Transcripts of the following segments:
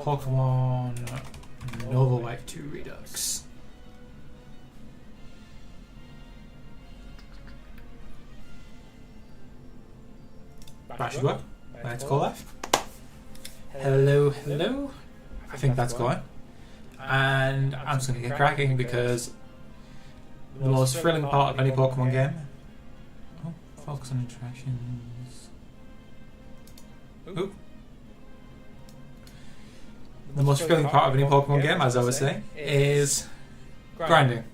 Pokemon Nova White 2 Redux. That should work. Let's go live. Hello, hello. I think that's going. And I'm just going to get cracking because the most thrilling part of any Pokemon game. Oh, focus on interactions. Ooh. The most thrilling part of any Pokemon game, as I was saying, is grinding.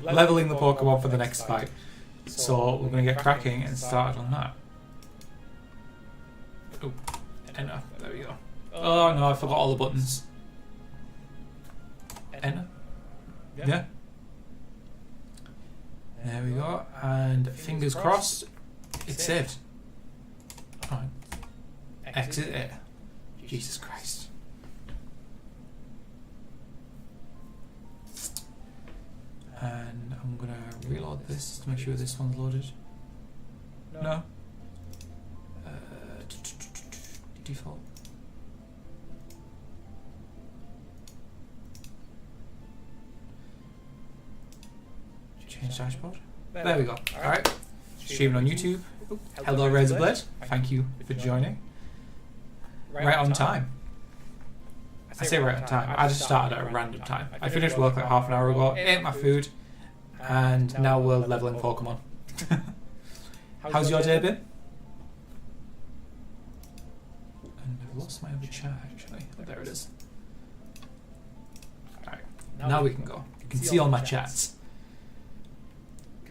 Leveling the Pokemon for the next fight. So we're going to get cracking and started on that. Oh, enter. There we go. Oh no, I forgot all the buttons. Enter. Yeah. There we go. And fingers crossed, it's saved. Alright. Exit it. Jesus Christ. And I'm gonna reload this to make sure this one's loaded. No. Default. Change dashboard. There we go. Alright. Streaming on YouTube. Hello Razorblade. Thank you for joining. Right on time. I say right on time. I just started at a random time. I finished work like half an hour ago, ate my food, and now we're leveling Pokemon. How's your day been? And I've lost my other chat actually. Oh, there it is. Alright, now we can go. You can see all my chats.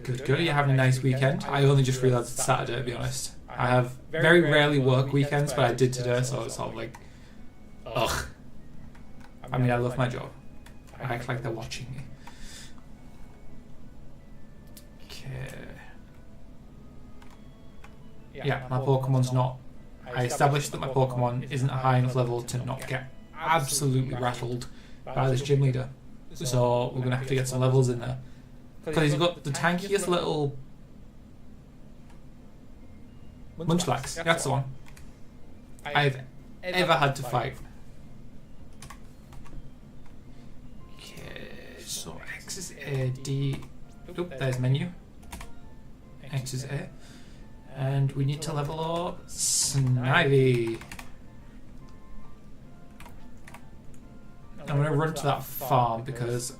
Good, good. Are you having a nice weekend? I only just realised it's Saturday, to be honest. I have very rarely work weekends, but I did today, so it's sort of like, ugh. I mean, I love my job. I act like they're watching me. Okay. Yeah, my Pokemon's not... I established that my Pokemon isn't a high enough level to not get absolutely rattled by this gym leader. So we're going to have to get some levels in there. Because he's got the tankiest little... Munchlax, that's the one I've ever had to fight. Okay, so X is A, D... Oop, there's menu. X is A. And we need to level up Snivy. I'm going to run to that farm because...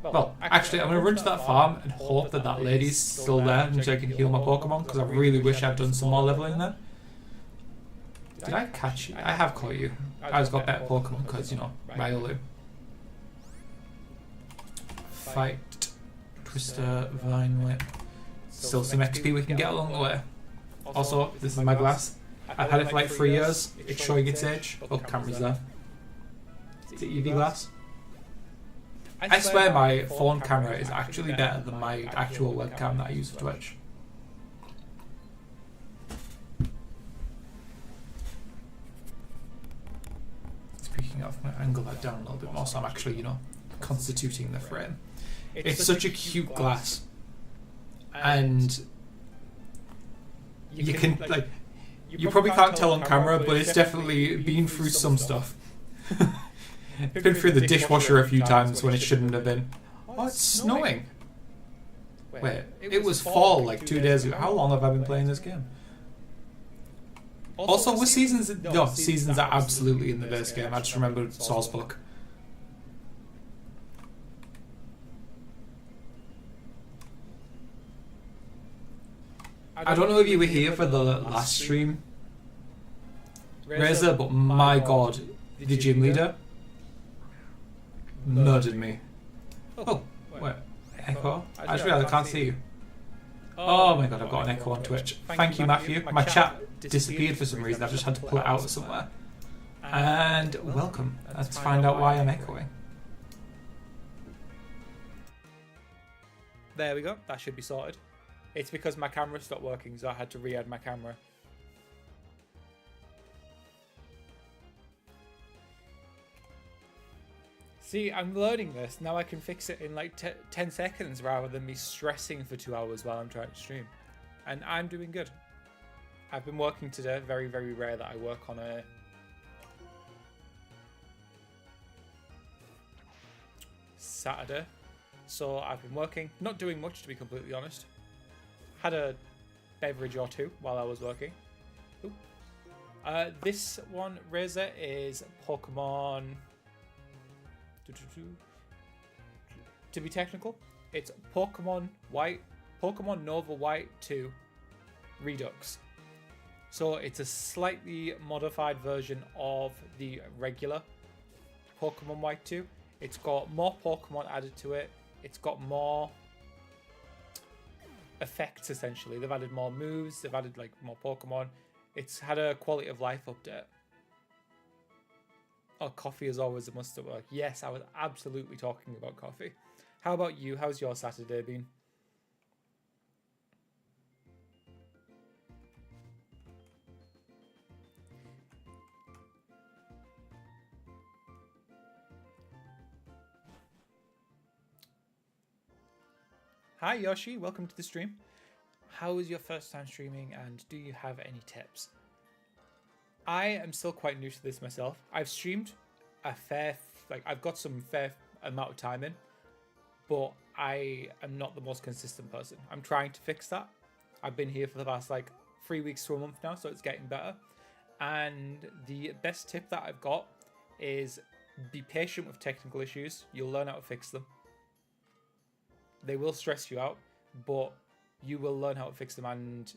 Well, actually, I'm going to run to that farm and hope that that lady's still there and so I can heal my Pokemon, because I really wish I'd done some more leveling there. Did I catch you? I have caught you. I just got better Pokemon because, you know, Riolu. Fight. Twister, Vine Whip. Still some XP we can get along the way. Also, this is my glass. I've had it for like 3 years. It's showing its age. Oh, camera's there. Is it UV glass? I swear my phone camera is actually better than my actual webcam that I use for Twitch. Speaking of, I'm going to angle that down a little bit more so I'm actually, you know, constituting the frame. It's such a cute glass. And you can, like, you probably can't tell on camera, but it's definitely been through some stuff. It's been through the dishwasher a few times when it shouldn't have been. Oh, it's snowing. Wait, it was fall like 2 days ago. How long have I been playing this game? Also, with seasons... No, seasons are absolutely in the base game. I just remembered Sourcebook. I don't know if you were here for the last stream, Razor, but my god, the gym leader murdered me. Oh, wait, Echo? I just realised I can't see you. Oh my god, I've got an echo on Twitch. Thank you, Matthew. My chat disappeared for some reason. I've just had to pull it out somewhere. And welcome. Let's find out why I'm echoing. There we go. That should be sorted. It's because my camera stopped working, so I had to re-add my camera. See, I'm learning this. Now I can fix it in like 10 seconds rather than me stressing for 2 hours while I'm trying to stream. And I'm doing good. I've been working today. Very, very rare that I work on a Saturday. So I've been working, not doing much to be completely honest. Had a beverage or two while I was working. Ooh. This one, Razor, is Pokemon... To be technical, it's Pokemon Nova White 2 Redux. So it's a slightly modified version of the regular Pokemon White 2. It's got more Pokemon added to it. It's got more effects, essentially. They've added more moves. They've added like more Pokemon. It's had a quality of life update. Oh, coffee is always a must at work. Yes, I was absolutely talking about coffee. How about you? How's your Saturday been? Hi Yoshi, welcome to the stream. How was your first time streaming and do you have any tips? I am still quite new to this myself. I've streamed I've got some fair amount of time in, but I am not the most consistent person. I'm trying to fix that. I've been here for the past 3 weeks to a month now, so it's getting better. And the best tip that I've got is be patient with technical issues. You'll learn how to fix them. They will stress you out, but you will learn how to fix them and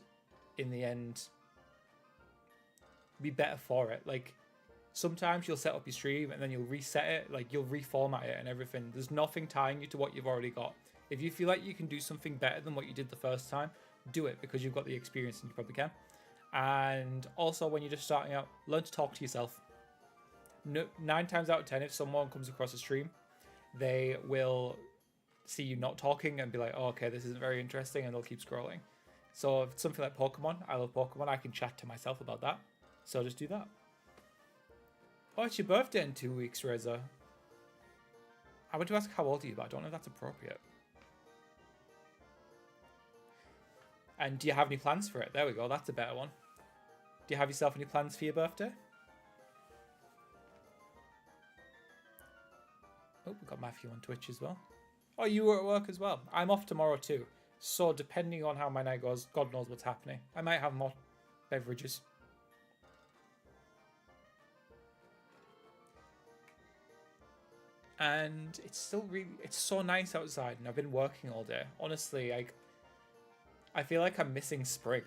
in the end be better for it. Sometimes you'll set up your stream and then you'll reset it, you'll reformat it and everything. There's nothing tying you to what you've already got. If you feel like you can do something better than what you did the first time, do it because you've got the experience and you probably can. And also when you're just starting out, learn to talk to yourself. 9 times out of 10, if someone comes across a stream, they will see you not talking and be like, oh, okay, this isn't very interesting, and they'll keep scrolling. So if it's something like Pokemon, I love Pokemon, I can chat to myself about that. So just do that. Oh, it's your birthday in 2 weeks, Reza. I want to ask how old are you, but I don't know if that's appropriate. And do you have any plans for it? There we go, that's a better one. Do you have yourself any plans for your birthday? Oh, we've got Matthew on Twitch as well. Oh, you were at work as well. I'm off tomorrow too. So depending on how my night goes, God knows what's happening. I might have more beverages. And it's so nice outside and I've been working all day. Honestly, I feel like I'm missing spring.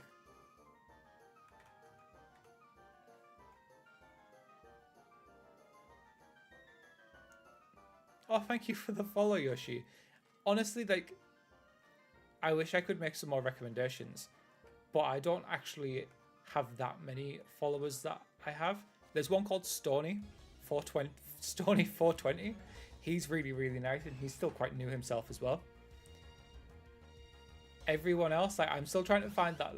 Oh, thank you for the follow, Yoshi. Honestly, I wish I could make some more recommendations, but I don't actually have that many followers that I have. There's one called Stony420. He's really, really nice, and he's still quite new himself as well. Everyone else, I'm still trying to find that,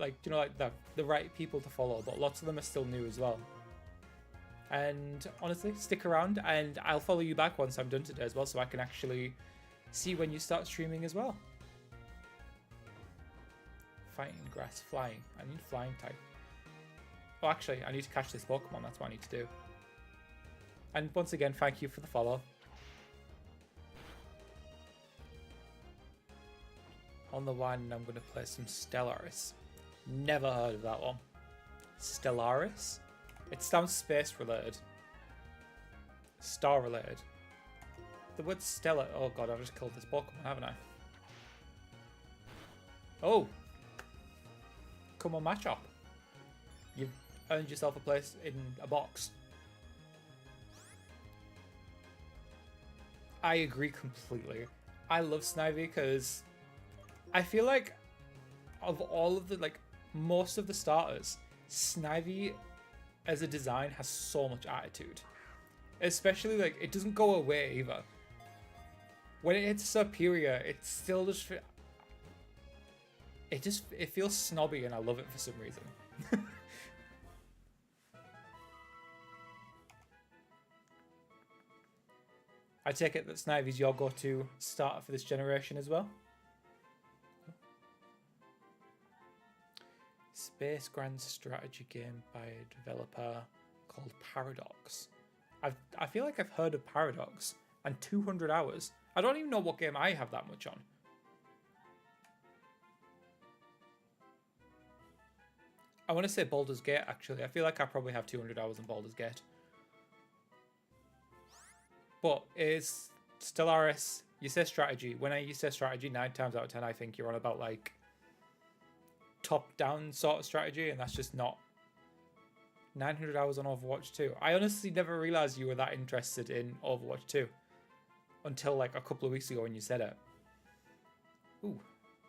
the right people to follow, but lots of them are still new as well. And honestly, stick around and I'll follow you back once I'm done today as well, so I can actually see when you start streaming as well. Fighting grass, flying. I need flying type. Oh, actually, I need to catch this Pokemon. That's what I need to do. And once again, thank you for the follow. On the one, I'm going to play some Stellaris. Never heard of that one. Stellaris? It sounds space related. Star related. The word Stella... Oh god, I've just killed this Pokemon, haven't I? Oh! Come on, match up. You've earned yourself a place in a box. I agree completely. I love Snivy because I feel like of all of the, most of the starters, Snivy as a design has so much attitude. Especially, it doesn't go away either. When it hits Superior, it still just... It feels snobby and I love it for some reason. I take it that Snivy's your go-to starter for this generation as well? Space Grand strategy game by a developer called Paradox. I feel like I've heard of Paradox, and 200 hours. I don't even know what game I have that much on. I want to say Baldur's Gate, actually. I feel like I probably have 200 hours on Baldur's Gate. But it's Stellaris. You say strategy. When you say strategy, 9 times out of 10, I think you're on about like top-down sort of strategy, and that's just not 900 hours on Overwatch 2. I honestly never realized you were that interested in Overwatch 2 until like a couple of weeks ago when you said it. Ooh,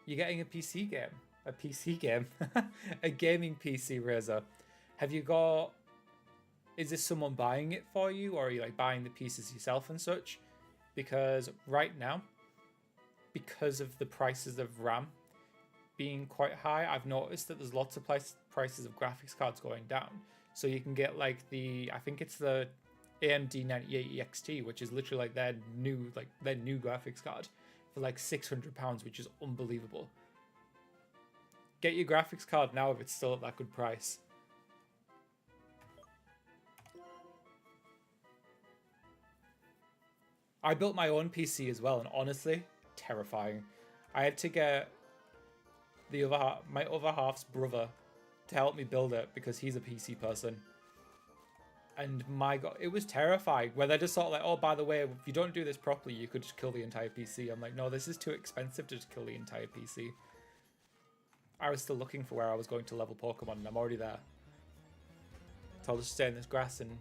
you're getting a PC game. A PC game. A gaming PC, Razor. Have you got... Is this someone buying it for you, or are you like buying the pieces yourself and such? Because right now, because of the prices of RAM being quite high, I've noticed that there's lots of prices of graphics cards going down. So you can get like the, I think it's the AMD 98EXT, which is literally like their new graphics card for like £600, which is unbelievable. Get your graphics card now if it's still at that good price. I built my own PC as well, and honestly, terrifying. I had to get my other half's brother to help me build it because he's a PC person. And my God, it was terrifying. Where they're just sort of like, oh, by the way, if you don't do this properly, you could just kill the entire PC. I'm like, no, this is too expensive to just kill the entire PC. I was still looking for where I was going to level Pokemon, and I'm already there. So I'll just stay in this grass, and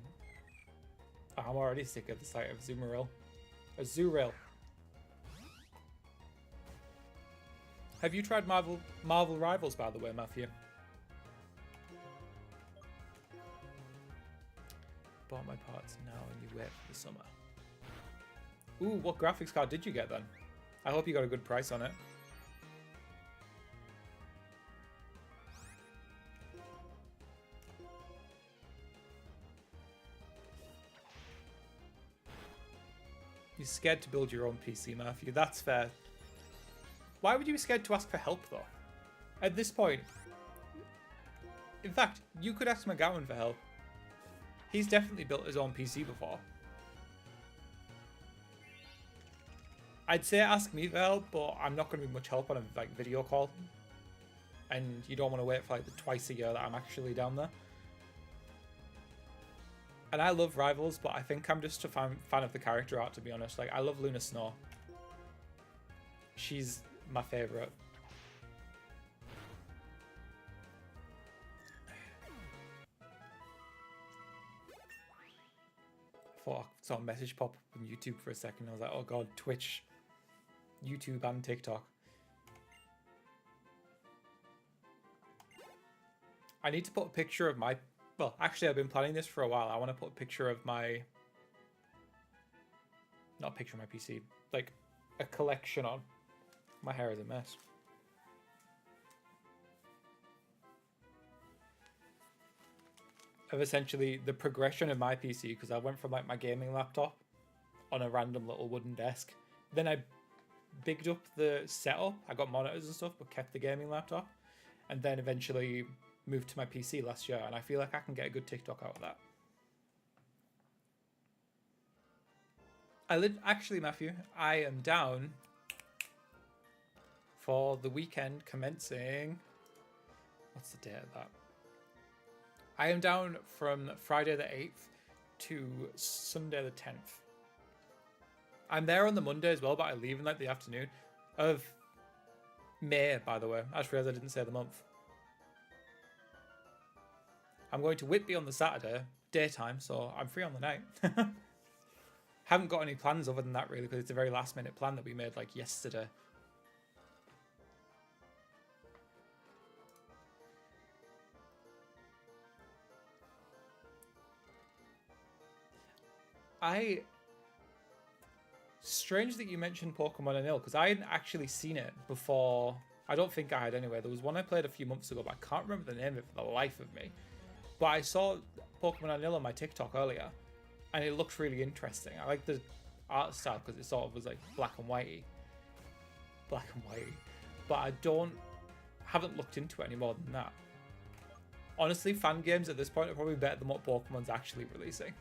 I'm already sick of the sight of Azumarill. Azurill. Have you tried Marvel Rivals, by the way, Matthew? Bought my parts now and you wait for the summer. Ooh, what graphics card did you get then? I hope you got a good price on it. You're scared to build your own PC, Matthew. That's fair. Why would you be scared to ask for help, though? At this point... In fact, you could ask McGowan for help. He's definitely built his own PC before. I'd say ask me for help, but I'm not going to be much help on a like video call. And you don't want to wait for like the twice a year that I'm actually down there. And I love Rivals, but I think I'm just a fan of the character art, to be honest. Like, I love Luna Snow. She's my favourite. I thought I saw a message pop up on YouTube for a second. I was like, oh god, Twitch, YouTube and TikTok. I need to put a picture of my... Well, actually, I've been planning this for a while. I want to put a picture of my... Not a picture of my PC. Like, a collection on. My hair is a mess. Of essentially the progression of my PC, because I went from like my gaming laptop on a random little wooden desk. Then I bigged up the setup. I got monitors and stuff, but kept the gaming laptop. And then eventually moved to my PC last year, and I feel like I can get a good TikTok out of that. Actually, Matthew, I am down for the weekend commencing... What's the date of that? I am down from Friday the 8th to Sunday the 10th. I'm there on the Monday as well, but I leave in like the afternoon of May, by the way. I just realised I didn't say the month. I'm going to Whitby on the Saturday, daytime, so I'm free on the night. Haven't got any plans other than that, really, because it's a very last minute plan that we made like yesterday. Strange that you mentioned Pokemon Anil, because I hadn't actually seen it before. I don't think I had anyway. There was one I played a few months ago, but I can't remember the name of it for the life of me. But I saw Pokemon Anil on my TikTok earlier, and it looked really interesting. I like the art style because it sort of was like black and whitey. But I haven't looked into it any more than that. Honestly, fan games at this point are probably better than what Pokemon's actually releasing.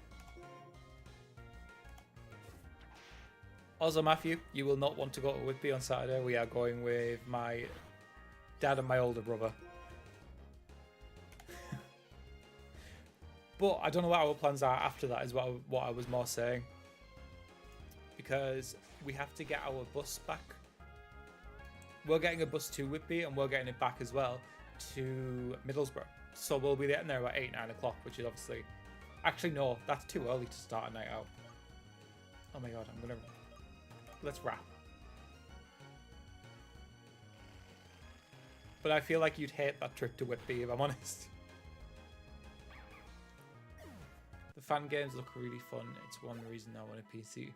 Also, Matthew, you will not want to go to Whitby on Saturday. We are going with my dad and my older brother. But I don't know what our plans are after that, is what I was more saying. Because we have to get our bus back. We're getting a bus to Whitby and we're getting it back as well to Middlesbrough. So we'll be there about 8, 9 o'clock, which is obviously... Actually, no, that's too early to start a night out. Oh my god, I'm gonna... Let's wrap. But I feel like you'd hate that trip to Whitby, if I'm honest. The fan games look really fun. It's one reason I want a PC.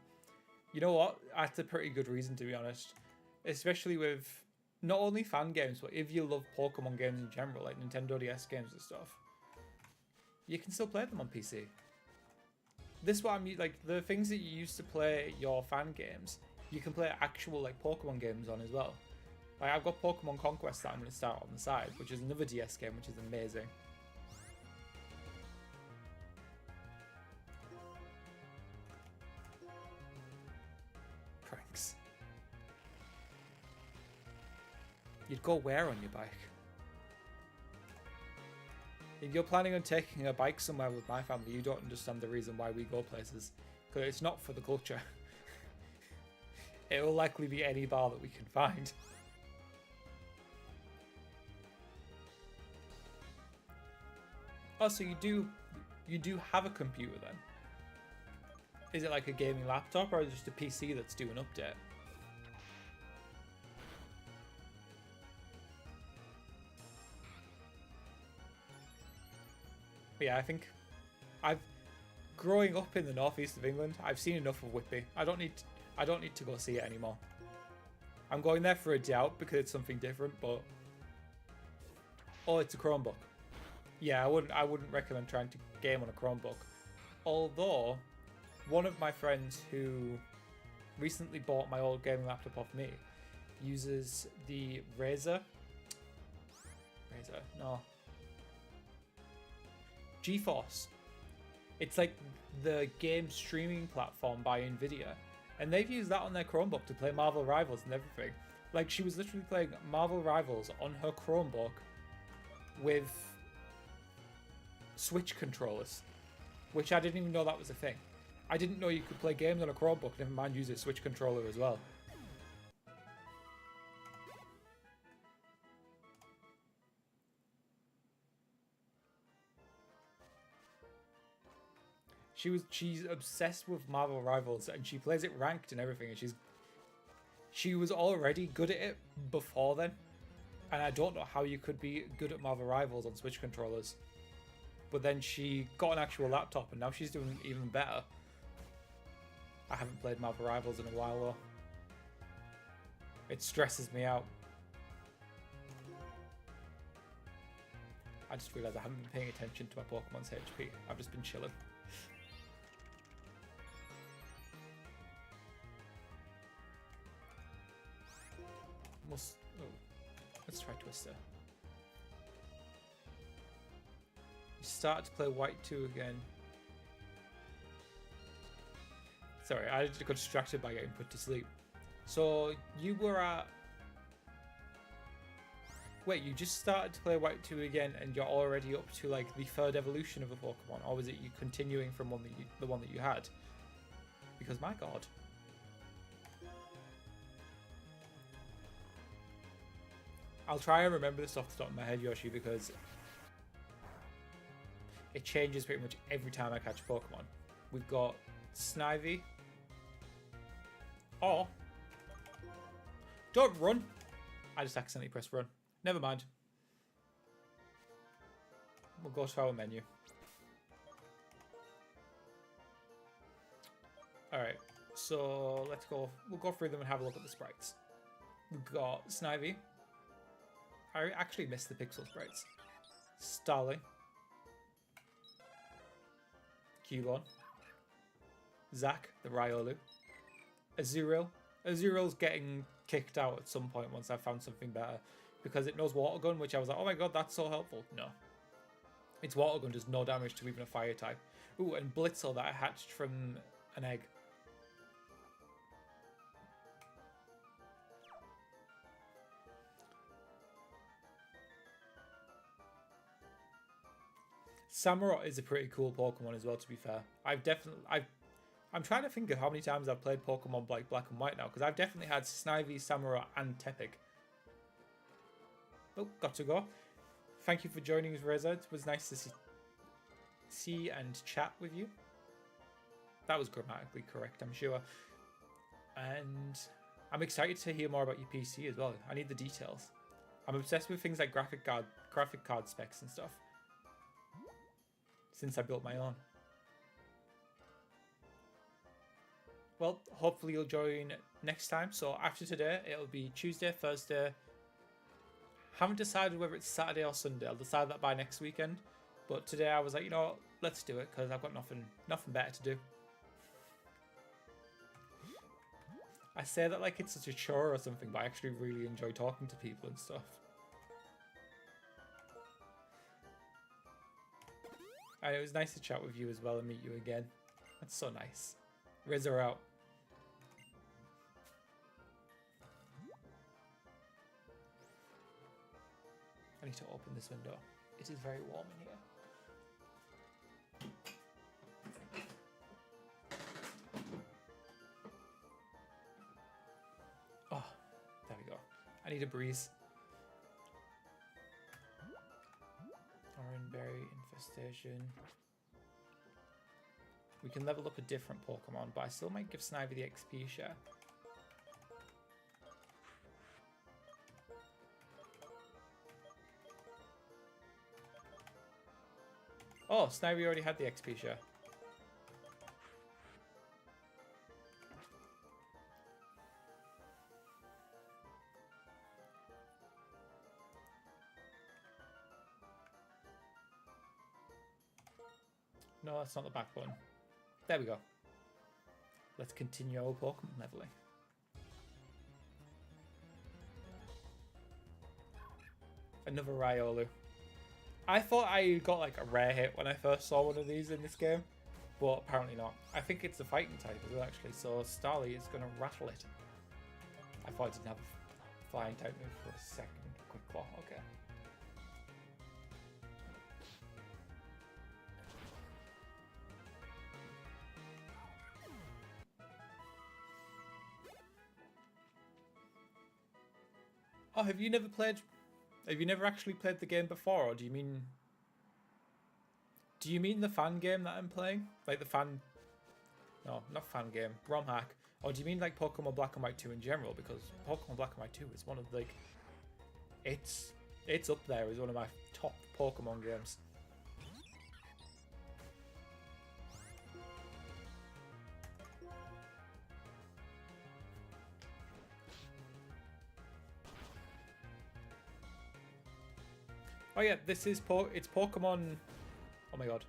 You know what? That's a pretty good reason, to be honest. Especially with not only fan games, but if you love Pokemon games in general, like Nintendo DS games and stuff, you can still play them on PC. This is what I mean, like the things that you used to play your fan games, you can play actual like Pokemon games on as well. Like I've got Pokemon Conquest that I'm going to start on the side, which is another DS game, which is amazing. Pranks. You'd go where on your bike? If you're planning on taking a bike somewhere with my family, you don't understand the reason why we go places. Because it's not for the culture. It will likely be any bar that we can find. Oh, so you do have a computer then? Is it like a gaming laptop or is it just a PC that's doing an update? But yeah, I think growing up in the northeast of England, I've seen enough of Whitby. I don't need to go see it anymore. I'm going there for a day out because it's something different, but oh, it's a Chromebook. Yeah, I wouldn't recommend trying to game on a Chromebook. Although one of my friends who recently bought my old gaming laptop off me uses the GeForce. It's like the game streaming platform by Nvidia, and they've used that on their Chromebook to play Marvel Rivals and everything. Like she was literally playing Marvel Rivals on her Chromebook with Switch controllers, which I didn't even know that was a thing. I didn't know you could play games on a Chromebook, never mind use a Switch controller as well. She's obsessed with Marvel Rivals and she plays it ranked and everything, and she was already good at it before then. And I don't know how you could be good at Marvel Rivals on Switch controllers. But then she got an actual laptop and now she's doing even better. I haven't played Marvel Rivals in a while though. It stresses me out. I just realised I haven't been paying attention to my Pokemon's HP. I've just been chilling. Let's try Twister. You start to play White 2 again. Sorry, I got distracted by getting put to sleep. So you were at... Wait, you just started to play White 2 again and you're already up to like the third evolution of a Pokemon? Or was it you continuing from the one that you had? Because my god. I'll try and remember this off the top of my head, Yoshi, because it changes pretty much every time I catch a Pokemon. We've got Snivy. Oh. Don't run. I just accidentally pressed run. Never mind. We'll go to our menu. Alright, so let's go. We'll go through them and have a look at the sprites. We've got Snivy. I actually missed the pixel sprites. Starly. Cubone. Zac, the Riolu. Azurill. Azurill's getting kicked out at some point once I found something better. Because it knows Water Gun, which I was like, oh my god, that's so helpful. No. Its Water Gun does no damage to even a fire type. Ooh, and Blitzel that I hatched from an egg. Samurott is a pretty cool Pokemon as well, to be fair. I'm trying to think of how many times I've played Pokemon like Black and White now, because I've definitely had Snivy, Samurott, and Tepig. Oh, got to go. Thank you for joining us, Reza. It was nice to see and chat with you. That was grammatically correct, I'm sure. And I'm excited to hear more about your PC as well. I need the details. I'm obsessed with things like graphic card specs and stuff, since I built my own. Well, hopefully you'll join next time. So after today, it'll be Tuesday, Thursday. Haven't decided whether it's Saturday or Sunday. I'll decide that by next weekend. But today I was like, you know what, let's do it because I've got nothing better to do. I say that like it's such a chore or something, but I actually really enjoy talking to people and stuff. And it was nice to chat with you as well and meet you again. That's so nice. Riz are out. I need to open this window. It is very warm in here. Oh, there we go. I need a breeze. Oranberry infestation. We can level up a different Pokemon, but I still might give Snivy the XP share. Oh, Snivy already had the XP share. No, that's not the back button. There we go. Let's continue our Pokemon leveling. Another Riolu. I thought I got like a rare hit when I first saw one of these in this game, but apparently not. I think it's a fighting type as well, actually, so Starly is going to rattle it. I thought it didn't have a flying type move for a second. Quick Claw, okay. Oh, have you never actually played the game before, or do you mean the fan game that I'm playing? Like the fan... No, not fan game. ROM hack. Or do you mean like Pokemon Black and White 2 in general? Because Pokemon Black and White 2 is one of like... It's up there as one of my top Pokemon games. Oh yeah, this is it's Pokemon... Oh my god.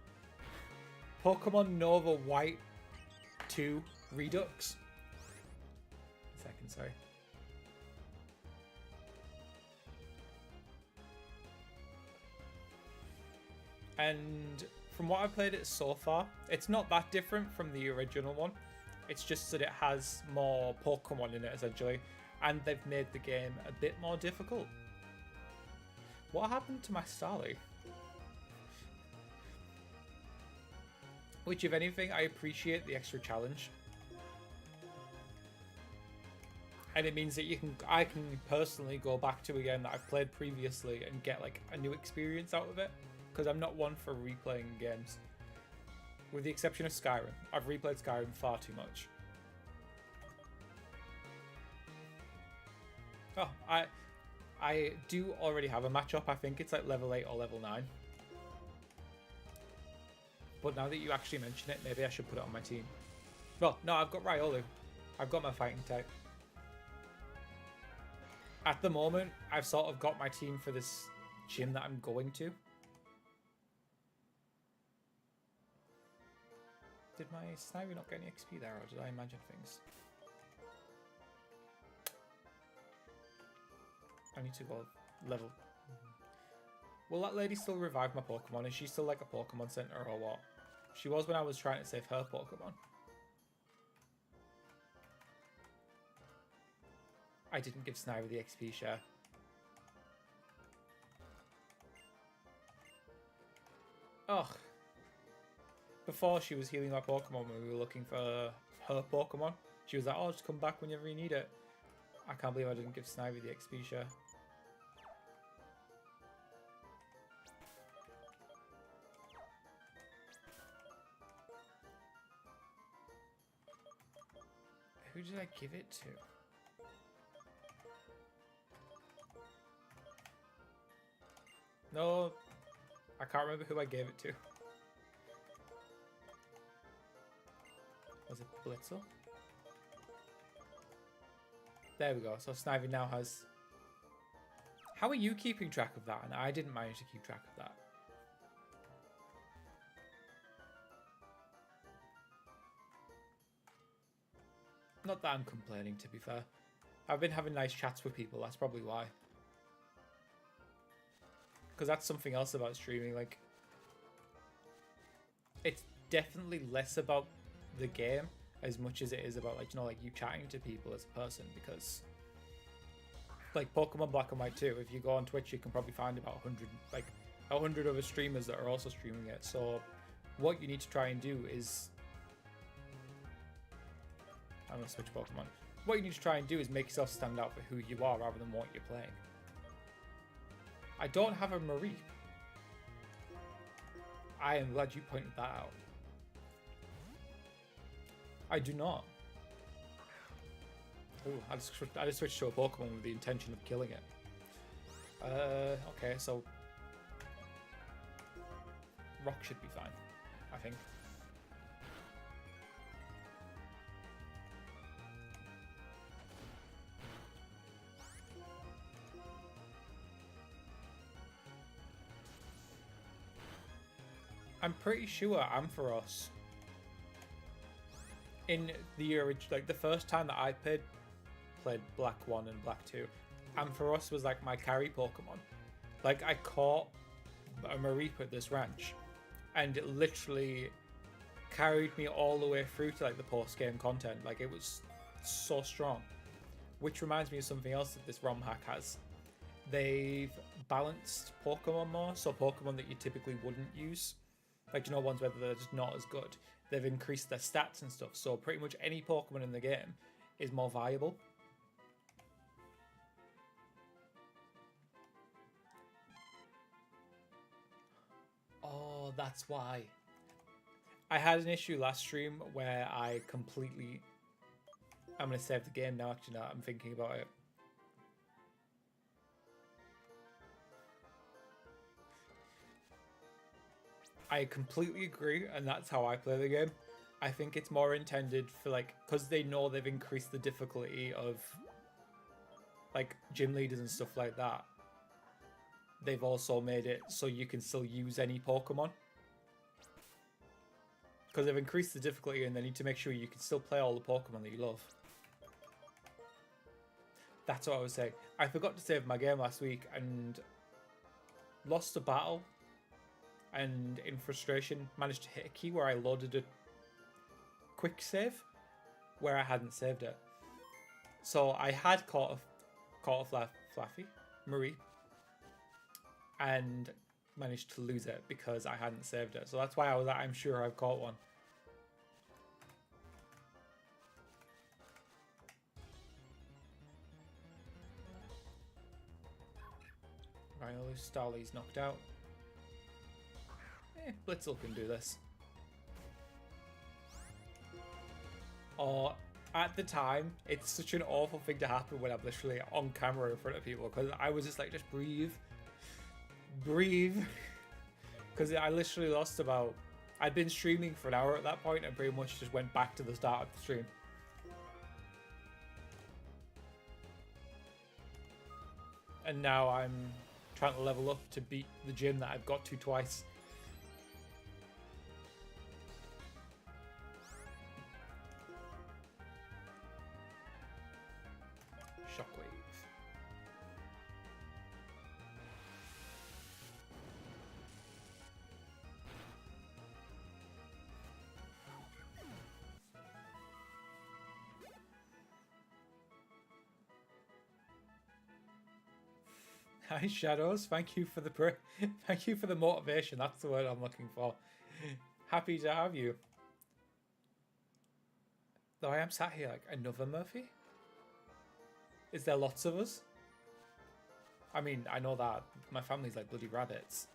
Pokemon Nova White 2 Redux. A second, sorry. And from what I've played it so far, it's not that different from the original one. It's just that it has more Pokemon in it, essentially. And they've made the game a bit more difficult. What happened to my Starly? Which, if anything, I appreciate the extra challenge. And it means that I can personally go back to a game that I've played previously and get like a new experience out of it. Because I'm not one for replaying games. With the exception of Skyrim. I've replayed Skyrim far too much. Oh, I do already have a matchup. I think it's like level 8 or level 9. But now that you actually mention it, maybe I should put it on my team. Well, no, I've got Riolu. I've got my fighting type. At the moment, I've sort of got my team for this gym that I'm going to. Did my Snivy not get any XP there, or did I imagine things? I need to go level. Will that lady still revive my Pokemon? Is she still like a Pokemon Center or what? She was when I was trying to save her Pokemon. I didn't give Snivy the XP share. Ugh. Before she was healing my Pokemon when we were looking for her Pokemon. She was like, oh, just come back whenever you need it. I can't believe I didn't give Snivy the XP share. Who did I give it to? No, I can't remember who I gave it to. Was it Blitzel? There we go. So Snivy now has... How are you keeping track of that? And I didn't manage to keep track of that. Not that I'm complaining, to be fair. I've been having nice chats with people. That's probably why. Because that's something else about streaming. Like, it's definitely less about the game as much as it is about, like, you know, like you chatting to people as a person. Because, like, Pokemon Black and White 2, if you go on Twitch, you can probably find about 100 other streamers that are also streaming it. So what you need to try and do is... I'm going to switch Pokemon. What you need to try and do is make yourself stand out for who you are rather than what you're playing. I don't have a Mareep. I am glad you pointed that out. I do not. Ooh, I just switched to a Pokemon with the intention of killing it. Okay, so... Rock should be fine, I think. I'm pretty sure Ampharos in the original, like the first time that I played Black 1 and Black 2, Ampharos was like my carry Pokemon. Like I caught a Mareep at this ranch and it literally carried me all the way through to like the post-game content. Like it was so strong. Which reminds me of something else that this ROM hack has. They've balanced Pokemon more, so Pokemon that you typically wouldn't use. Like, you know, ones where they're just not as good. They've increased their stats and stuff, so pretty much any Pokemon in the game is more viable. Oh, that's why. I had an issue last stream where I completely... I'm going to save the game now, actually, now I'm thinking about it. I completely agree, and that's how I play the game. I think it's more intended for, like, because they know they've increased the difficulty of, like, gym leaders and stuff like that. They've also made it so you can still use any Pokemon. Because they've increased the difficulty and they need to make sure you can still play all the Pokemon that you love. That's what I was saying. I forgot to save my game last week and lost a battle. And in frustration, managed to hit a key where I loaded a quick save where I hadn't saved it. So I had caught a Flaffy, Mareep, and managed to lose it because I hadn't saved it. So that's why I was like, I'm sure I've caught one. Finally, Starly's knocked out. Blitzel can do this. Or, at the time, it's such an awful thing to happen when I'm literally on camera in front of people, because I was just like, just breathe. Breathe. Because I literally lost about... I'd been streaming for an hour at that point and pretty much just went back to the start of the stream. And now I'm trying to level up to beat the gym that I've got to twice. Shockwave. Hi Shadows, thank you for the thank you for the motivation. That's the word I'm looking for. Happy to have you. Though I am sat here like another Murphy. Is there lots of us? I mean, I know that my family's like bloody rabbits.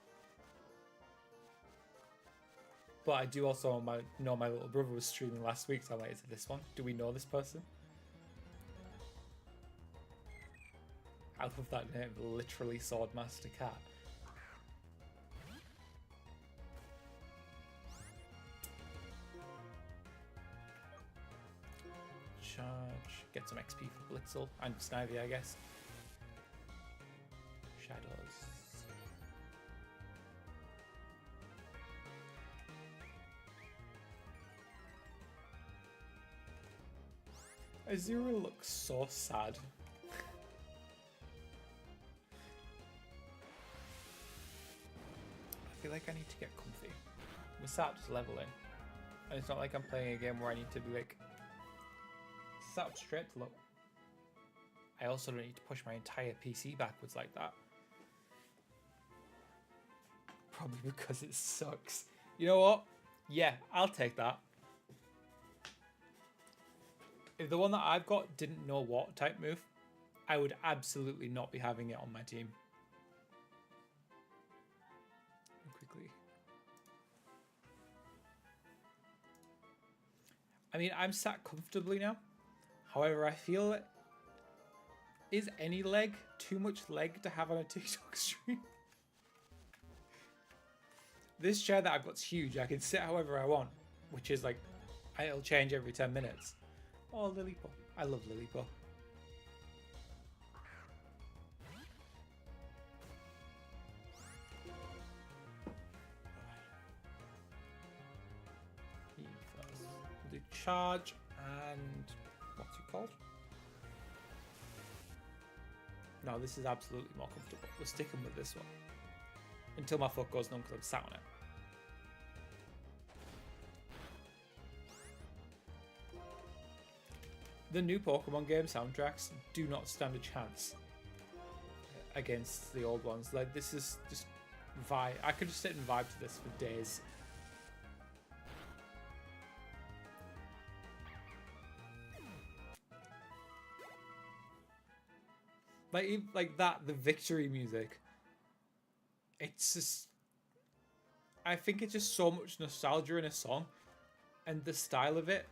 But I do also know my little brother was streaming last week, so I'm like, is it this one? Do we know this person? I love that name, literally Swordmaster Cat. Charge, get some XP for Blitzel and Snivy, I guess. Shadows. Azura looks so sad. I feel like I need to get comfy. We start just leveling. And it's not like I'm playing a game where I need to be like sat up straight to look. I also don't need to push my entire PC backwards like that. Probably because it sucks. You know what? Yeah, I'll take that. If the one that I've got didn't know what type move, I would absolutely not be having it on my team. Quickly. I mean, I'm sat comfortably now. However, I feel it. Is any leg too much leg to have on a TikTok stream? This chair that I've got's huge. I can sit however I want, which is like, it'll change every 10 minutes. Oh, Lillipo. I love Lillipo. We'll do charge and what's it called? No, this is absolutely more comfortable. We're sticking with this one until my foot goes numb because I'm sat on it. The new Pokemon game soundtracks do not stand a chance against the old ones. Like, this is just vibe. I could just sit and vibe to this for days. Like that, the victory music. It's just, I think it's just so much nostalgia in a song, and the style of it.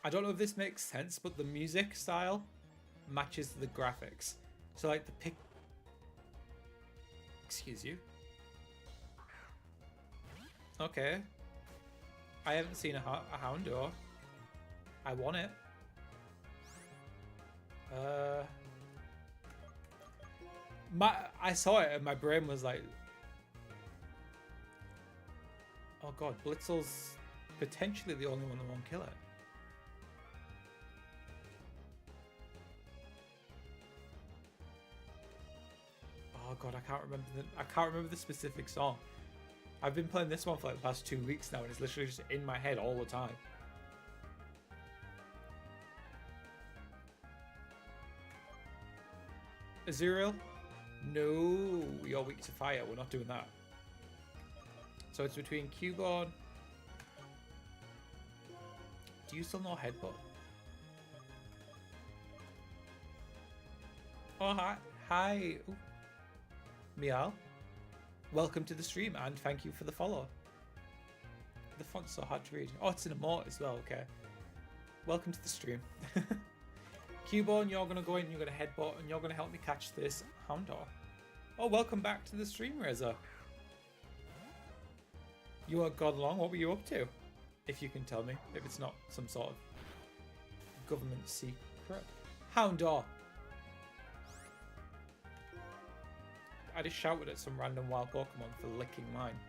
I don't know if this makes sense, but the music style matches the graphics. So like the pic. Excuse you. Okay. I haven't seen a Houndour. I want it. I saw it and my brain was like, oh god, Blitzel's potentially the only one that won't kill it. Oh god, I can't remember the specific song. I've been playing this one for like the past 2 weeks now and it's literally just in my head all the time. Azuriel? No, you're weak to fire. We're not doing that. So it's between Cubone. Do you still know Headbutt? Oh, hi. Hi. Ooh. Meow. Welcome to the stream and thank you for the follow. The font's so hard to read. Oh, it's an emote as well. Okay. Welcome to the stream. Cubone, you're going to go in, you're going to headbutt, and you're going to help me catch this Houndour. Oh, welcome back to the stream, Reza. You are gone long. What were you up to? If you can tell me, if it's not some sort of government secret. Houndour. I just shouted at some random wild Pokemon for licking mine.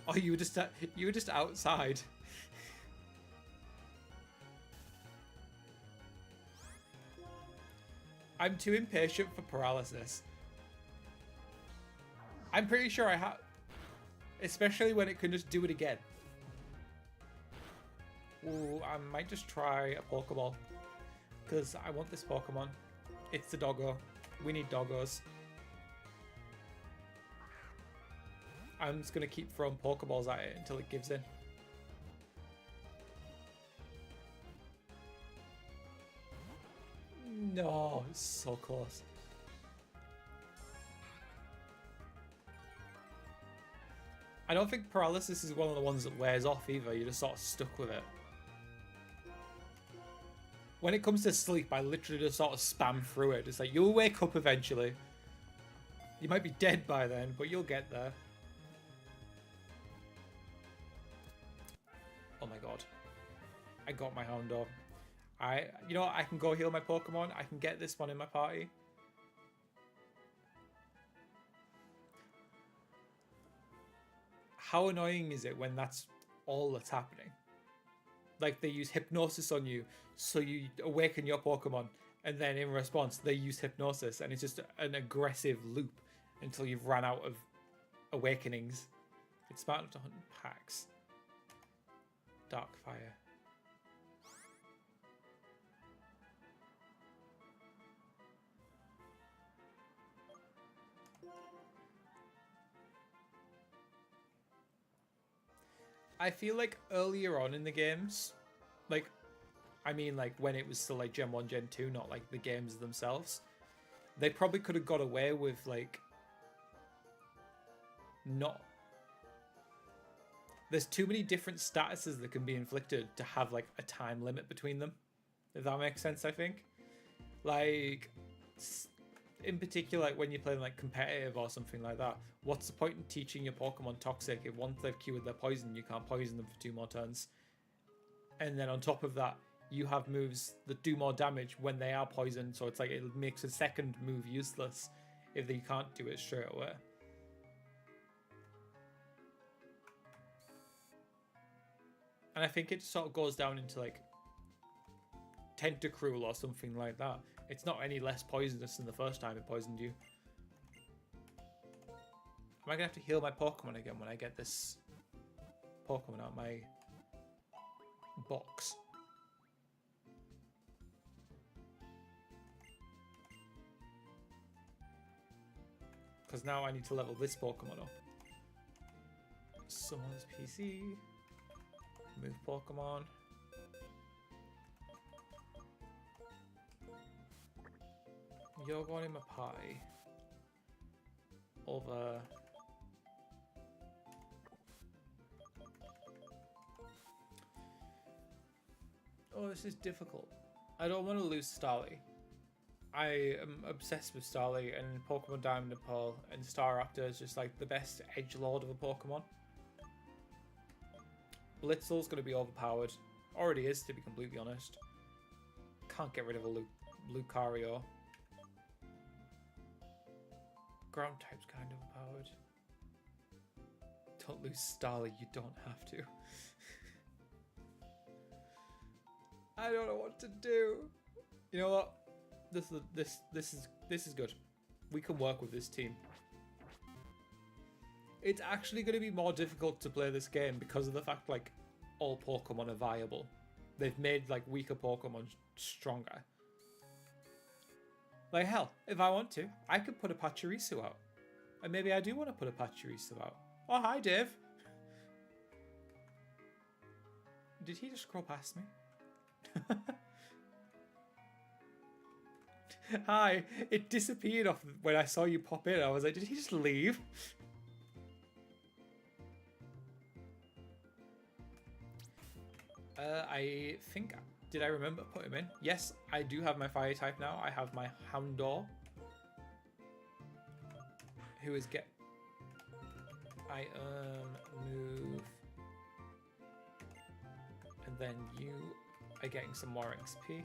Oh, you were just outside. I'm too impatient for paralysis. I'm pretty sure I have, especially when it can just do it again. Ooh, I might just try a Pokeball. Because I want this Pokemon. It's the doggo. We need doggos. I'm just going to keep throwing Pokeballs at it until it gives in. No, it's so close. I don't think paralysis is one of the ones that wears off either. You're just sort of stuck with it. When it comes to sleep, I literally just sort of spam through it. It's like, you'll wake up eventually. You might be dead by then, but you'll get there. Oh my god. I got my Houndour. You know what? I can go heal my Pokemon. I can get this one in my party. How annoying is it when that's all that's happening? Like, they use Hypnosis on you, so you awaken your Pokemon, and then in response, they use Hypnosis, and it's just an aggressive loop until you've run out of awakenings. It's smart enough to hunt packs. Dark Fire. I feel like earlier on in the games, like, I mean, like, when it was still, like, Gen 1, Gen 2, not, like, the games themselves, they probably could have got away with, like, not... There's too many different statuses that can be inflicted to have, like, a time limit between them, if that makes sense, I think. Like, in particular, like, when you're playing, like, competitive or something like that, what's the point in teaching your Pokemon Toxic if once they've cured their poison, you can't poison them for 2 more turns? And then on top of that, you have moves that do more damage when they are poisoned, so it's like it makes a second move useless if you can't do it straight away. And I think it sort of goes down into, like, Tentacruel or something like that. It's not any less poisonous than the first time it poisoned you. Am I going to have to heal my Pokemon again when I get this Pokemon out of my box? Because now I need to level this Pokemon up. Someone's PC. Move Pokemon. You're going in my party. Over. Oh, this is difficult. I don't want to lose Starly. I am obsessed with Starly, and Pokemon Diamond and Pearl, and Staraptor is just like the best edgelord of a Pokemon. Blitzel's going to be overpowered. Already is, to be completely honest. Can't get rid of a Lucario. Ground type's kind of overpowered. Don't lose Starly, you don't have to. I don't know what to do. You know what? This is good. We can work with this team. It's actually going to be more difficult to play this game because of the fact, like, all Pokemon are viable. They've made, like, weaker Pokemon stronger. Like, hell, if I want to, I could put a Pachirisu out. And maybe I do want to put a Pachirisu out. Oh, hi, Dave. Did he just scroll past me? Hi, it disappeared off when I saw you pop in. I was like, did he just leave? I think, did I remember put him in? Yes, I do have my fire type now. I have my Houndour, who is move, and then you are getting some more XP.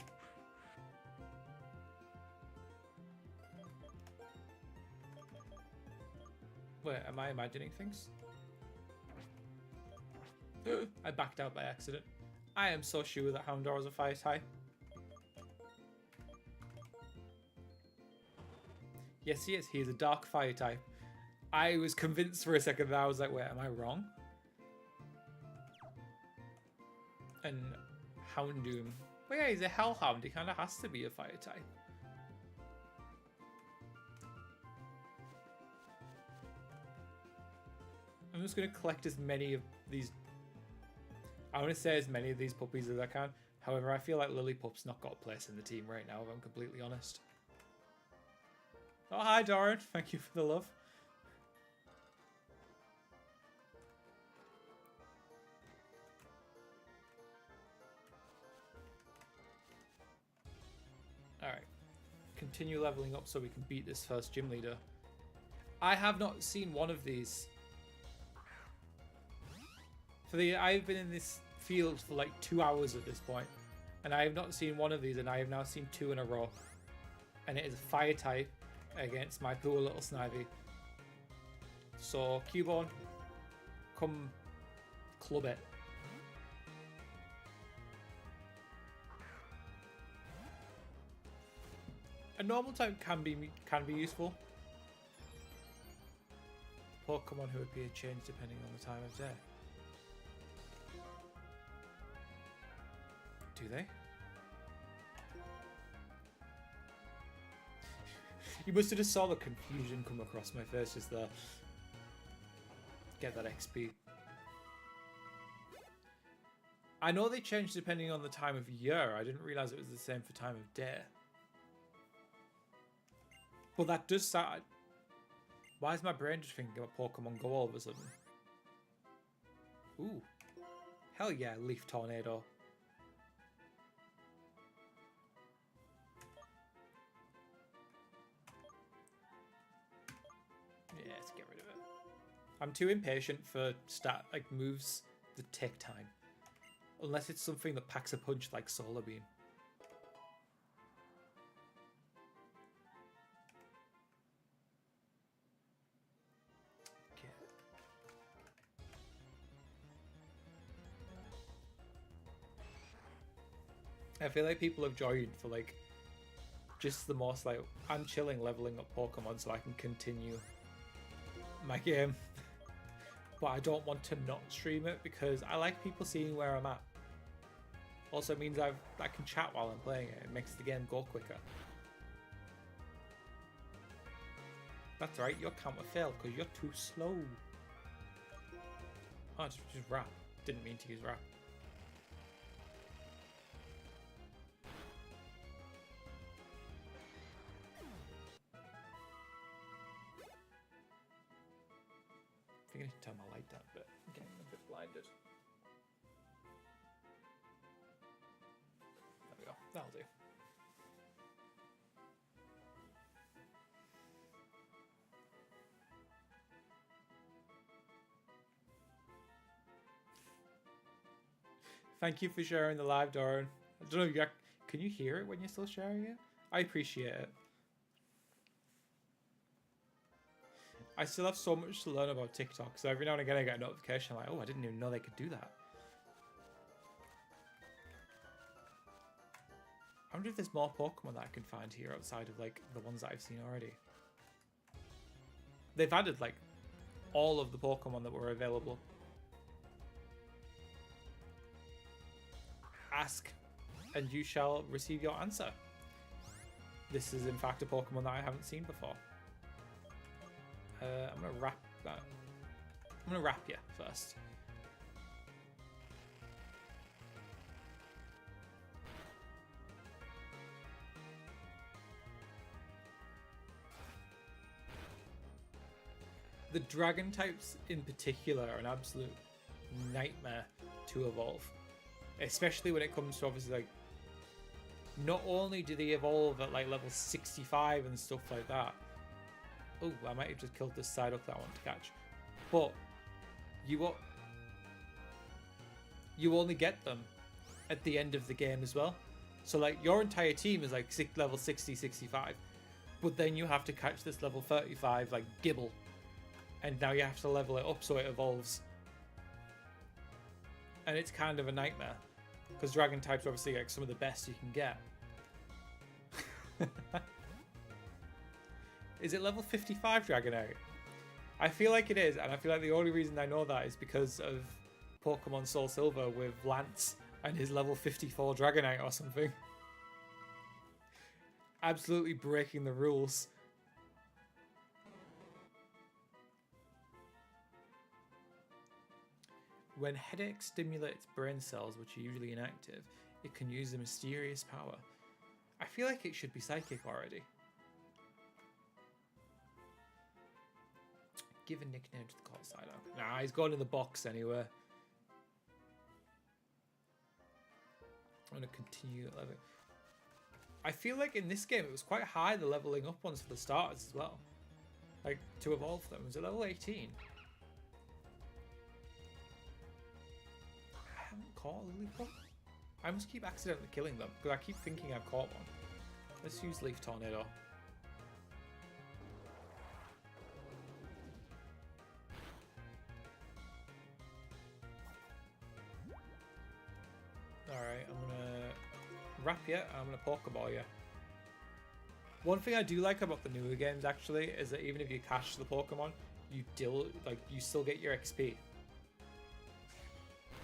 Wait, am I imagining things? I backed out by accident. I am so sure that Houndour is a fire type. Yes, he is. He is a dark fire type. I was convinced for a second that I was like, wait, am I wrong? And Houndoom But yeah, he's a Hellhound. He kind of has to be a fire type. I'm just going to collect as many of these... I want to say as many of these puppies as I can. However, I feel like Lillipup's not got a place in the team right now, if I'm completely honest. Oh, hi, Doran. Thank you for the love. Alright. Continue leveling up so we can beat this first gym leader. I have not seen one of these. I've been in this field for like 2 hours at this point, and I have not seen one of these, and I have now seen 2 in a row. And it is a fire type against my poor little Snivy. So, Cubone, come club it. A normal type can be useful. Pokemon who appear change depending on the time of day. Do they? You must have just saw the confusion come across my face just there. Get that XP. I know they change depending on the time of year. I didn't realise it was the same for time of day. But that does sound... Why is my brain just thinking about Pokemon Go all of a sudden? Ooh. Hell yeah, Leaf Tornado. Yeah, let's get rid of it. I'm too impatient for moves that take time. Unless it's something that packs a punch like Solar Beam. Okay. I feel like people have joined for like just the most like I'm chilling leveling up Pokemon so I can continue my game. But I don't want to not stream it because I like people seeing where I'm at. Also means I can chat while I'm playing it. It makes the game go quicker. That's right, your counter failed because you're too slow. Oh, just rap. Didn't mean to use rap. I think I need to turn my light down a bit. I'm getting a bit blinded. There we go. That'll do. Thank you for sharing the live, Doran. I don't know if you can you hear it when you're still sharing it? I appreciate it. I still have so much to learn about TikTok, so every now and again I get a notification like, oh, I didn't even know they could do that. I wonder if there's more Pokemon that I can find here outside of like the ones that I've seen already. They've added like all of the Pokemon that were available. Ask and you shall receive your answer. This is in fact a Pokemon that I haven't seen before. I'm gonna wrap that. I'm gonna wrap you first. The dragon types in particular are an absolute nightmare to evolve. Especially when it comes to obviously like not only do they evolve at like level 65 and stuff like that. Oh, I might have just killed this side up that I want to catch. But you only get them at the end of the game as well. So like your entire team is like level 60, 65. But then you have to catch this level 35 like Gibble. And now you have to level it up so it evolves. And it's kind of a nightmare. Because dragon types are obviously like some of the best you can get. Is it level 55 Dragonite? I feel like it is, and I feel like the only reason I know that is because of Pokemon Soul Silver with Lance And his level 54 Dragonite or something. Absolutely breaking the rules. When headache stimulates brain cells, which are usually inactive, it can use a mysterious power. I feel like it should be psychic already. Give a nickname to the call sign. Nah, he's gone in the box anyway. I'm going to continue at level. I feel like in this game it was quite high, the leveling up ones for the starters as well. Like, to evolve them. Was it level 18? I haven't caught a Lillipup. I must keep accidentally killing them, because I keep thinking I've caught one. Let's use Leaf Tornado. Alright, I'm gonna wrap you, and I'm gonna Pokeball you. One thing I do like about the newer games actually is that even if you catch the Pokemon, you still get your XP.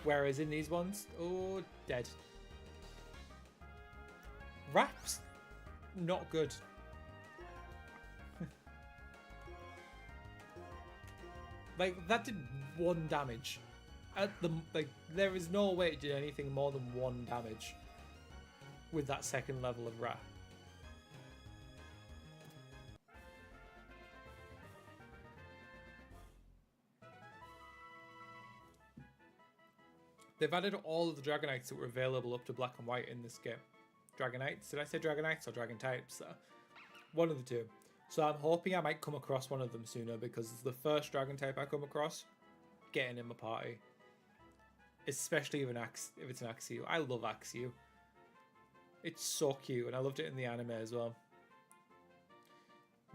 Whereas in these ones, oh, dead. Wraps, not good. Like, that did 1 damage. There is no way it did anything more than 1 damage with that second level of wrap. They've added all of the Dragonites that were available up to Black and White in this game. Dragonites? Did I say Dragonites or Dragon types? One of the two. So I'm hoping I might come across one of them sooner, because it's the first Dragon type I come across. Getting in my party. Especially if it's an Axew. I love Axew. It's so cute, and I loved it in the anime as well.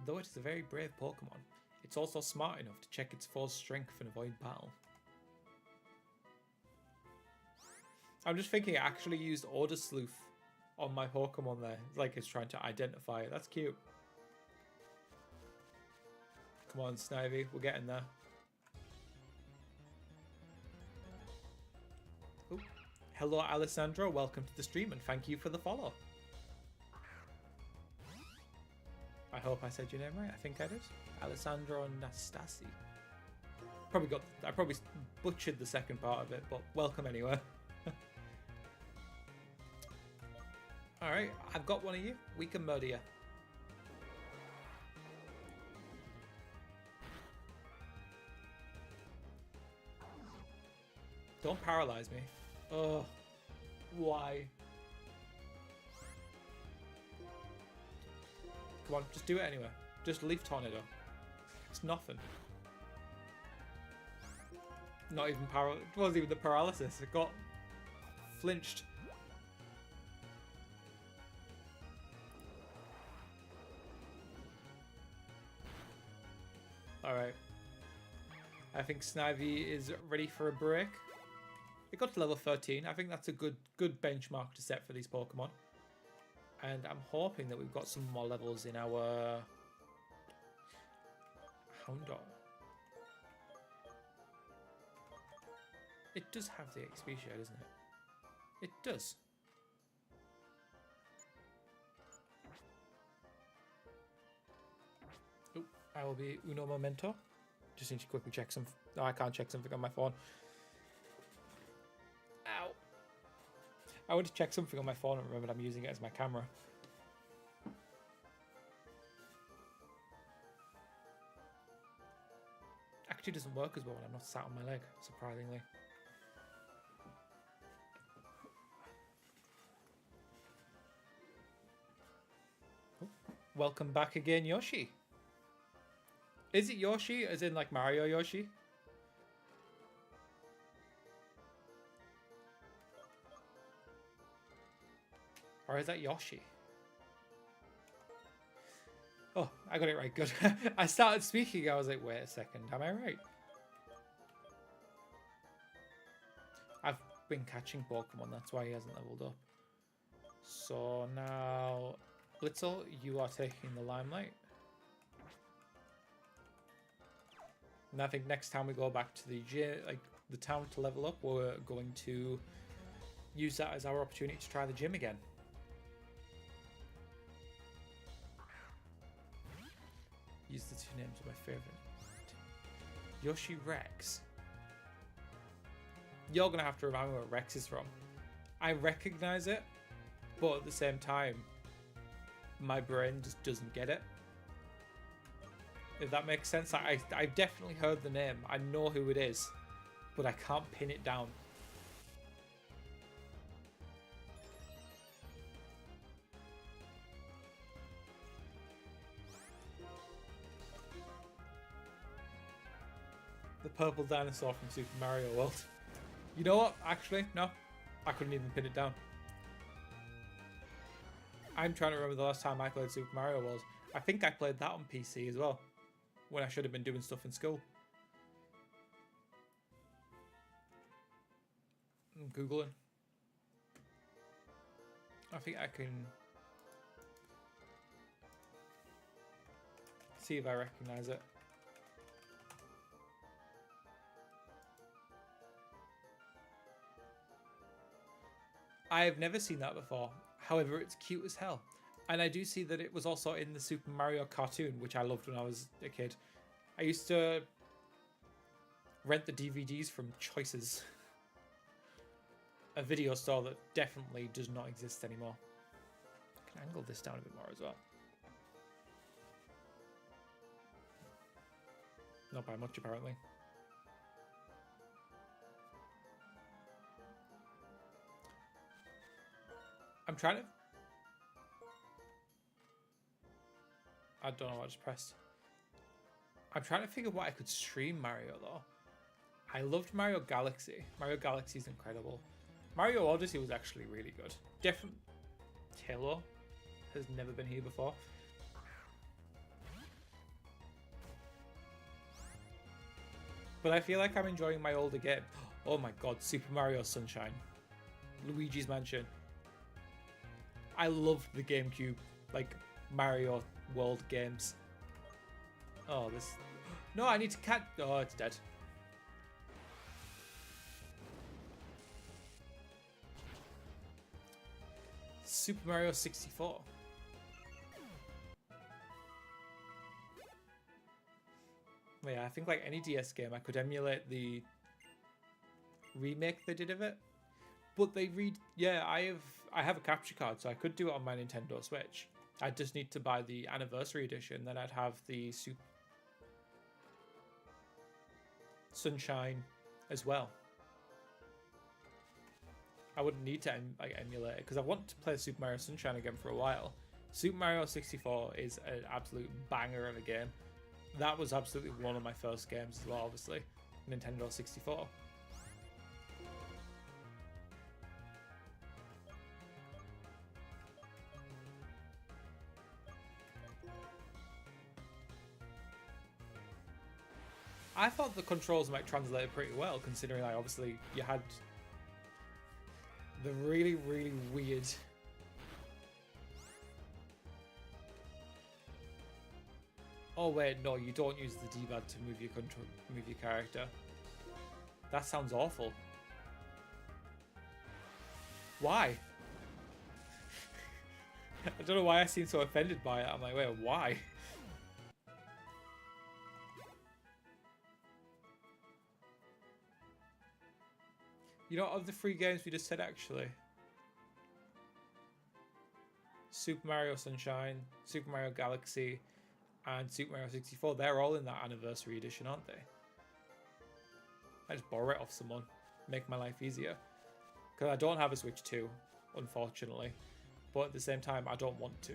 Though it is a very brave Pokemon, it's also smart enough to check its foe's strength and avoid battle. I'm just thinking I actually used Order Sleuth on my Pokemon there. Like it's trying to identify it. That's cute. Come on, Snivy. We're getting there. Ooh. Hello, Alessandro. Welcome to the stream and thank you for the follow. I hope I said your name right. I think I did. Alessandro Nastasi. I probably butchered the second part of it, but welcome anyway. Alright, I've got one of you. We can murder you. Don't paralyze me. Oh, why? Come on, just do it anyway. Just Leaf Tornado. It's nothing. Not even it wasn't even the paralysis. It got flinched. Alright. I think Snivy is ready for a break. It got to level 13. I think that's a good benchmark to set for these Pokemon. And I'm hoping that we've got some more levels in our Houndour. It does have the XP share, doesn't it? It does. Oh, I will be uno momento. Just need to quickly check some. Oh, I can't check something on my phone. Ow. I want to check something on my phone and remember I'm using it as my camera. Actually doesn't work as well when I'm not sat on my leg, surprisingly. Oh, welcome back again, Yoshi. Is it Yoshi as in like Mario Yoshi? Or is that Yoshi? Oh, I got it right. Good. I started speaking. I was like, wait a second. Am I right? I've been catching Pokemon. That's why he hasn't leveled up. So now, Little, you are taking the limelight. And I think next time we go back to the town to level up, we're going to use that as our opportunity to try the gym again. Use the two names of my favorite. Yoshi Rex. You're gonna have to remind me where Rex is from. I recognize it, but at the same time, my brain just doesn't get it. If that makes sense. I've definitely heard the name. I know who it is, but I can't pin it down. The purple dinosaur from Super Mario World. You know what? Actually, no. I couldn't even pin it down. I'm trying to remember the last time I played Super Mario World. I think I played that on PC as well, when I should have been doing stuff in school. I'm Googling. I think I can see if I recognize it. I have never seen that before. However, it's cute as hell. And I do see that it was also in the Super Mario cartoon, which I loved when I was a kid. I used to rent the DVDs from Choices, a video store that definitely does not exist anymore. I can angle this down a bit more as well. Not by much, apparently. I'm trying to... I don't know what I just pressed. I'm trying to figure what I could stream Mario, though. I loved Mario Galaxy. Mario Galaxy is incredible. Mario Odyssey was actually really good. Different... Halo has never been here before. But I feel like I'm enjoying my older game. Oh my god, Super Mario Sunshine. Luigi's Mansion. I loved the GameCube, like, Mario World games. Oh, this... No, I need to catch... Oh, it's dead. Super Mario 64. But yeah, I think like any DS game, I could emulate the remake they did of it. But they I have a capture card, so I could do it on my Nintendo Switch. I just need to buy the anniversary edition, then I'd have the Super Sunshine as well. I wouldn't need to emulate it because I want to play Super Mario Sunshine again for a while. Super Mario 64 is an absolute banger of a game. That was absolutely one of my first games as well, obviously. Nintendo 64. I thought the controls might translate pretty well, considering like obviously you had the really, really weird Oh wait, no, you don't use the D-pad to move your character. That sounds awful. Why? I don't know why I seem so offended by it. I'm like, wait, why? You know, of the 3 games we just said, actually, Super Mario Sunshine, Super Mario Galaxy, and Super Mario 64, they're all in that anniversary edition, aren't they? I just borrow it off someone, make my life easier. Because I don't have a Switch 2, unfortunately. But at the same time, I don't want to.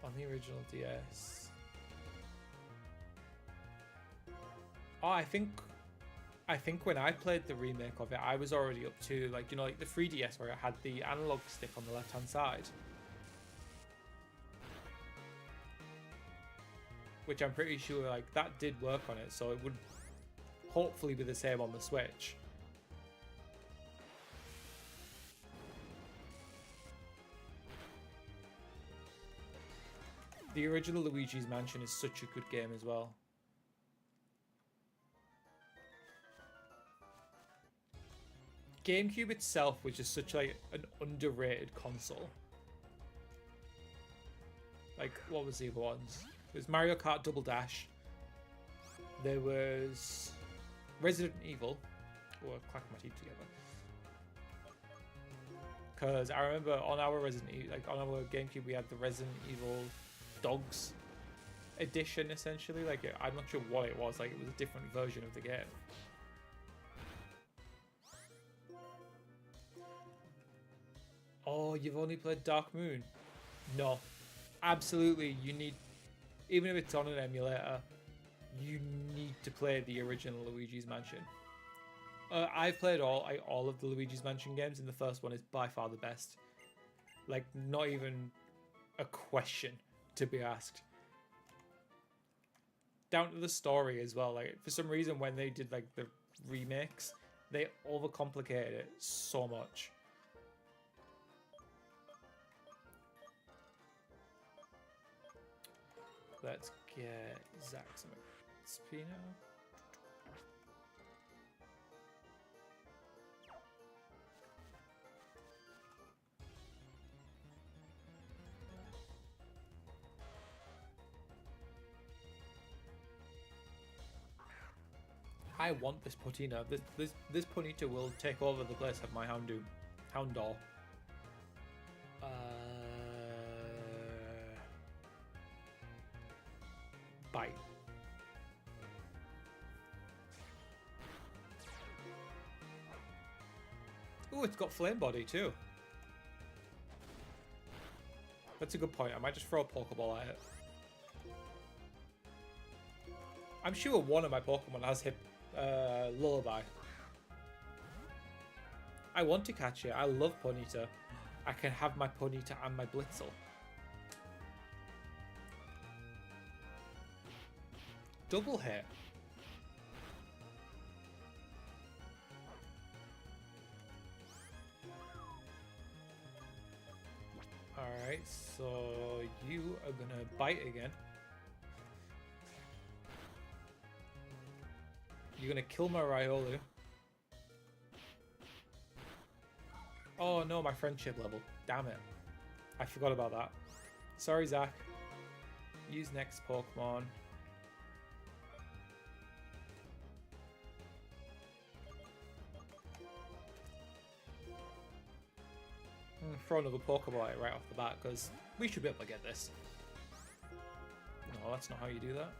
On the original DS. Oh, I think when I played the remake of it, I was already up to, like, you know, like the 3DS where it had the analog stick on the left-hand side. Which I'm pretty sure, like, that did work on it, so it would hopefully be the same on the Switch. The original Luigi's Mansion is such a good game as well. GameCube itself was just such like an underrated console. Like, what was the other ones? There was Mario Kart Double Dash. There was Resident Evil. Oh, clack my teeth together. Because I remember on our Resident Evil, like on our GameCube, we had the Resident Evil Dogs edition, essentially. Like, I'm not sure what it was. Like, it was a different version of the game. Oh, you've only played Dark Moon? No. Absolutely, you need, even if it's on an emulator, you need to play the original Luigi's Mansion. I've played all of the Luigi's Mansion games, and the first one is by far the best. Like, not even a question to be asked. Down to the story as well. Like, for some reason, when they did like the remakes, they overcomplicated it so much. Let's get Zach some XP now. I want this Putina. This Punita will take over the place of my Houndour. Bite. Ooh, it's got flame body too. That's a good point. I might just throw a Pokeball at it. I'm sure one of my Pokemon has hit Lullaby. I want to catch it. I love Ponyta. I can have my Ponyta and my Blitzel. Double hit. Alright, so you are gonna bite again. You're gonna kill my Riolu. Oh no, my friendship level. Damn it. I forgot about that. Sorry, Zach. Use next Pokemon. Throw another Pokeball right off the bat, because we should be able to get this. No, that's not how you do that.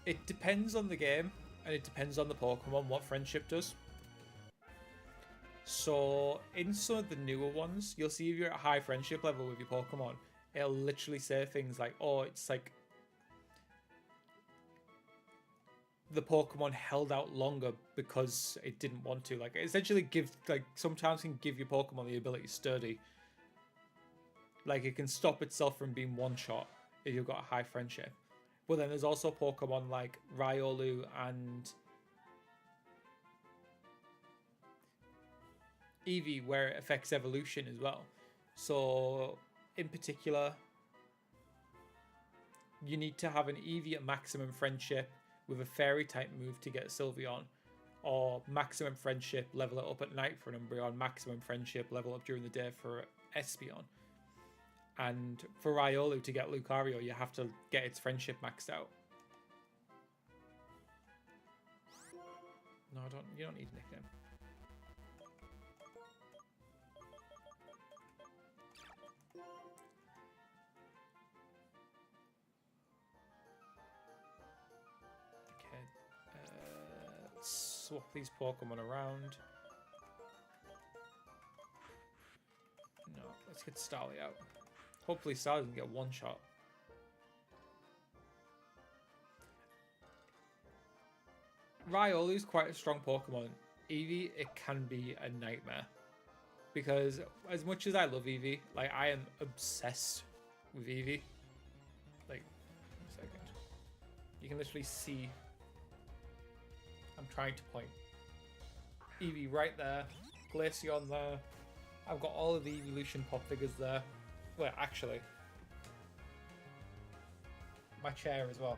It depends on the game, and it depends on the Pokemon, what friendship does. So, in some of the newer ones, you'll see if you're at a high friendship level with your Pokemon, it'll literally say things like, oh, it's like the Pokemon held out longer because it didn't want to. Like, essentially sometimes can give your Pokemon the ability sturdy. Like, it can stop itself from being one-shot if you've got a high friendship. But then there's also Pokemon like Riolu and Eevee where it affects evolution as well. So, in particular, you need to have an Eevee at maximum friendship with a fairy type move to get Sylveon, or maximum friendship, level it up at night for an Umbreon, maximum friendship, level up during the day for Espeon. And for Riolu to get Lucario, you have to get its friendship maxed out. No, you don't need a nickname. Okay, let's swap these Pokemon around. No, let's get Starly out. Hopefully Starly doesn't get one shot. Riolu's quite a strong Pokemon. Eevee, it can be a nightmare. Because as much as I love Eevee, like, I am obsessed with Eevee. Like, 1 second. You can literally see I'm trying to point. Eevee right there. Glaceon there. I've got all of the evolution pop figures there. Well, actually, my chair as well.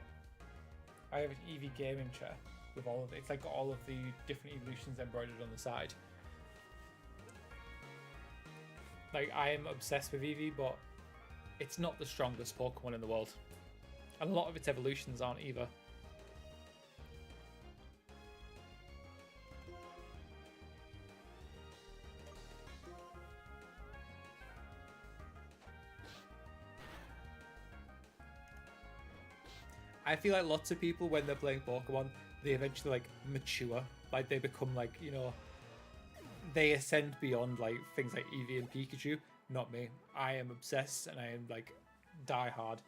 I have an Eevee gaming chair with all of it. It's like got all of the different evolutions embroidered on the side. Like, I am obsessed with Eevee, but it's not the strongest Pokemon in the world. And a lot of its evolutions aren't either. I feel like lots of people, when they're playing Pokemon, they eventually, like, mature. Like, they become, like, you know, they ascend beyond, like, things like Eevee and Pikachu. Not me. I am obsessed, and I am, like, die hard.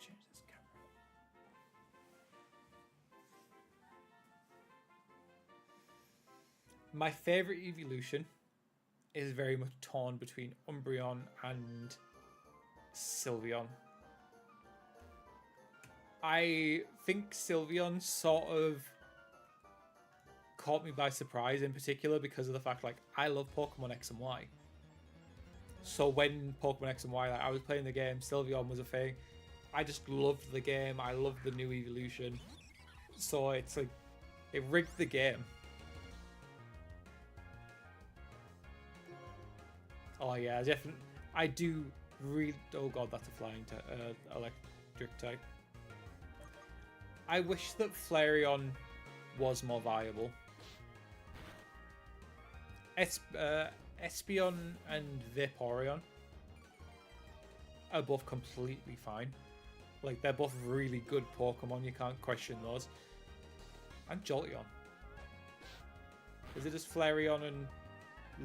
Change this camera. My favourite evolution is very much torn between Umbreon and Sylveon. I think Sylveon sort of caught me by surprise, in particular because of the fact, like, I love Pokemon X and Y. So when Pokemon X and Y, like, I was playing the game, Sylveon was a thing. I just loved the game. I loved the new evolution. So it's like, it rigged the game. Oh yeah, definitely. I do really. Oh god, that's a flying electric type. I wish that Flareon was more viable. Espeon and Vaporeon are both completely fine. Like, they're both really good Pokemon, you can't question those. And Jolteon. Is it just Flareon and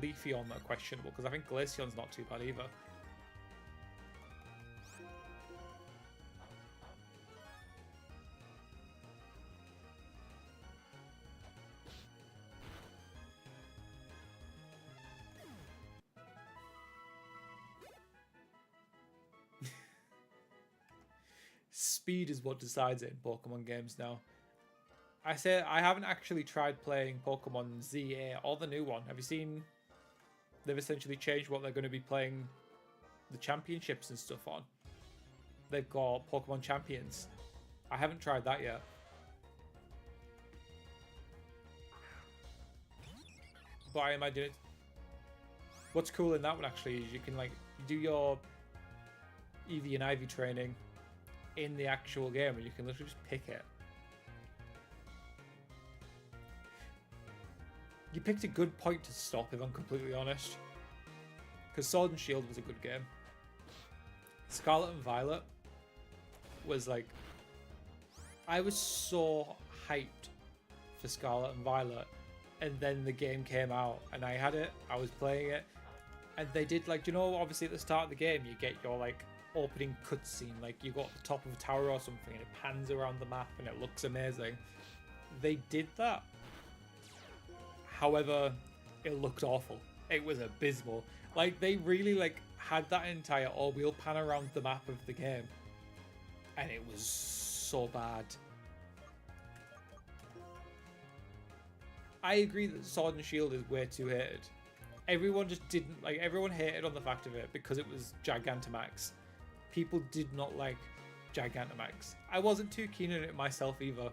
Leafeon that are questionable? Because I think Glaceon's not too bad either. Speed is what decides it in Pokemon games now. I say I haven't actually tried playing Pokemon ZA or the new one. Have you seen? They've essentially changed what they're going to be playing the championships and stuff on. They've got Pokemon Champions. I haven't tried that yet. But I imagine it. What's cool in that one actually is you can, like, do your Eevee and Ivy training in the actual game, and you can literally just pick it. You picked a good point to stop, if I'm completely honest. Because Sword and Shield was a good game. Scarlet and Violet was like... I was so hyped for Scarlet and Violet, and then the game came out, and I had it, I was playing it, and they did, like, you know, obviously at the start of the game, you get your, like, opening cutscene, like you go at the top of a tower or something and it pans around the map and it looks amazing. They did that. However, it looked awful. It was abysmal. Like, they really, like, had that entire all-wheel pan around the map of the game, and it was so bad. I agree that Sword and Shield is way too hated. Everyone just didn't, like, everyone hated on the fact of it because it was Gigantamax. People did not like Gigantamax. I wasn't too keen on it myself either.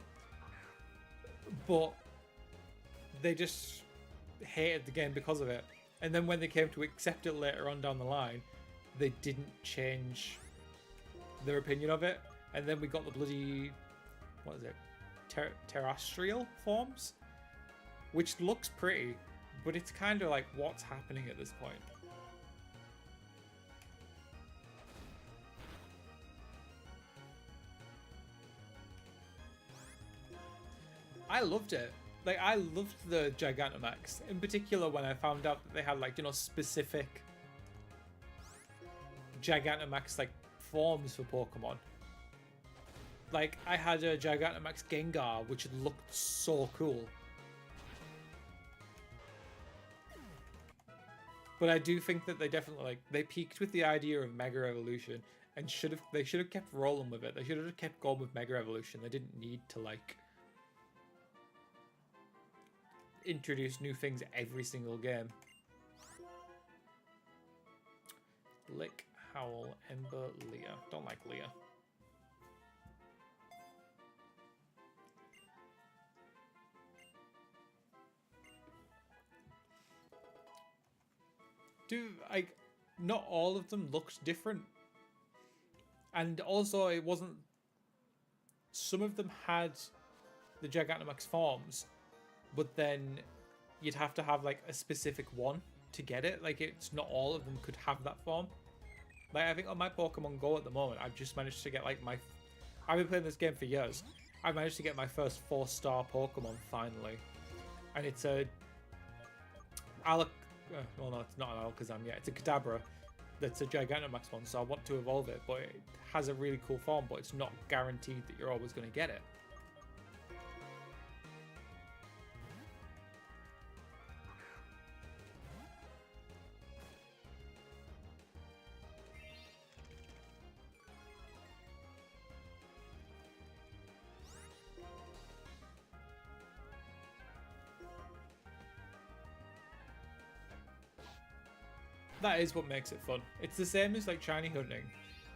But they just hated the game because of it. And then when they came to accept it later on down the line, they didn't change their opinion of it. And then we got the bloody, what is it? Terrestrial forms? Which looks pretty, but it's kind of like, what's happening at this point? I loved it. Like, I loved the Gigantamax. In particular, when I found out that they had, like, you know, specific Gigantamax, like, forms for Pokemon. Like, I had a Gigantamax Gengar, which looked so cool. But I do think that they definitely, like, they peaked with the idea of Mega Evolution, and they should have kept rolling with it. They should have kept going with Mega Evolution. They didn't need to, like, introduce new things every single game. Lick, Howl, Ember, Leah. Don't like Leah. Dude, like, not all of them looked different. And also, it wasn't... Some of them had the Gigantamax forms, but then you'd have to have, like, a specific one to get it. Like, it's not all of them could have that form. Like, I think on my Pokemon Go at the moment, I've just managed to get, like, my... I've been playing this game for years. I've managed to get my first 4-star Pokemon, finally. And it's a... well, no, it's not an Alakazam yet. It's a Kadabra that's a Gigantamax one, so I want to evolve it, but it has a really cool form, but it's not guaranteed that you're always going to get it. That is what makes it fun. It's the same as like shiny hunting.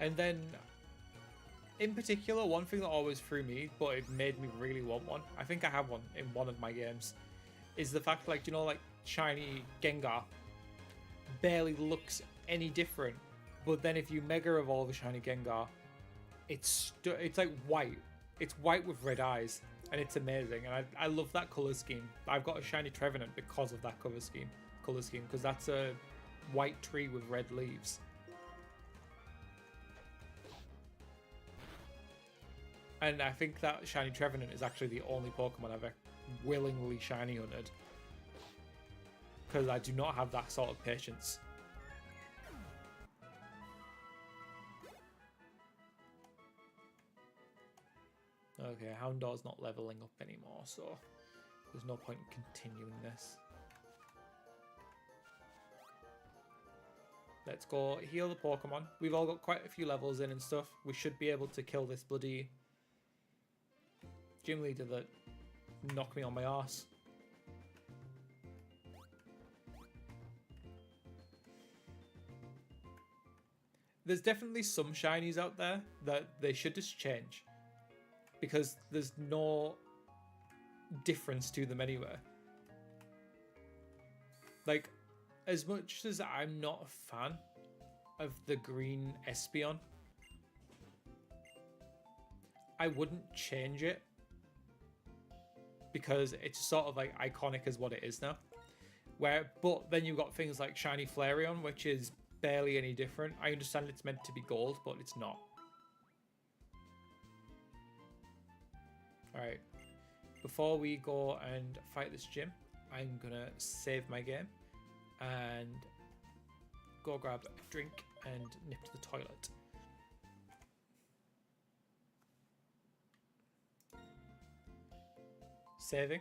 And then, in particular, one thing that always threw me, but it made me really want one, I think I have one in one of my games, is the fact, like, you know, like shiny Gengar barely looks any different. But then if you Mega Evolve a shiny Gengar, it's like white. It's white with red eyes, and it's amazing. And I love that color scheme. I've got a shiny Trevenant because of that color scheme, because that's a white tree with red leaves. And I think that shiny Trevenant is actually the only Pokemon I've ever willingly shiny hunted, because I do not have that sort of patience. Okay, Houndour's not leveling up anymore, so there's no point in continuing this. Let's go heal the Pokemon. We've all got quite a few levels in and stuff. We should be able to kill this bloody gym leader that knocked me on my arse. There's definitely some shinies out there that they should just change, because there's no difference to them anywhere. Like, as much as I'm not a fan of the green Espeon, I wouldn't change it, because it's sort of like iconic as what it is now. But then you've got things like shiny Flareon, which is barely any different. I understand it's meant to be gold, but it's not. Alright, before we go and fight this gym, I'm gonna save my game and go grab a drink and nip to the toilet. Saving.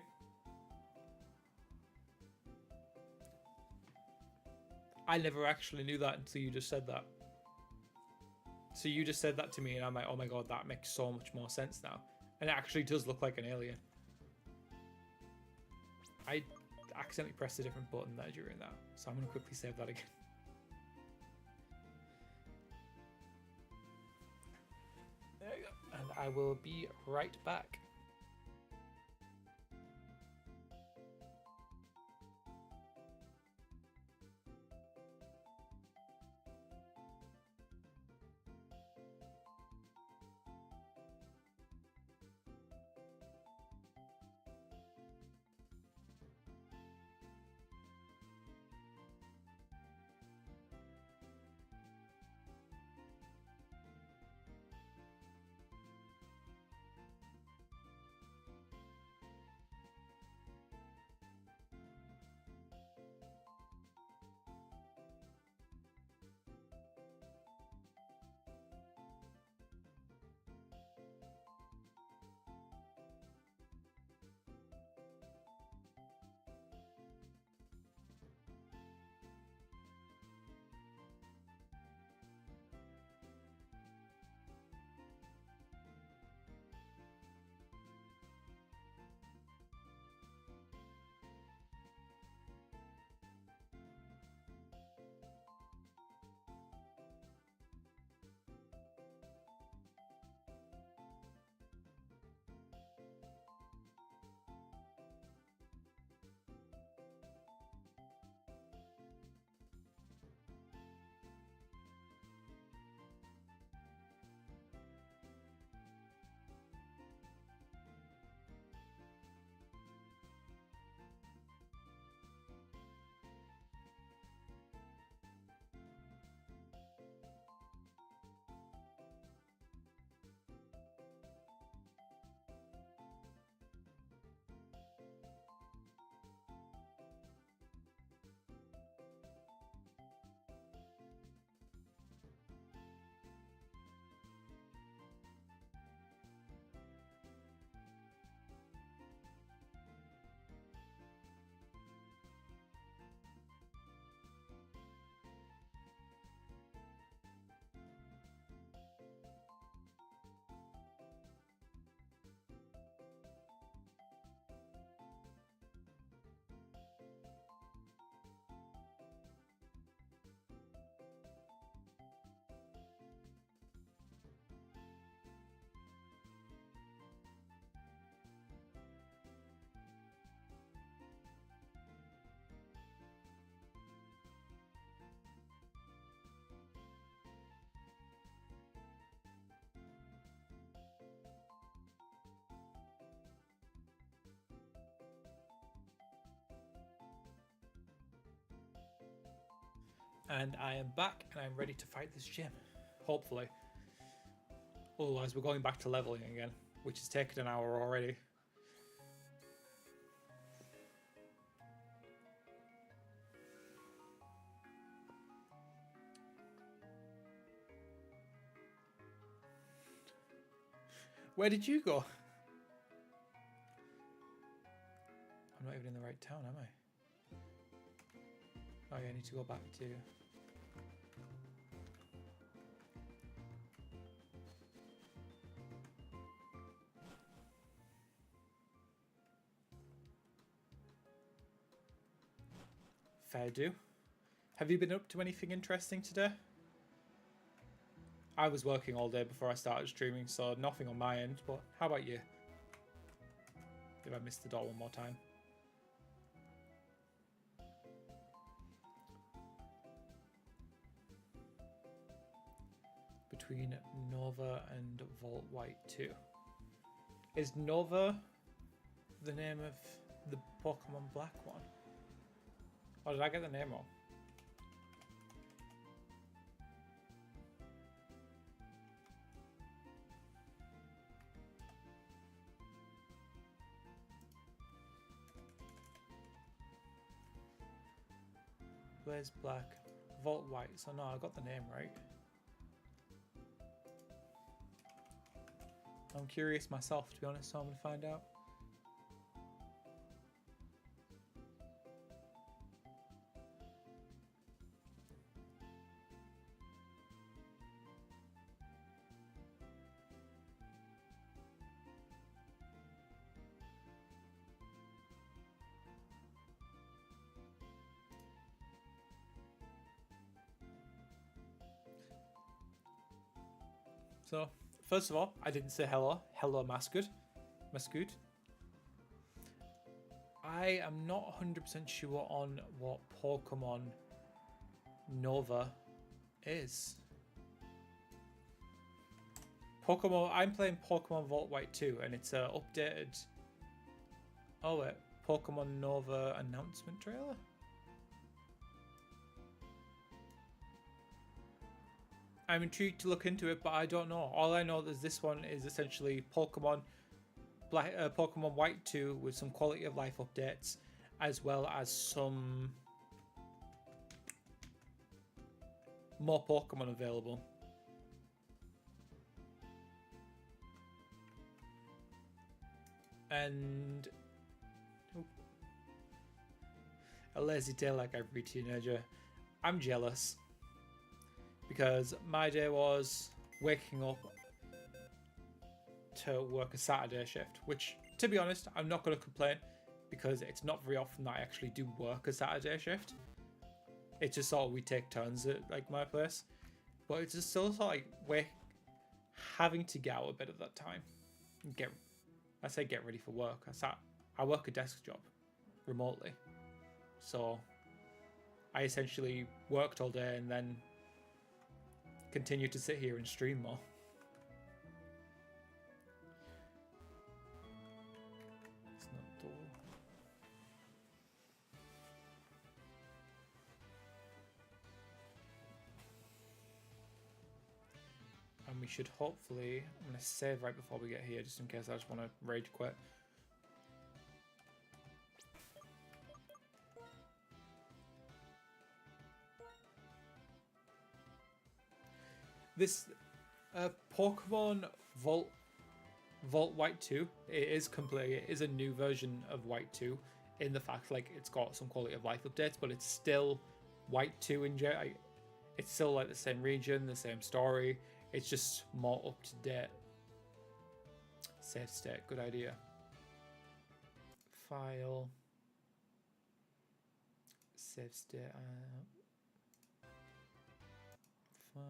I never actually knew that until you just said that. So you just said that to me and I'm like, oh my god, that makes so much more sense now. And it actually does look like an alien. I accidentally pressed a different button there during that, so I'm going to quickly save that again. There you go. And I will be right back. And I am back and I'm ready to fight this gym. Hopefully. Otherwise we're going back to leveling again, which has taken an hour already. Where did you go? I'm not even in the right town, am I? Oh yeah, I need to go back to... Fair do. Have you been up to anything interesting today? I was working all day before I started streaming, so nothing on my end, but how about you? If I missed the door one more time. Between Nova and Vault White 2. Is Nova the name of the Pokemon Black one? Or did I get the name wrong? Blaze Black, Vault White. So no, I got the name right. I'm curious myself, to be honest, so I'm going to find out. So, first of all, I didn't say hello. Hello, Mascoot. I am not 100% sure on what Pokemon Nova is. I'm playing Pokemon Vault White 2, and it's a updated... Oh wait, Pokemon Nova announcement trailer? I'm intrigued to look into it, but I don't know. All I know is this one is essentially Pokemon White 2 with some quality of life updates, as well as some more Pokemon available. And a lazy day like every teenager. I'm jealous. Because my day was waking up to work a Saturday shift, which, to be honest, I'm not going to complain because it's not very often that I actually do work a Saturday shift. It's just sort of we take turns at like my place, but it's just still sort of like having to get out of bed at that time. Get ready for work. I work a desk job remotely, so I essentially worked all day and then continue to sit here and stream more. It's not dull. And we should hopefully... I'm going to save right before we get here, just in case I just want to rage quit. This Pokemon Vault White 2, it is a new version of White 2 in the fact like it's got some quality of life updates, but it's still White 2 in general. It's still like the same region, the same story. It's just more up to date. Save state, good idea. File. Save state. File.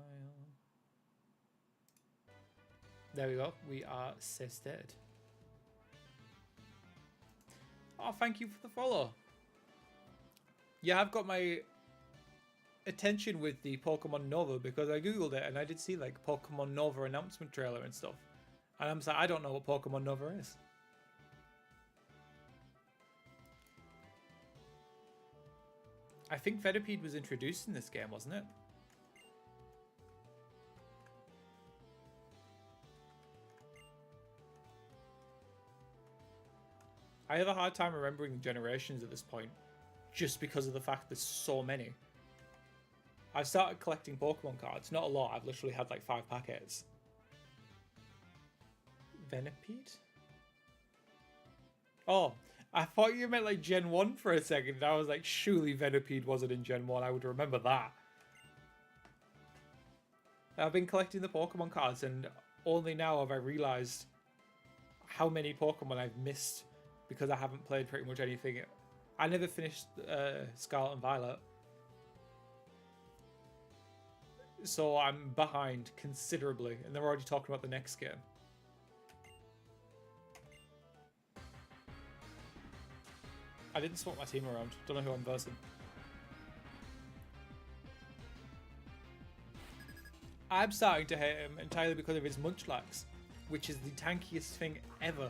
There we go. We are save stated. Oh, thank you for the follow. Yeah, I've got my attention with the Pokemon Nova because I googled it and I did see like Pokemon Nova announcement trailer and stuff. And I'm like, I don't know what Pokemon Nova is. I think Venipede was introduced in this game, wasn't it? I have a hard time remembering the generations at this point, just because of the fact there's so many. I've started collecting Pokemon cards, not a lot, I've literally had like 5 packets. Venipede? Oh, I thought you meant like Gen 1 for a second. I was like, surely Venipede wasn't in Gen 1, I would remember that. I've been collecting the Pokemon cards and only now have I realised how many Pokemon I've missed because I haven't played pretty much anything. I never finished Scarlet and Violet. So I'm behind considerably, and they're already talking about the next game. I didn't swap my team around. Don't know who I'm versing. I'm starting to hate him entirely because of his Munchlax, which is the tankiest thing ever.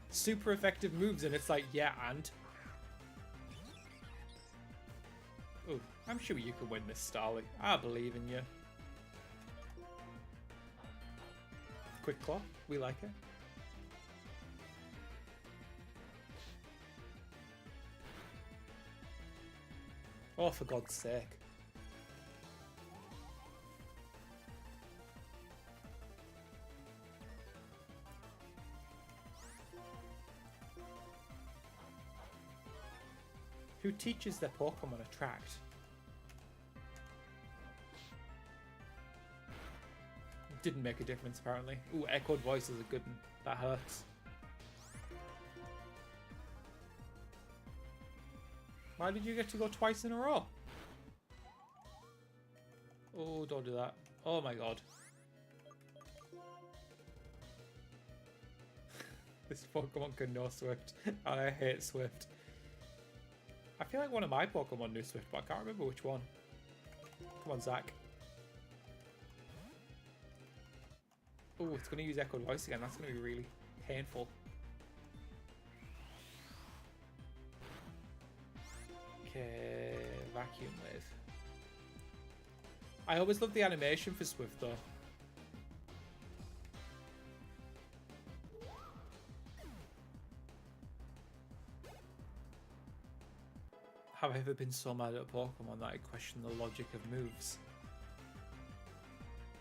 Super effective moves, and it's like, yeah, and? Oh, I'm sure you can win this, Starly. I believe in you. Quick Claw, we like it. Oh, for God's sake. Who teaches their Pokemon Attract? Didn't make a difference, apparently. Ooh, Echoed Voice is a good one. That hurts. Why did you get to go twice in a row? Oh, don't do that. Oh my god. This Pokemon can know Swift, and I hate Swift. I feel like one of my Pokemon knew Swift, but I can't remember which one. Come on, Zach. Oh, it's going to use Echoed Voice again. That's going to be really painful. Okay, Vacuum Wave. I always love the animation for Swift, though. Have I ever been so mad at a Pokemon that I question the logic of moves?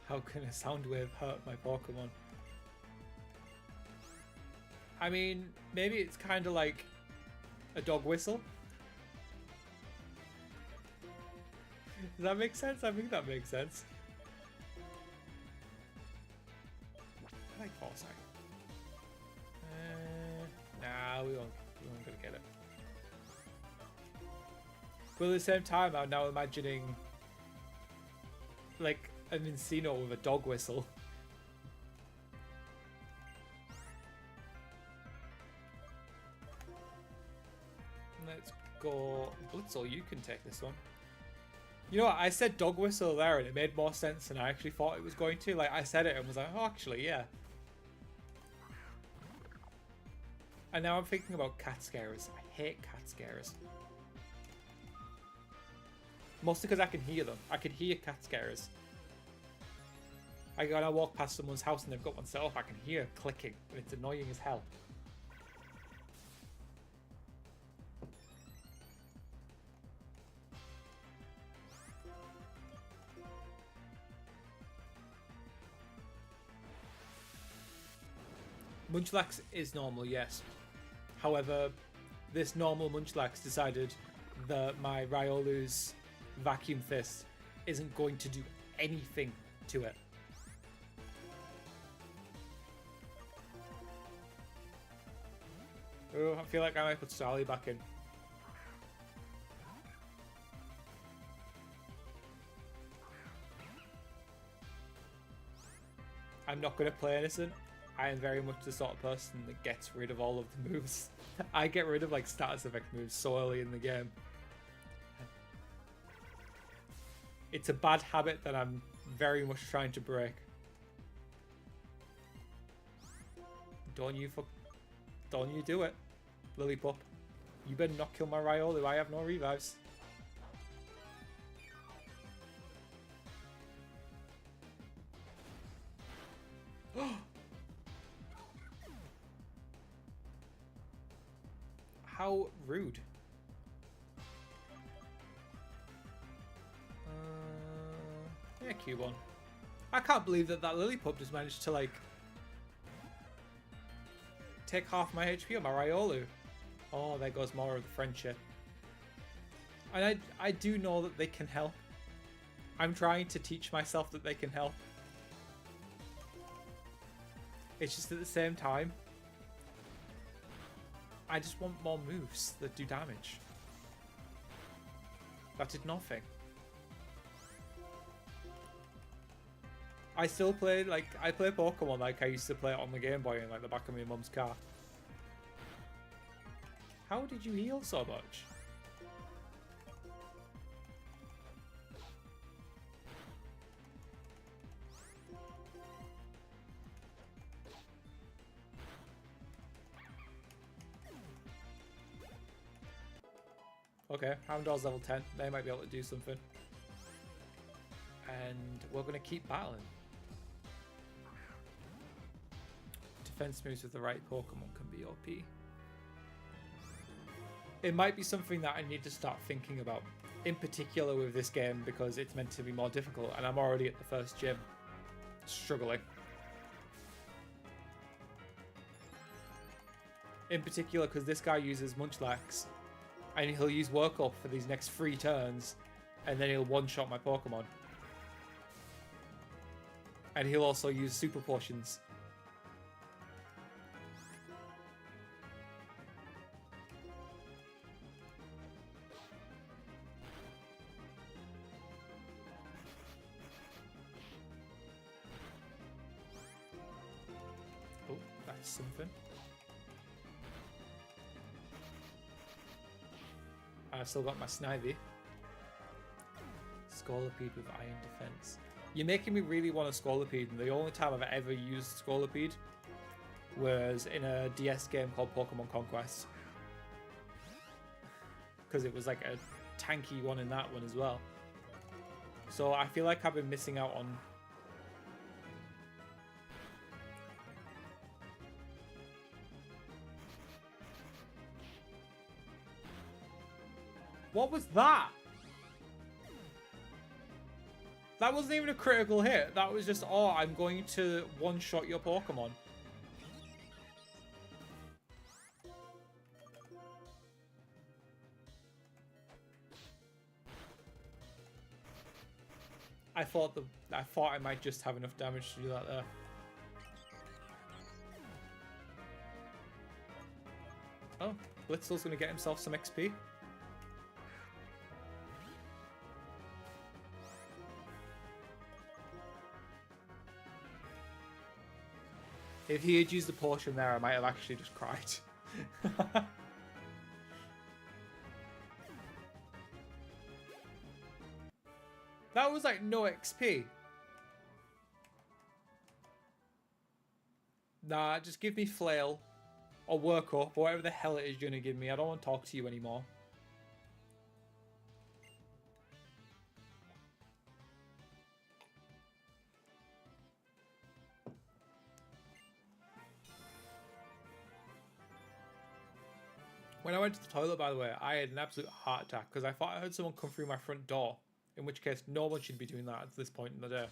How can a sound wave hurt my Pokemon? I mean, maybe it's kind of like a dog whistle. Does that make sense? I think that makes sense. I like Foresight. Nah, we won't gonna get it. But at the same time, I'm now imagining like a Mincino with a dog whistle. Let's go Blitzel, you can take this one. You know what, I said dog whistle there and it made more sense than I actually thought it was going to. Like, I said it and was like, oh, actually, yeah. And now I'm thinking about cat scarers. I hate cat scarers. Mostly because I can hear them. I can hear cat scarers. When I walk past someone's house and they've got one set up, I can hear clicking, and it's annoying as hell. Munchlax is normal, yes. However, this normal Munchlax decided that my Riolu's Vacuum Fist isn't going to do anything to it. Oh, I feel like I might put Starly back in. I'm not going to play innocent. I am very much the sort of person that gets rid of all of the moves. I get rid of like status effect moves so early in the game. It's a bad habit that I'm very much trying to break. Don't you do it, Lillipup. You better not kill my Riolu, I have no revives. Yeah, Cubone. I can't believe that Lilliput just managed to, like, take half my HP on my Riolu. Oh, there goes more of the friendship. And I do know that they can help. I'm trying to teach myself that they can help. It's just at the same time, I just want more moves that do damage. That did nothing. I still play, like, I play Pokemon like I used to play it on the Game Boy in, like, the back of my mum's car. How did you heal so much? Okay, Houndour's level 10. They might be able to do something. And we're going to keep battling. Defense moves with the right Pokemon can be OP. It might be something that I need to start thinking about. In particular with this game, because it's meant to be more difficult and I'm already at the first gym. Struggling. In particular because this guy uses Munchlax. And he'll use Work Up for these next 3 turns. And then he'll one-shot my Pokemon. And he'll also use Super Potions. Oh, that's something. I've still got my Snivy. Scolipede with Iron Defense. You're making me really want a Scolipede, and the only time I've ever used Scolipede was in a DS game called Pokemon Conquest. Because it was like a tanky one in that one as well. So I feel like I've been missing out on... What was that? That wasn't even a critical hit. That was just, oh, I'm going to one-shot your Pokemon. I thought I might just have enough damage to do that there. Oh, Blitzel's going to get himself some XP. If he had used the potion there, I might have actually just cried. That was like no XP. Nah, just give me Flail. Or Work Up, or whatever the hell it is you're going to give me. I don't want to talk to you anymore. When I went to the toilet, by the way, I had an absolute heart attack because I thought I heard someone come through my front door. In which case, no one should be doing that at this point in the day.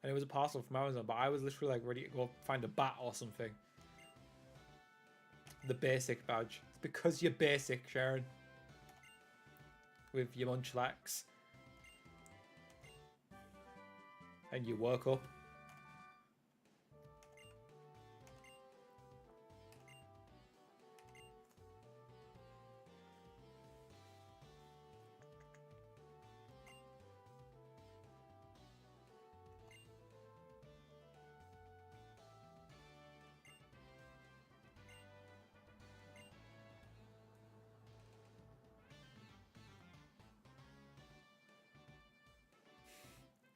And it was a parcel from Amazon, but I was literally like ready to go find a bat or something. The basic badge. It's because you're basic, Sharon. With your Munchlax. And you Work Up.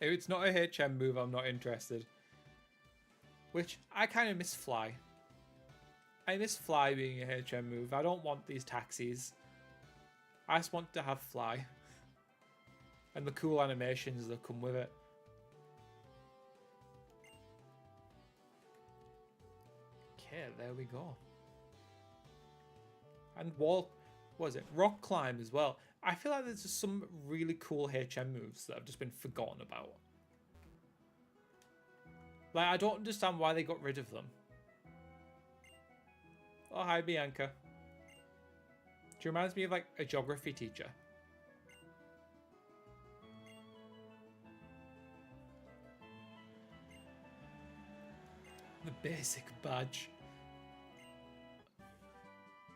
If it's not a HM move, I'm not interested. Which, I kind of miss Fly. I miss Fly being a HM move. I don't want these taxis. I just want to have Fly. And the cool animations that come with it. Okay, there we go. And Wall... What is it? Rock Climb as well. I feel like there's just some really cool HM moves that have just been forgotten about. Like, I don't understand why they got rid of them. Oh, hi, Bianca. She reminds me of, like, a geography teacher. The basic badge.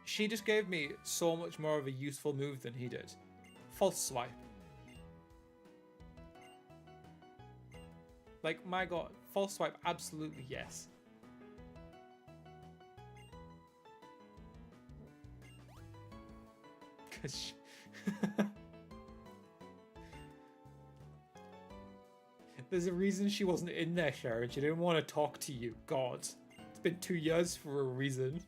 She just gave me so much more of a useful move than he did. False swipe. Like, my god, false swipe, absolutely yes. Cause there's a reason she wasn't in there, Sharon. She didn't want to talk to you. God, it's been 2 years for a reason.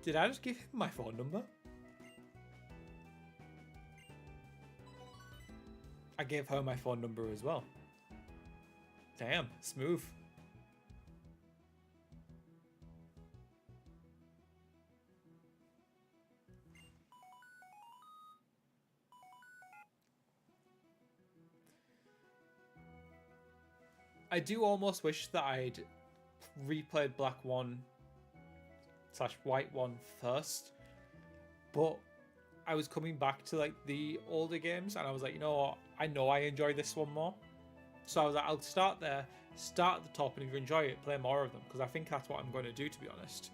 Did I just give him my phone number? I gave her my phone number as well. Damn, smooth. I do almost wish that I'd replayed Black 1 / White 1 first, but I was coming back to like the older games and I was like, you know what, I know I enjoy this one more. So I was like, I'll start there, start at the top, and if you enjoy it, play more of them, because I think that's what I'm going to do, to be honest.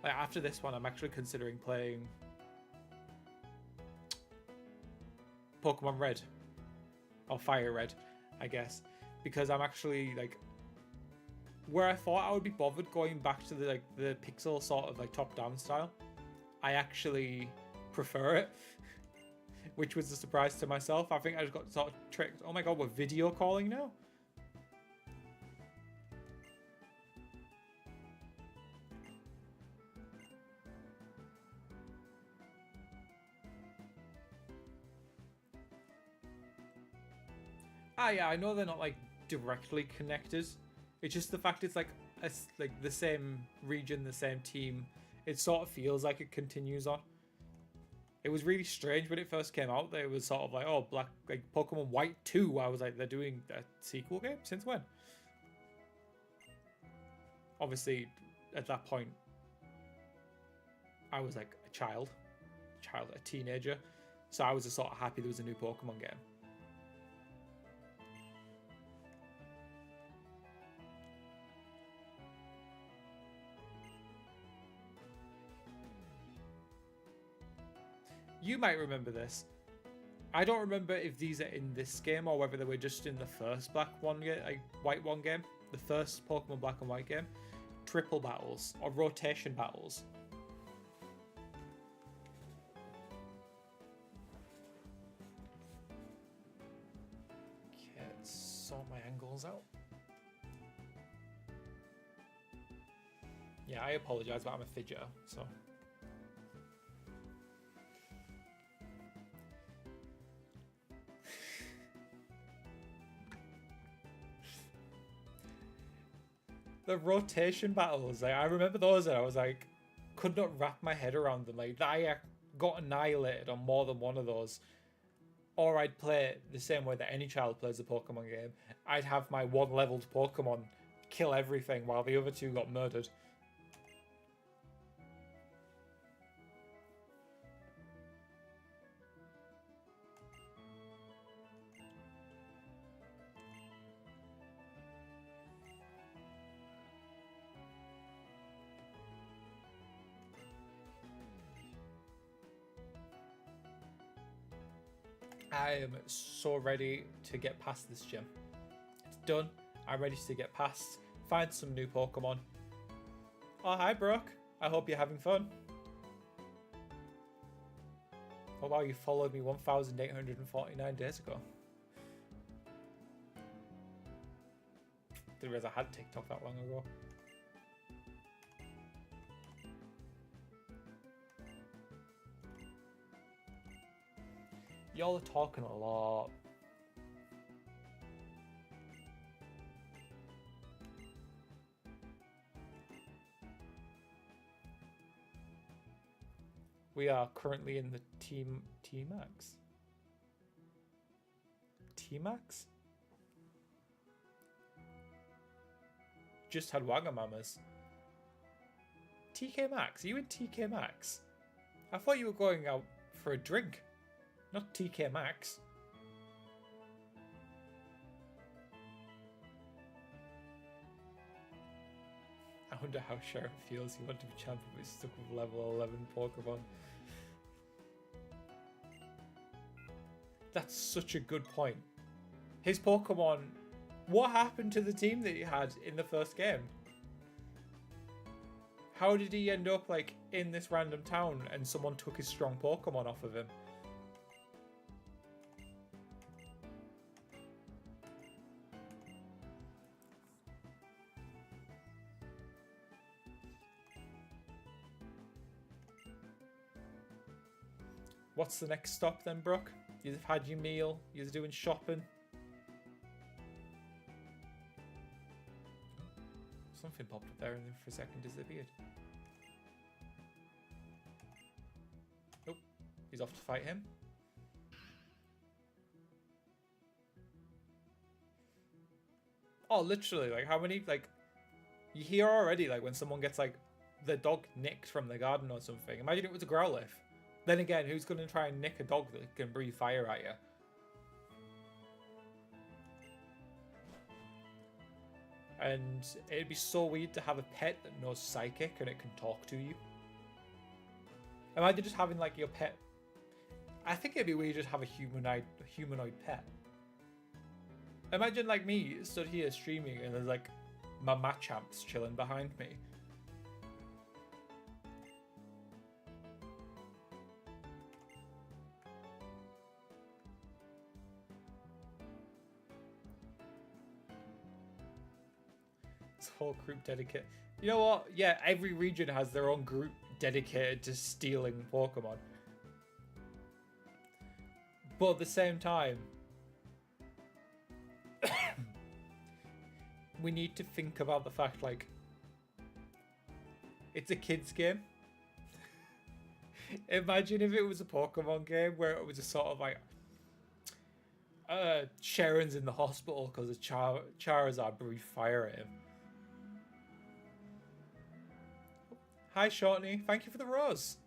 Like, after this one, I'm actually considering playing Pokemon Red, or Fire Red, I guess, because I'm actually, like, where I thought I would be bothered going back to the pixel sort of like top-down style, I actually prefer it, which was a surprise to myself. I think I just got sort of tricked. Oh my god, we're video calling now? Ah, yeah, I know they're not like directly connected. It's just the fact it's like the same region, the same team. It sort of feels like it continues on. It was really strange when it first came out that it was sort of like, oh, like Pokemon White 2. I was like, they're doing a sequel game? Since when? Obviously, at that point, I was like a child, a teenager. So I was just sort of happy there was a new Pokemon game. You might remember this. I don't remember if these are in this game or whether they were just in the first White 1 game, the first Pokemon Black and White game. Triple battles or rotation battles. Okay, let's sort my angles out. Yeah, I apologize, but I'm a fidgeter, so. The rotation battles, like, I remember those and I was like, could not wrap my head around them. Like, I got annihilated on more than one of those. Or I'd play it the same way that any child plays a Pokemon game. I'd have my one leveled Pokemon kill everything while the other two got murdered. I am so ready to get past this gym. It's done. I'm ready to get past, find some new Pokemon. Oh, hi, Brooke. I hope you're having fun. Oh, wow, you followed me 1,849 days ago. Didn't realize I had TikTok that long ago. Y'all are talking a lot. We are currently in the T-Max. T-Max? Just had Wagamamas. TK Maxx? Are you in TK Maxx? I thought you were going out for a drink, not TK Maxx. I wonder how Sheriff feels. He wanted to be champion, but he's stuck with level 11 Pokemon. That's such a good point. His Pokemon... What happened to the team that he had in the first game? How did he end up, like, in this random town and someone took his strong Pokemon off of him? What's the next stop then, Brooke? You've had your meal, you're doing shopping. Something popped up there and then for a second disappeared. Oh, he's off to fight him. Oh, literally, like how many, like, you hear already, like when someone gets like the dog nicked from the garden or something. Imagine it was a Growlithe. Then again, who's going to try and nick a dog that can breathe fire at you? And it'd be so weird to have a pet that knows Psychic and it can talk to you. Imagine just having like your pet. I think it'd be weird to just have a humanoid pet. Imagine like me stood here streaming and there's like my Machamps chilling behind me. Whole group dedicated. You know what? Yeah, every region has their own group dedicated to stealing Pokemon. But at the same time, we need to think about the fact, like, it's a kid's game. Imagine if it was a Pokemon game where it was a sort of like, Sharon's in the hospital because of Charizard breathed fire at him. Hi, Shortney. Thank you for the rose.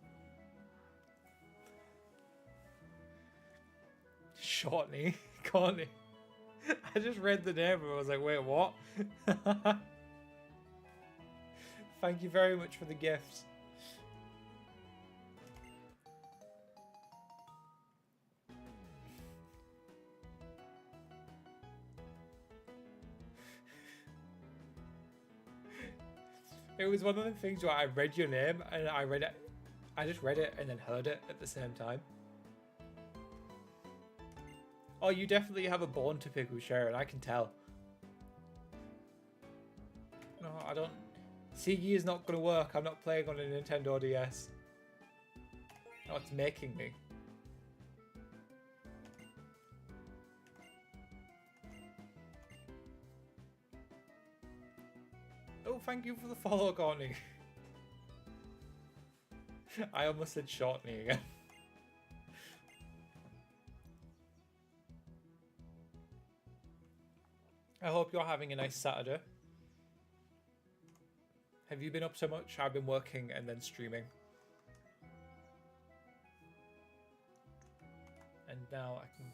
Shortney? Corny. I just read the name and I was like, wait, what? Thank you very much for the gift. It was one of the things where I read your name and I just read it and then heard it at the same time. Oh, you definitely have a bone to pick with Sharon, I can tell. No, I don't. Sigi is not going to work. I'm not playing on a Nintendo DS. No, it's making me. Oh, thank you for the follow, Corny. I almost said Shortney again. I hope you're having a nice Saturday. Have you been up so much? I've been working and then streaming. And now I can...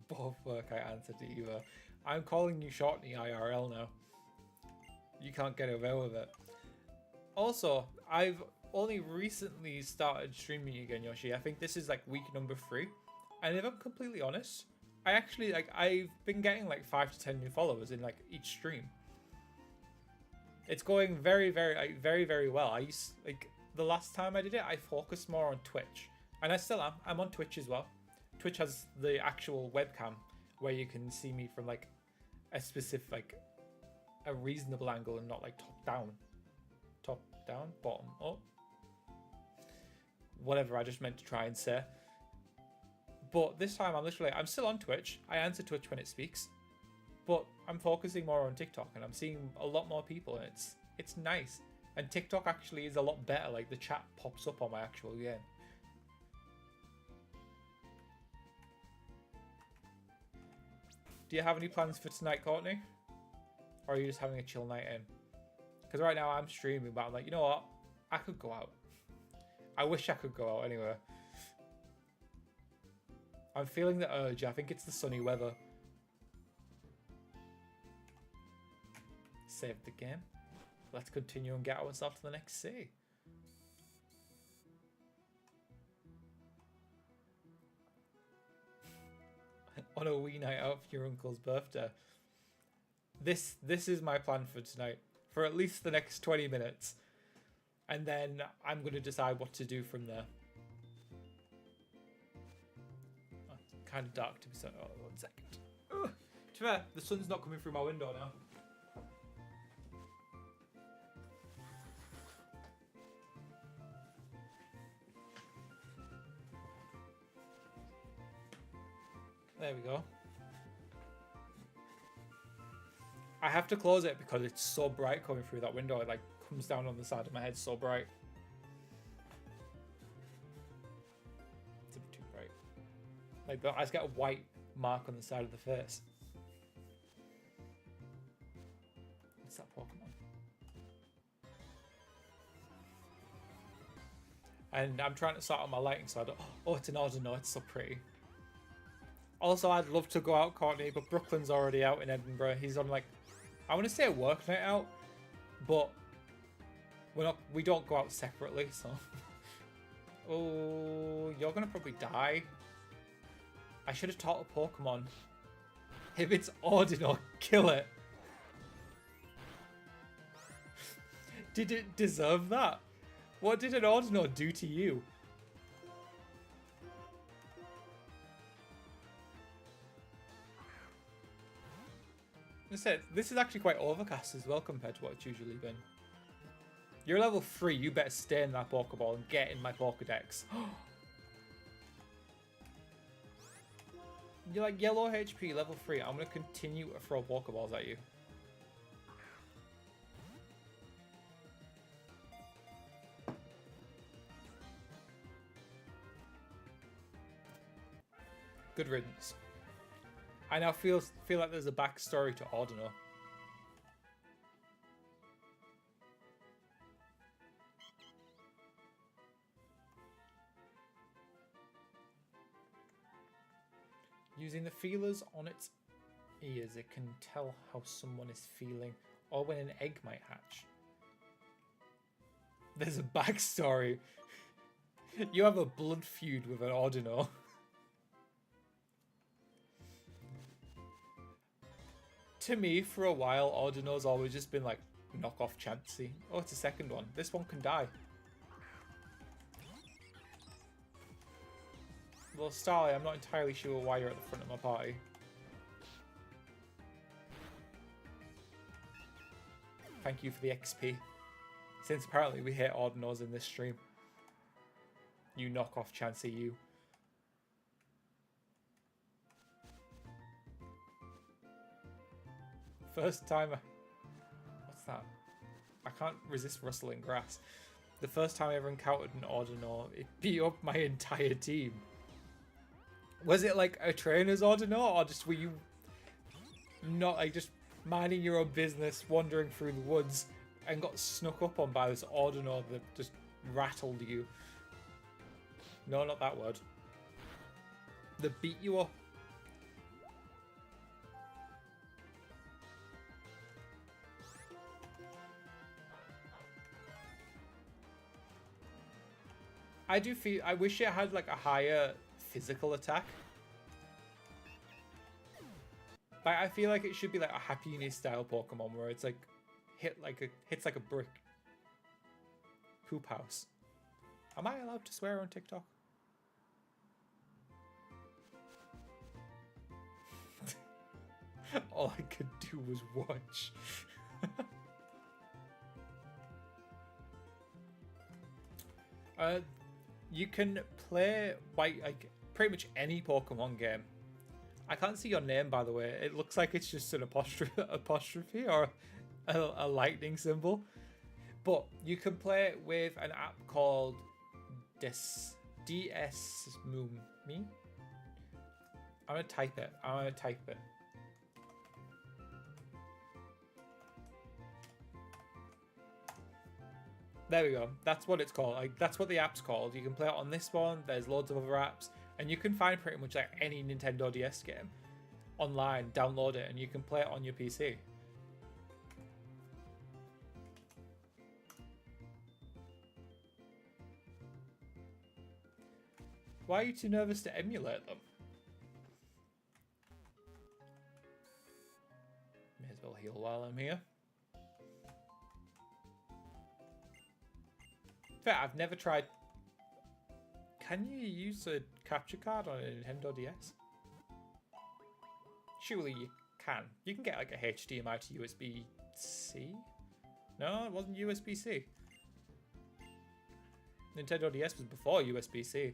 Both work, I answered to Eva. I'm calling you Shortney IRL now. You can't get away with it. Also, I've only recently started streaming again, Yoshi. I think this is like week number 3. And if I'm completely honest, I actually I've been getting like 5 to 10 new followers in like each stream. It's going very, very well. I used, like, the last time I did it, I focused more on Twitch. And I still am. I'm on Twitch as well. Twitch has the actual webcam where you can see me from like a specific, like a reasonable angle and not like top down, bottom up. Whatever I just meant to try and say. But this time I'm still on Twitch. I answer Twitch when it speaks. but I'm focusing more on TikTok, and I'm seeing a lot more people, and it's nice. And TikTok actually is a lot better. Like the chat pops up on my actual game. Do you have any plans for tonight, Courtney? Or are you just having a chill night in? Because right now I'm streaming, but I'm like, you know what? I could go out. I wish I could go out anywhere. I'm feeling the urge. I think it's the sunny weather. Save the game. Let's continue and get ourselves to the next city. On a wee night out for your uncle's birthday. This is my plan for tonight. For at least the next 20 minutes. And then I'm going to decide what to do from there. Oh, kind of dark to be so. Oh, 1 second. To be fair, the sun's not coming through my window now. There we go. I have to close it because it's so bright coming through that window. It like comes down on the side of my head so bright. It's a bit too bright. Like I just get a white mark on the side of the face. What's that Pokemon? And I'm trying to sort out my lighting so I don't... Oh, it's an Ordinal. It's so pretty. Also, I'd love to go out, Courtney, but Brooklyn's already out in Edinburgh. He's on like... I want to say a work night out, but we don't go out separately, so... Oh, you're going to probably die. I should have taught a Pokemon. If it's Ordinal, kill it. Did it deserve that? What did an Ordinal do to you? This is actually quite overcast as well compared to what it's usually been. You're level 3, you better stay in that Pokeball and get in my Pokedex. You're like yellow HP, level 3. I'm going to continue to throw Pokeballs at you. Good riddance. I now feel like there's a backstory to Ordinal. Using the feelers on its ears, it can tell how someone is feeling or when an egg might hatch. There's a backstory. You have a blood feud with an Ordinal. To me, for a while, Ordinal's always just been like knockoff Chansey. Oh, it's a second one. This one can die. Well, Starly, I'm not entirely sure why you're at the front of my party. Thank you for the XP. Since apparently we hate Ordinals in this stream. You knockoff Chansey, you. First time... What's that? I can't resist rustling grass. The first time I ever encountered an Ordinal, it beat up my entire team. Was it like a trainer's Ordinal, or just were you not like just minding your own business, wandering through the woods, and got snuck up on by this Ordinal that just rattled you? No, not that word. That beat you up. I wish it had like a higher physical attack. Like, I feel like it should be like a Happy style Pokemon where it's like hits like a brick. Poop house. Am I allowed to swear on TikTok? All I could do was watch. You can play like pretty much any Pokemon game I can't see your name, by the way. It looks like it's just an apostrophe or a lightning symbol. But you can play it with an app called DS Me. I'm gonna type it. There we go. That's what it's called. Like, that's what the app's called. You can play it on this one. There's loads of other apps, and you can find pretty much like any Nintendo DS game online, download it, and you can play it on your PC. Why are you too nervous to emulate them? May as well heal while I'm here. Fair, I've never tried. Can you use a capture card on a Nintendo DS? Surely you can. You can get like a HDMI to USB-C? No, it wasn't USB-C. Nintendo DS was before USB-C.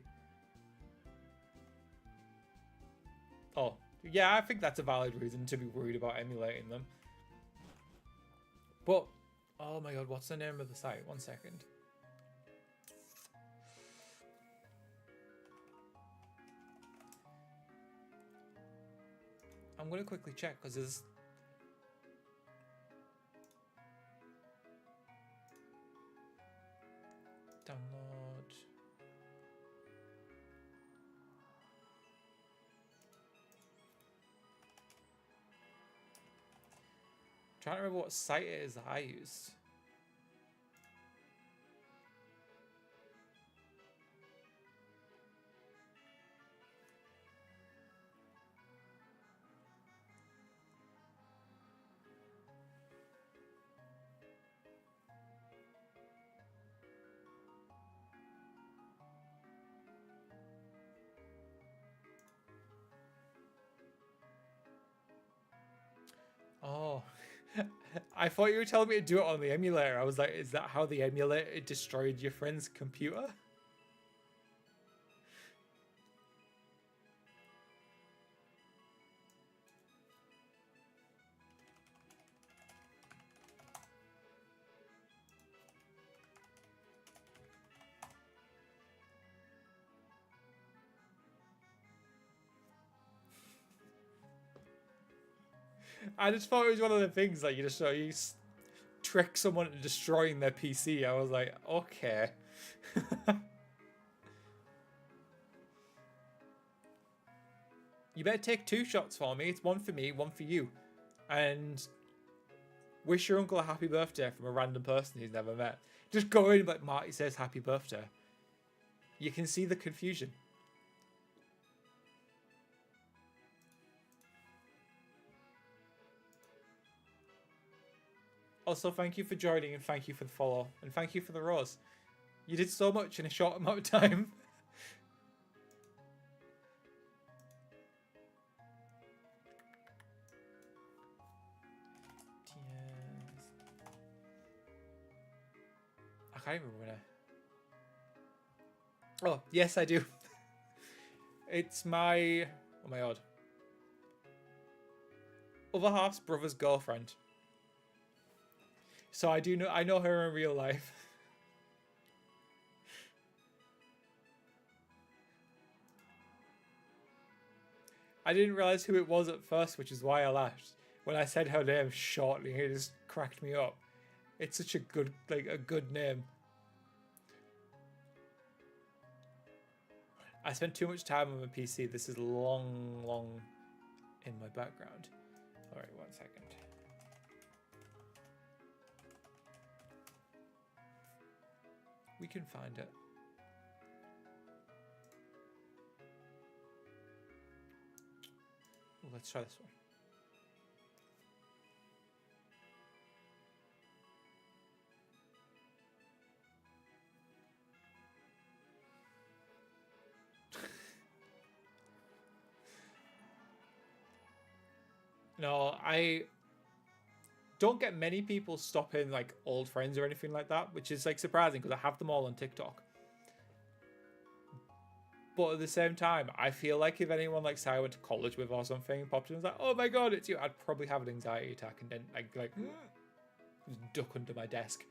Oh, yeah, I think that's a valid reason to be worried about emulating them. But, oh my god, what's the name of the site? 1 second. I'm going to quickly check because there's... Download... Trying to remember what site it is that I used. Oh, I thought you were telling me to do it on the emulator. I was like, is that how the emulator destroyed your friend's computer? I just thought it was one of the things like you trick someone into destroying their PC. I was like, okay. You better take 2 shots for me. It's 1 for me, 1 for you. And wish your uncle a happy birthday from a random person he's never met. Just go in like Marty says happy birthday. You can see the confusion. Also, thank you for joining and thank you for the follow. And thank you for the rose. You did so much in a short amount of time. Yes. I can't even remember now. Oh, yes I do. It's my... Oh my god. Other half's brother's girlfriend. So I know her in real life. I didn't realize who it was at first, which is why I laughed. When I said her name shortly, it just cracked me up. It's such a good, a good name. I spent too much time on my PC. This is long in my background. All right, 1 second. We can find it. Well, let's try this one. No, I don't get many people stopping like old friends or anything like that, which is like surprising because I have them all on TikTok. But at the same time, I feel like if anyone like say I went to college with or something popped in and was like, oh my god, it's you, I'd probably have an anxiety attack and then like just duck under my desk.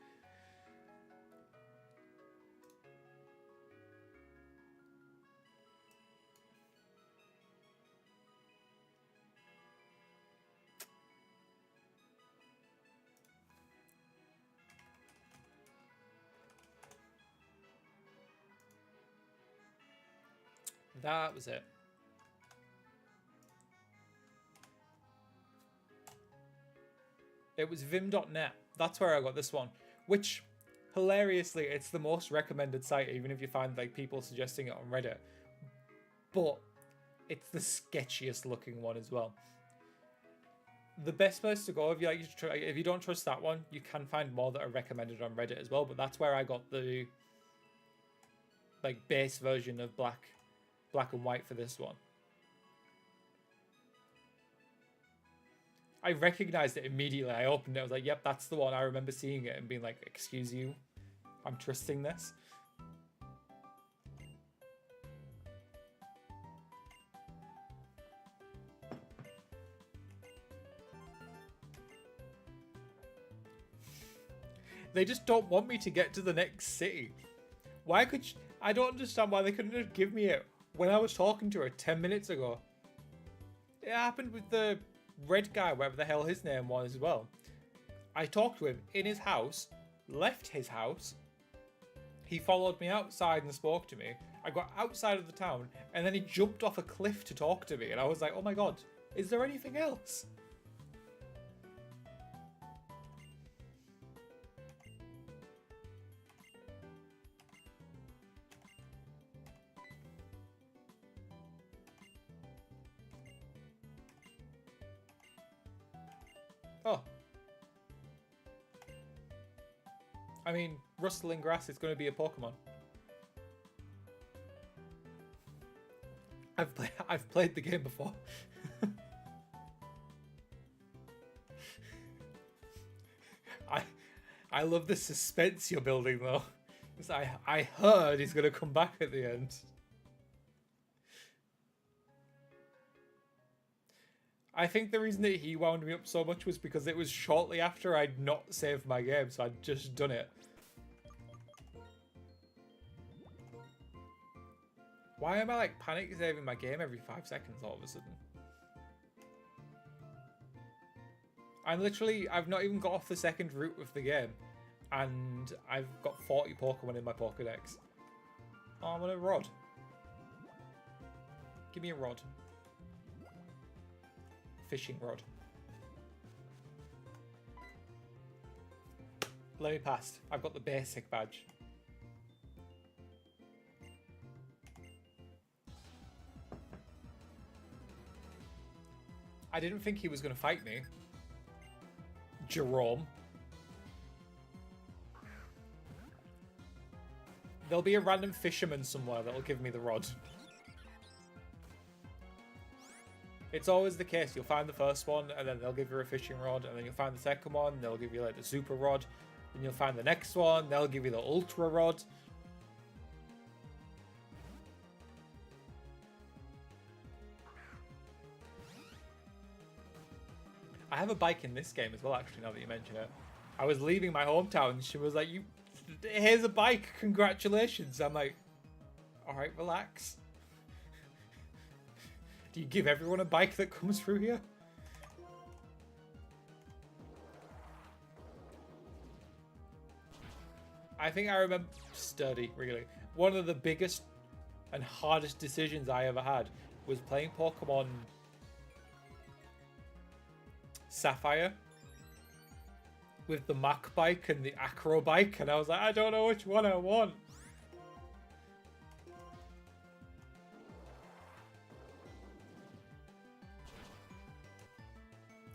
That was it. It was vim.net. That's where I got this one. Which, hilariously, it's the most recommended site, even if you find like people suggesting it on Reddit. But it's the sketchiest looking one as well. The best place to go if you don't trust that one, you can find more that are recommended on Reddit as well. But that's where I got the like base version of black and white for this one. I recognized it immediately. I opened it. I was like, yep, that's the one. I remember seeing it and being like, excuse you, I'm trusting this. They just don't want me to get to the next city. Why could you, I don't understand why they couldn't just give me it when I was talking to her 10 minutes ago. It happened with the red guy, whatever the hell his name was as well. I talked to him in his house, left his house. He followed me outside and spoke to me. I got outside of the town and then he jumped off a cliff to talk to me. And I was like, oh my god, is there anything else? Oh. I mean, rustling grass is going to be a Pokemon. I've played the game before. I love the suspense you're building though. I heard he's going to come back at the end. I think the reason that he wound me up so much was because it was shortly after I'd not saved my game, so I'd just done it. Why am I like panic saving my game every 5 seconds all of a sudden? I've not even got off the second route of the game, and I've got 40 Pokemon in my Pokedex. Oh, I want a rod. Give me a rod. Fishing rod. Let me pass. I've got the basic badge. I didn't think he was going to fight me. Jerome. There'll be a random fisherman somewhere that'll give me the rod. It's always the case. You'll find the first one, and then they'll give you a fishing rod, and then you'll find the second one, they'll give you like the super rod, and you'll find the next one, they'll give you the ultra rod. I have a bike in this game as well, actually, now that you mention it. I was leaving my hometown, and she was like, here's a bike, congratulations. I'm like, alright, relax. Do you give everyone a bike that comes through here? I think I remember... Sturdy, really. One of the biggest and hardest decisions I ever had was playing Pokemon Sapphire with the Mach bike and the Acro bike, and I was like, I don't know which one I want.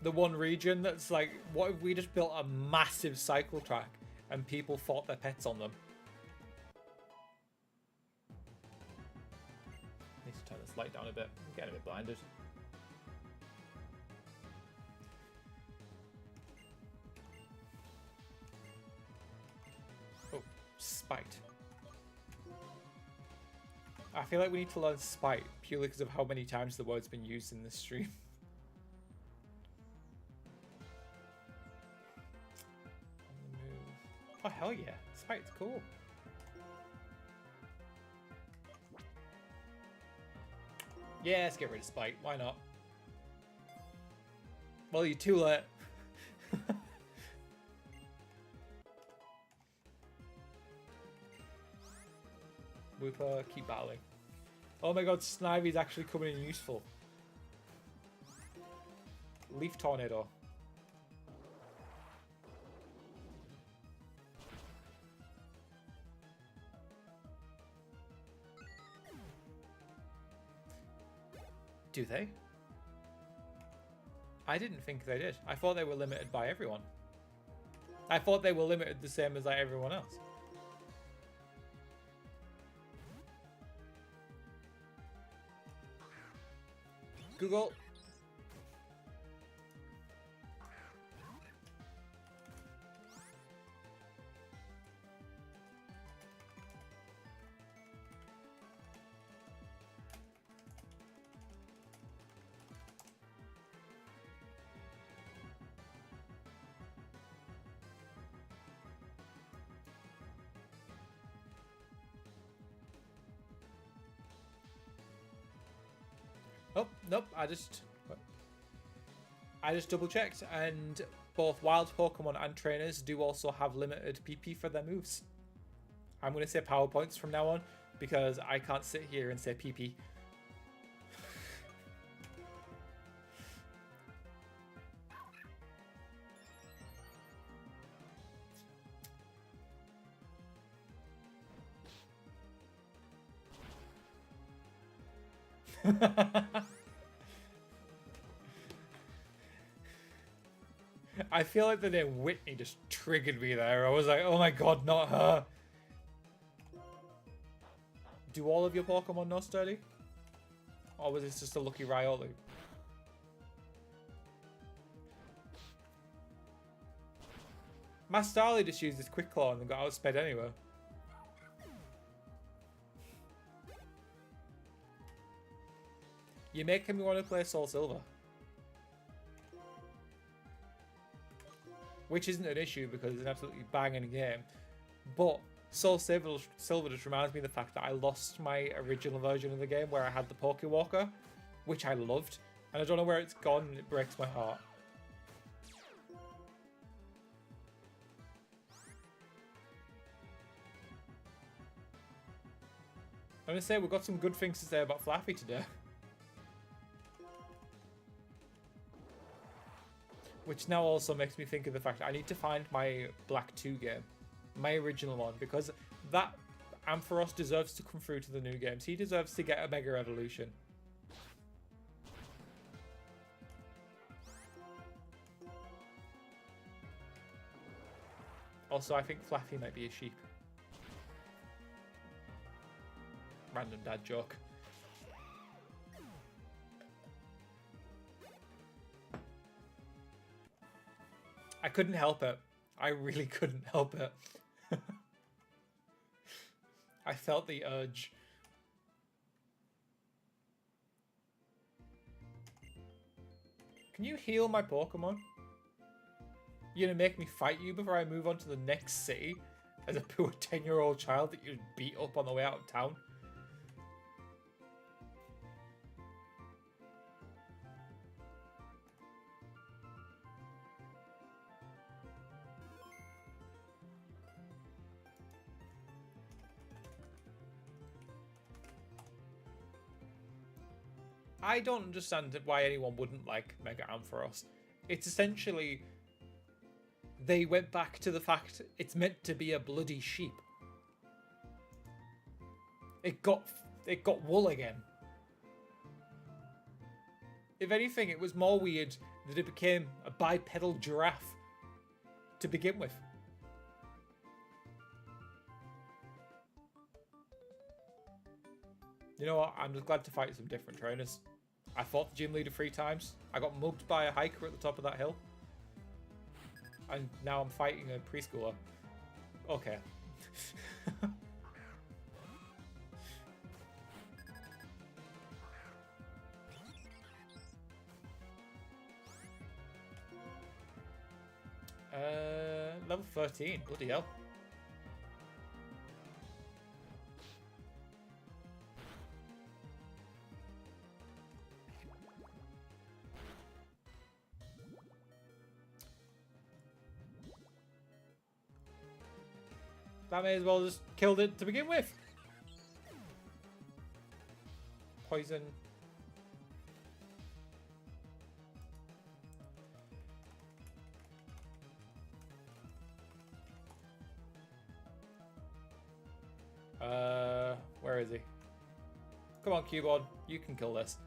The one region that's like, what if we just built a massive cycle track and people fought their pets on them? I need to turn this light down a bit. I'm getting a bit blinded. Oh, spite. I feel like we need to learn Spite purely because of how many times the word's been used in this stream. On the move. Oh, hell yeah. Spite's cool. Yeah, let's get rid of Spite. Why not? Well, you're too late. Whooper, keep battling. Oh my god, Snivy's actually coming in useful. Leaf Tornado. Do they? I didn't think they did. I thought they were limited by everyone. I thought they were limited the same as like everyone else. Google. Oh, nope, I just double checked, and both wild Pokemon and trainers do also have limited PP for their moves. I'm going to say power points from now on because I can't sit here and say PP. I feel like the name Whitney just triggered me there. I was like, oh my god, not her. Do all of your Pokemon know Sturdy? Or was this just a lucky Riolu? Master Starly just used his Quick Claw and then got outsped anyway. You're making me want to play Soul Silver. Which isn't an issue because it's an absolutely banging game. But Soul Silver just reminds me of the fact that I lost my original version of the game where I had the Pokewalker, which I loved. And I don't know where it's gone and it breaks my heart. I'm going to say we've got some good things to say about Flaffy today. Which now also makes me think of the fact that I need to find my Black 2 game. My original one. Because that Ampharos deserves to come through to the new games. He deserves to get a Mega Evolution. Also, I think Flaffy might be a sheep. Random dad joke. I couldn't help it. I really couldn't help it. I felt the urge. Can you heal my Pokemon? You're gonna make me fight you before I move on to the next city as a poor 10-year-old child that you beat up on the way out of town? I don't understand why anyone wouldn't like Mega Ampharos. It's essentially... They went back to the fact it's meant to be a bloody sheep. It got wool again. If anything, it was more weird that it became a bipedal giraffe to begin with. You know what? I'm just glad to fight some different trainers. I fought the gym leader 3 times. I got mugged by a hiker at the top of that hill. And now I'm fighting a preschooler. Okay. Level 13. Bloody hell. That may as well just killed it to begin with. Poison. Where is he? Come on, Cubone. You can kill this.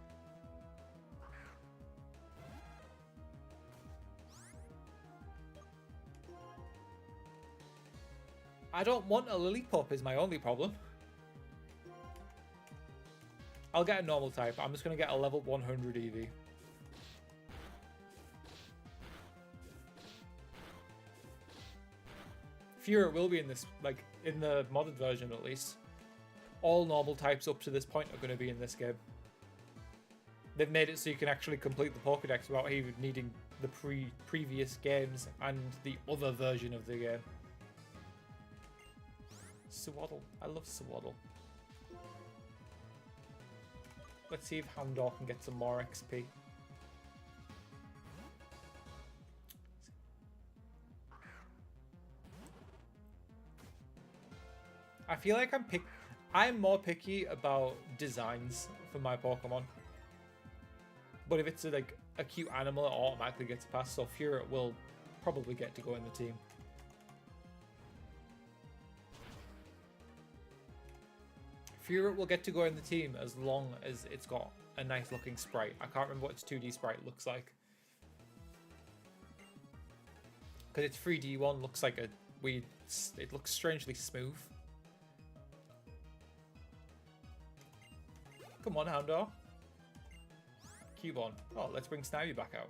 I don't want a Lillipup is my only problem. I'll get a normal type. I'm just going to get a level 100 EV. Fear it will be in this, like, in the modded version at least. All normal types up to this point are going to be in this game. They've made it so you can actually complete the Pokédex without even needing the previous games and the other version of the game. Swaddle. I love Swaddle. Let's see if Houndour can get some more XP. I feel like I'm more picky about designs for my Pokemon. But if it's like a cute animal, it automatically gets a pass. So Furret will probably get to go in the team. Furret will get to go in the team as long as it's got a nice looking sprite. I can't remember what its 2D sprite looks like. Because its 3D one looks like a weird... It looks strangely smooth. Come on, Houndour. Cubone. Oh, let's bring Snivy back out.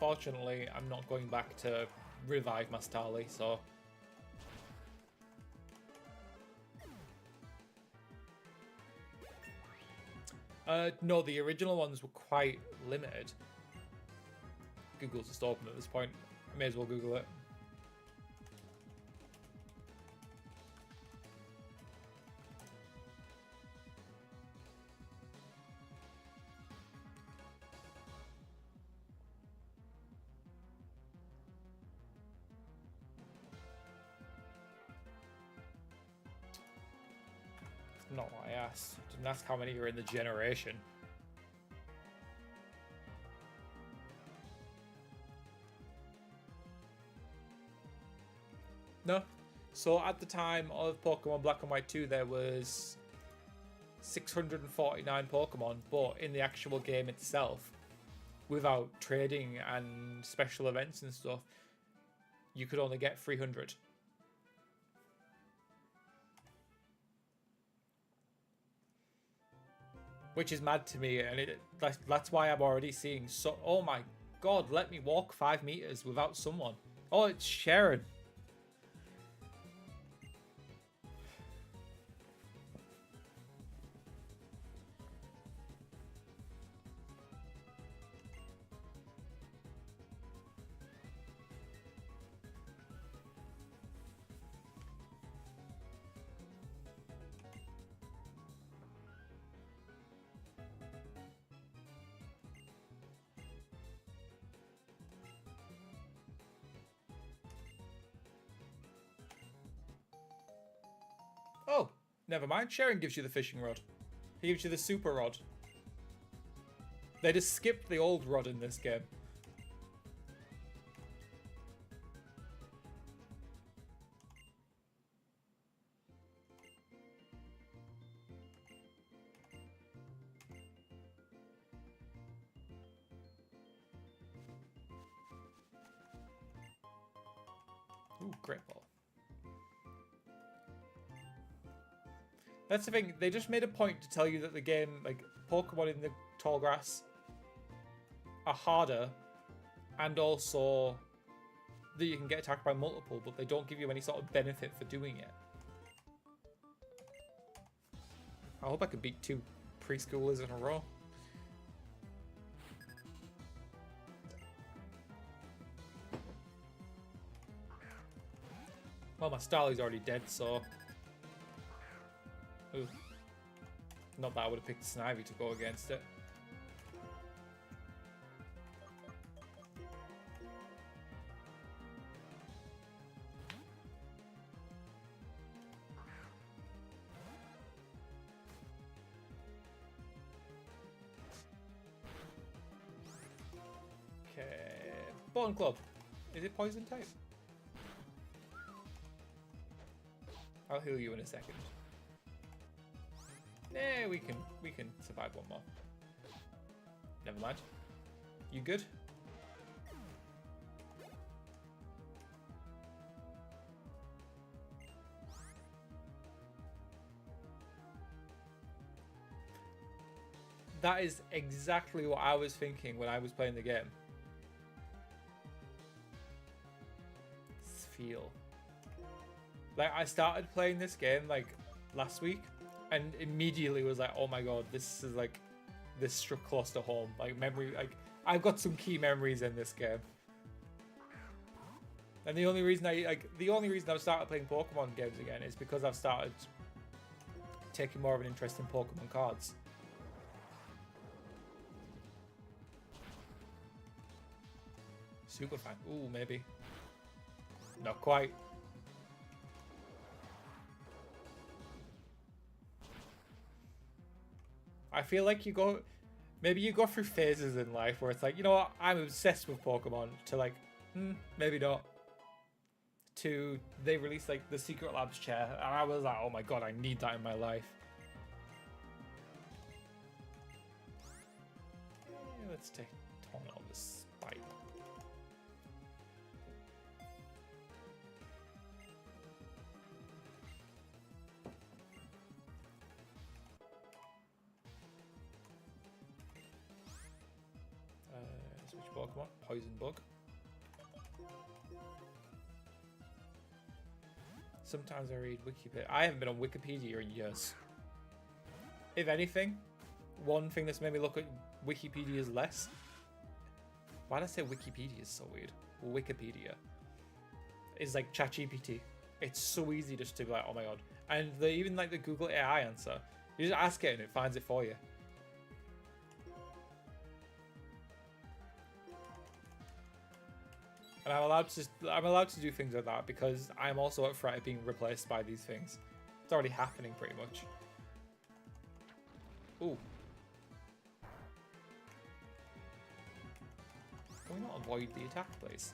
Unfortunately, I'm not going back to revive my Starly, so... No, the original ones were quite limited. Google's just open at this point. I may as well Google it. Not what I asked. Didn't ask how many are in the generation. No. So at the time of Pokemon Black and White 2, there was 649 Pokemon, but in the actual game itself, without trading and special events and stuff, you could only get 300. Which is mad to me, and that's why I'm already seeing so... Oh my god, let me walk 5 meters without someone. Oh, it's Sharon. Oh, never mind. Sharon gives you the fishing rod. He gives you the super rod. They just skipped the old rod in this game. Ooh, great ball. That's the thing. They just made a point to tell you that the game, like Pokemon in the tall grass, are harder, and also that you can get attacked by multiple, but they don't give you any sort of benefit for doing it. I hope I can beat 2 preschoolers in a row. Well, my Starly's already dead, so... Ooh. Not that I would have picked Snivy to go against it. Okay, Bone Club. Is it poison type? I'll heal you in a second. Yeah, we can survive one more. Never mind. You good? That is exactly what I was thinking when I was playing the game. Feel. Like, I started playing this game, like, last week, and immediately was like, oh my god, this is, like, this struck close to home. Like, memory, like, I've got some key memories in this game. And the only reason I've started playing Pokemon games again is because I've started taking more of an interest in Pokemon cards. Super fan. Ooh, maybe. Not quite. I feel like maybe you go through phases in life where it's like, you know what, I'm obsessed with Pokemon, to like, maybe not. To, they released like the Secret Labs chair, and I was like, oh my god, I need that in my life. Let's take Taunt on this Spite. Switch Pokemon. Poison Bug. Sometimes I read Wikipedia. I haven't been on Wikipedia in years. If anything, one thing that's made me look at Wikipedia less. Why did I say Wikipedia is so weird? Wikipedia is like ChatGPT. It's so easy just to be like, oh my god. And even like the Google AI answer. You just ask it and it finds it for you. And I'm allowed to do things like that because I'm also at threat of being replaced by these things. It's already happening pretty much. Ooh. Can we not avoid the attack, please?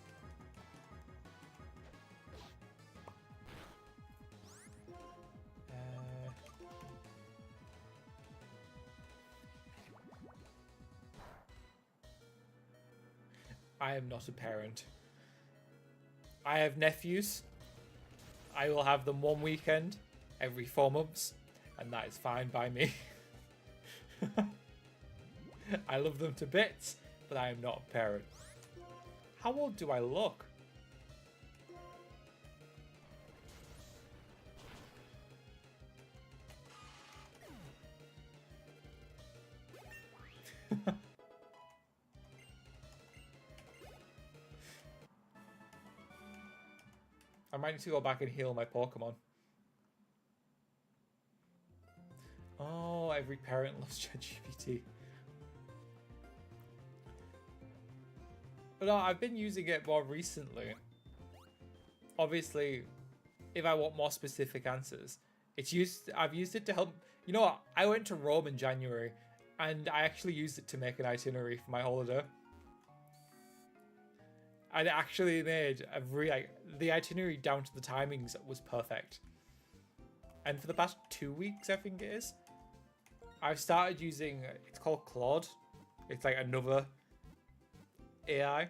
I am not a parent. I have nephews. I will have them one weekend every 4 months, and that is fine by me. I love them to bits, but I am not a parent. How old do I look? I might need to go back and heal my Pokemon. Oh, every parent loves ChatGPT. But no, I've been using it more recently. Obviously, if I want more specific answers, I've used it to help. You know what? I went to Rome in January, and I actually used it to make an itinerary for my holiday. I actually made the itinerary down to the timings was perfect. And for the past 2 weeks, I think it is, I've started using, it's called Claude. It's like another AI,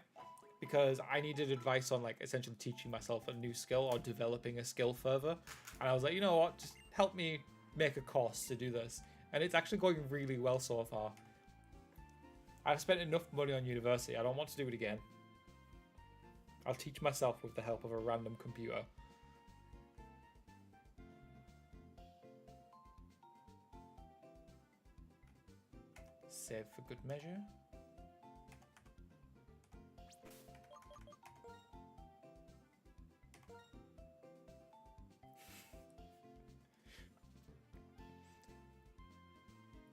because I needed advice on like essentially teaching myself a new skill or developing a skill further. And I was like, you know what, just help me make a course to do this, and it's actually going really well so far. I've spent enough money on university. I don't want to do it again. I'll teach myself with the help of a random computer. Save for good measure.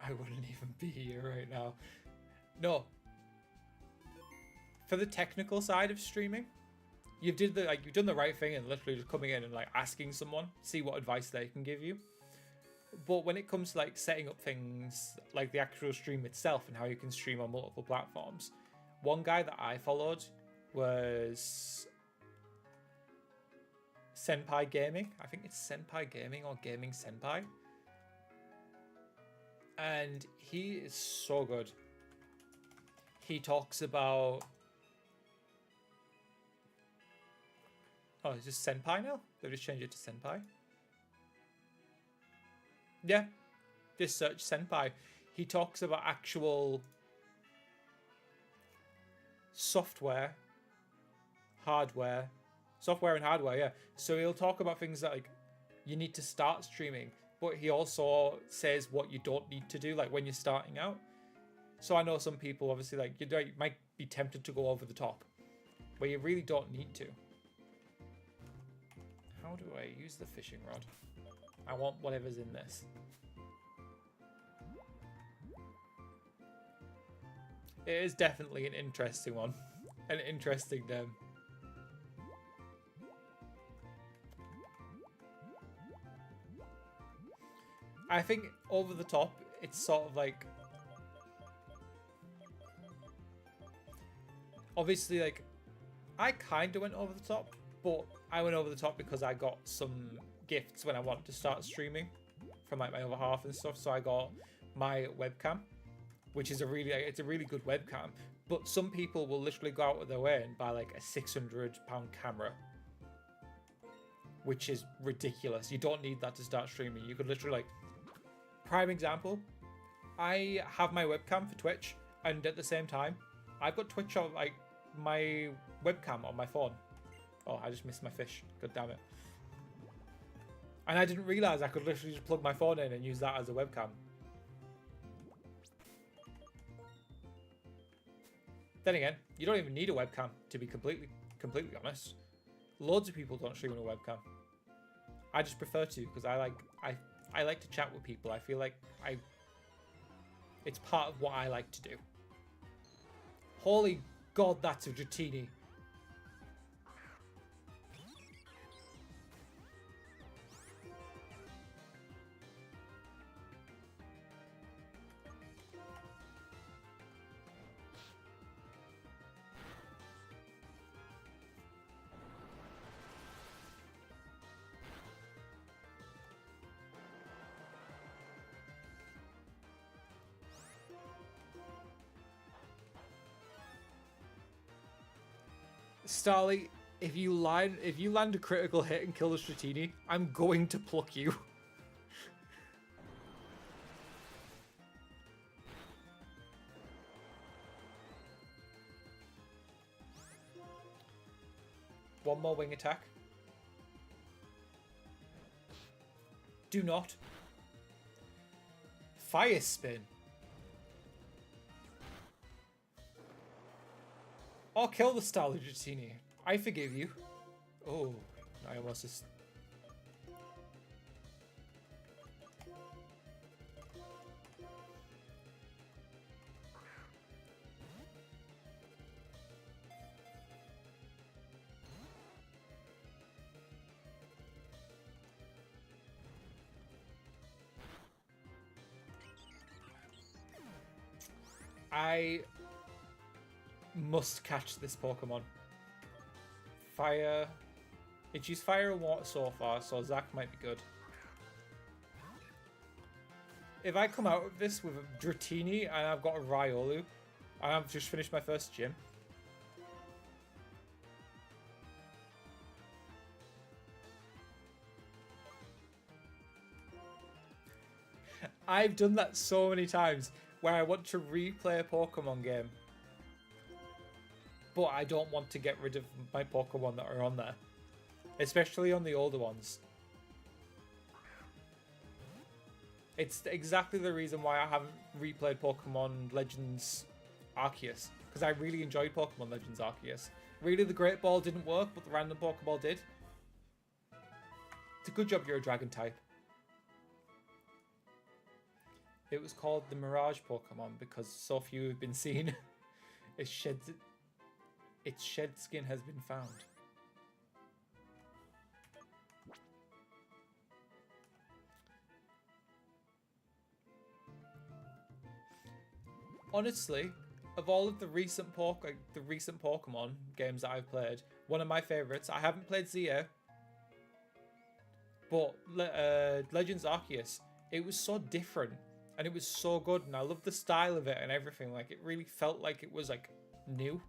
I wouldn't even be here right now. No. For the technical side of streaming, you've done the right thing and literally just coming in and like asking someone, see what advice they can give you. But when it comes to like setting up things like the actual stream itself and how you can stream on multiple platforms, one guy that I followed was Senpai Gaming. I think it's Senpai Gaming or Gaming Senpai. And he is so good. He talks about... Oh, it's just Senpai now? They've just changed it to Senpai. Yeah, just search Senpai. He talks about actual software and hardware, yeah. So he'll talk about things that like you need to start streaming, but he also says what you don't need to do, like when you're starting out. So I know some people obviously like you might be tempted to go over the top, but you really don't need to. How do I use the fishing rod? I want whatever's in this. It is definitely an interesting one. An interesting I think over the top, it's sort of like... Obviously, like, I kind of went over the top, but I went over the top because I got some gifts when I wanted to start streaming from like my other half and stuff. So I got my webcam, which is a really good webcam. But some people will literally go out of their way and buy like a £600 camera, which is ridiculous. You don't need that to start streaming. You could literally like, prime example, I have my webcam for Twitch, and at the same time, I've got Twitch on like my webcam on my phone. Oh, I just missed my fish. God damn it. And I didn't realize I could literally just plug my phone in and use that as a webcam. Then again, you don't even need a webcam, to be completely honest. Loads of people don't stream on a webcam. I just prefer to, because I like to chat with people. I feel like it's part of what I like to do. Holy God, that's a Dratini. Starly, if you land a critical hit and kill the Dratini, I'm going to pluck you. One more wing attack. Do not. Fire spin. Or kill the Starly Dratini. I forgive you. Oh, I almost just... I must catch this Pokemon. Fire. It's used fire and water so far, so Zac might be good. If I come out of this with a Dratini and I've got a Riolu, and I've just finished my first gym, I've done that so many times where I want to replay a Pokemon game, but I don't want to get rid of my Pokemon that are on there, especially on the older ones. It's exactly the reason why I haven't replayed Pokemon Legends Arceus, because I really enjoyed Pokemon Legends Arceus. Really, the Great Ball didn't work, but the random Pokeball did. It's a good job you're a Dragon type. It was called the Mirage Pokemon because so few have been seen. Its shed skin has been found. Honestly, of all of the recent Pokemon games that I've played, one of my favorites. I haven't played ZA, but Legends Arceus. It was so different, and it was so good, and I loved the style of it and everything. Like, it really felt like it was like new.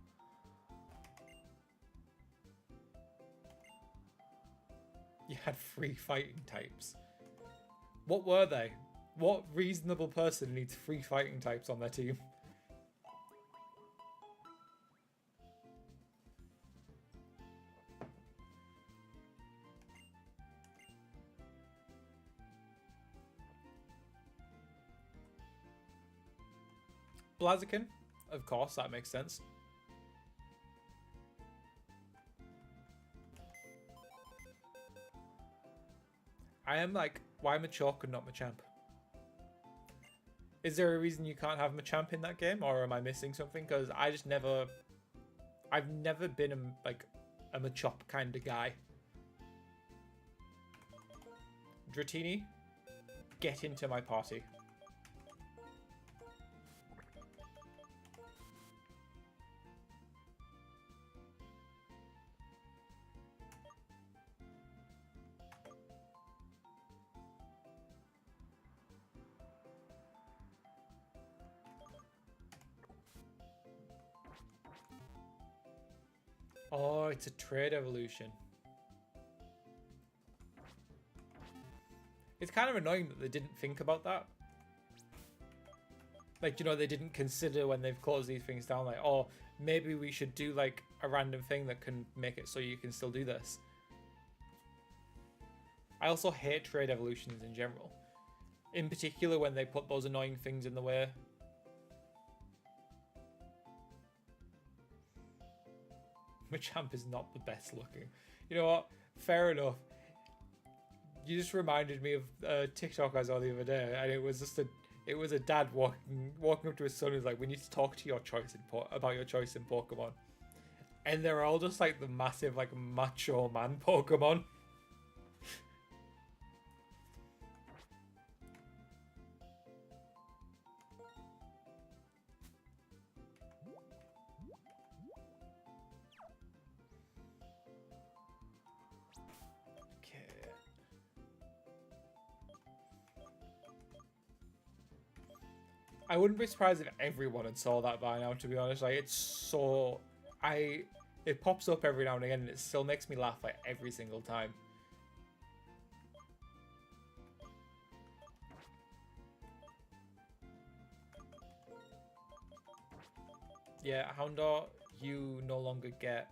You had 3 fighting types. What were they? What reasonable person needs 3 fighting types on their team? Blaziken, of course, that makes sense. I am like, why Machop and not Machamp? Is there a reason you can't have Machamp in that game, or am I missing something? Because I just never... I've never been a Machop kind of guy. Dratini, get into my party. Oh, it's a trade evolution. It's kind of annoying that they didn't think about that. Like, you know, they didn't consider when they've closed these things down, like, oh, maybe we should do like a random thing that can make it so you can still do this. I also hate trade evolutions in general. In particular when they put those annoying things in the way. Machamp is not the best looking. You know what? Fair enough. You just reminded me of a TikTok I saw the other day, and it was just a dad walking up to his son who's like, "We need to talk to your choice about your choice in Pokemon," and they're all just like the massive like macho man Pokemon. I wouldn't be surprised if everyone had saw that by now, to be honest. Like, it's so... It pops up every now and again, and it still makes me laugh, like, every single time. Yeah, Houndour, you no longer get...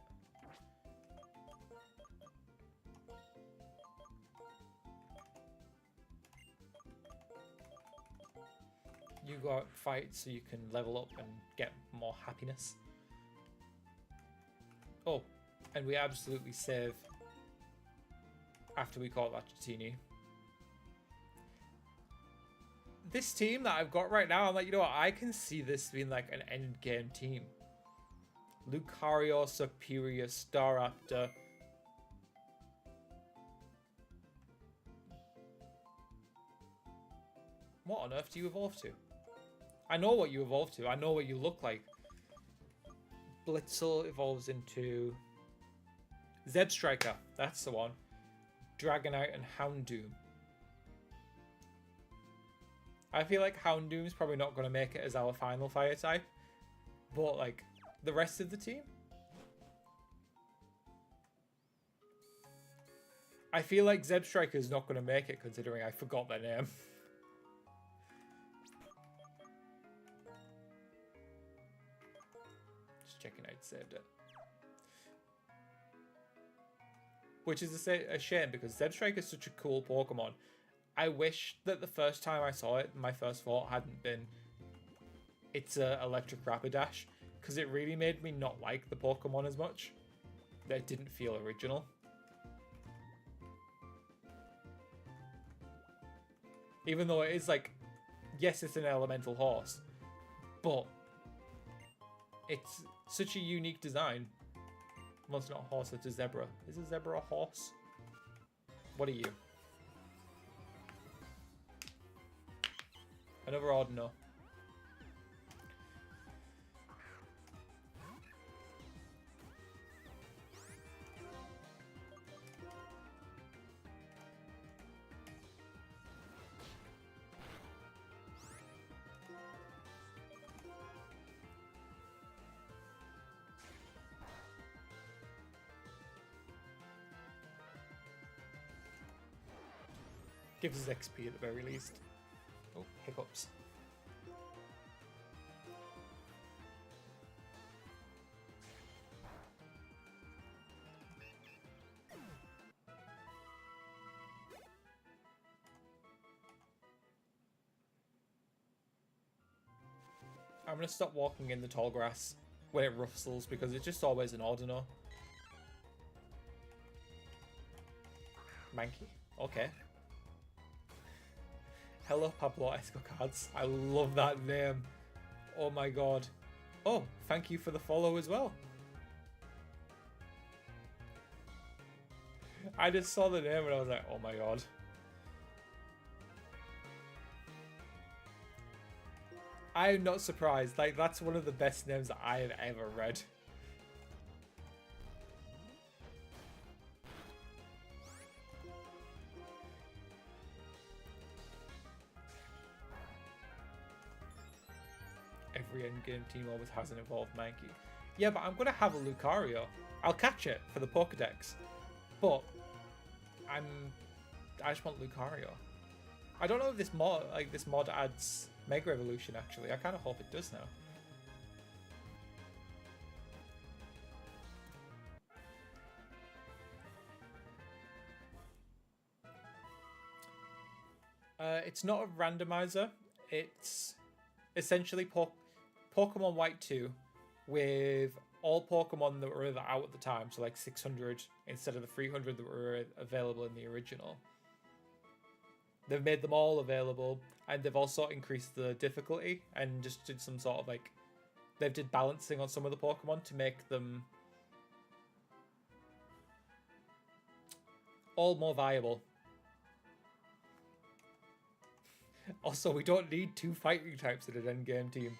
You go out and fight so you can level up and get more happiness. Oh, and we absolutely save after we caught that Dratini. This team that I've got right now, I'm like, you know what, I can see this being like an end game team. Lucario, Superior, Staraptor. What on earth do you evolve to? I know what you evolve to. I know what you look like. Blitzel evolves into Zebstrika. That's the one. Dragonite and Houndoom. I feel like Houndoom's probably not going to make it as our final fire type. But, like, the rest of the team? I feel like Zebstrika is not going to make it, considering I forgot their name. which is a shame because Zebstrike is such a cool Pokemon. I wish that the first time I saw it, my first thought hadn't been it's a electric Rapidash, because it really made me not like the Pokemon as much. That it didn't feel original. Even though it is like, yes, it's an elemental horse, but it's such a unique design. Well, it's not a horse, it's a zebra. Is a zebra a horse? What are you? Another Ordino. Gives us XP at the very least. Oh, hiccups. I'm going to stop walking in the tall grass when it rustles because it's just always an Ordino. Mankey. Okay. Hello, Pablo Escocards. I love that name. Oh my god. Oh, thank you for the follow as well. I just saw the name and I was like, oh my god. I'm not surprised. Like, that's one of the best names that I have ever read. Every endgame team always has an evolved Mankey. Yeah, but I'm going to have a Lucario. I'll catch it for the Pokedex. But I just want Lucario. I don't know if this mod adds Mega Evolution actually. I kind of hope it does now. It's not a randomizer. It's essentially Pokemon White 2 with all Pokemon that were out at the time, so like 600 instead of the 300 that were available in the original. They've made them all available, and they've also increased the difficulty and just did some sort of like, they've did balancing on some of the Pokemon to make them all more viable. Also, we don't need 2 fighting types in an endgame team.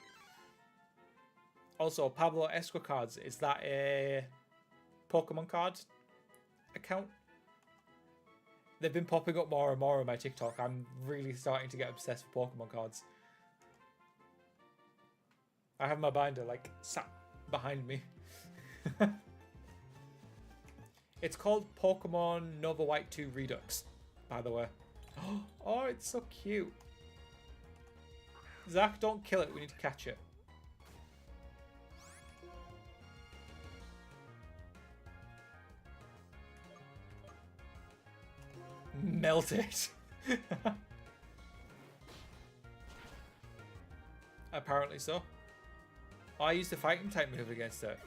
Also, Pablo Escocards, is that a Pokemon card account? They've been popping up more and more on my TikTok. I'm really starting to get obsessed with Pokemon cards. I have my binder like sat behind me. It's called Pokemon Nova White 2 Redux, by the way. Oh, it's so cute. Zach, don't kill it. We need to catch it. Melt it. Apparently so. I used the fighting type move against it.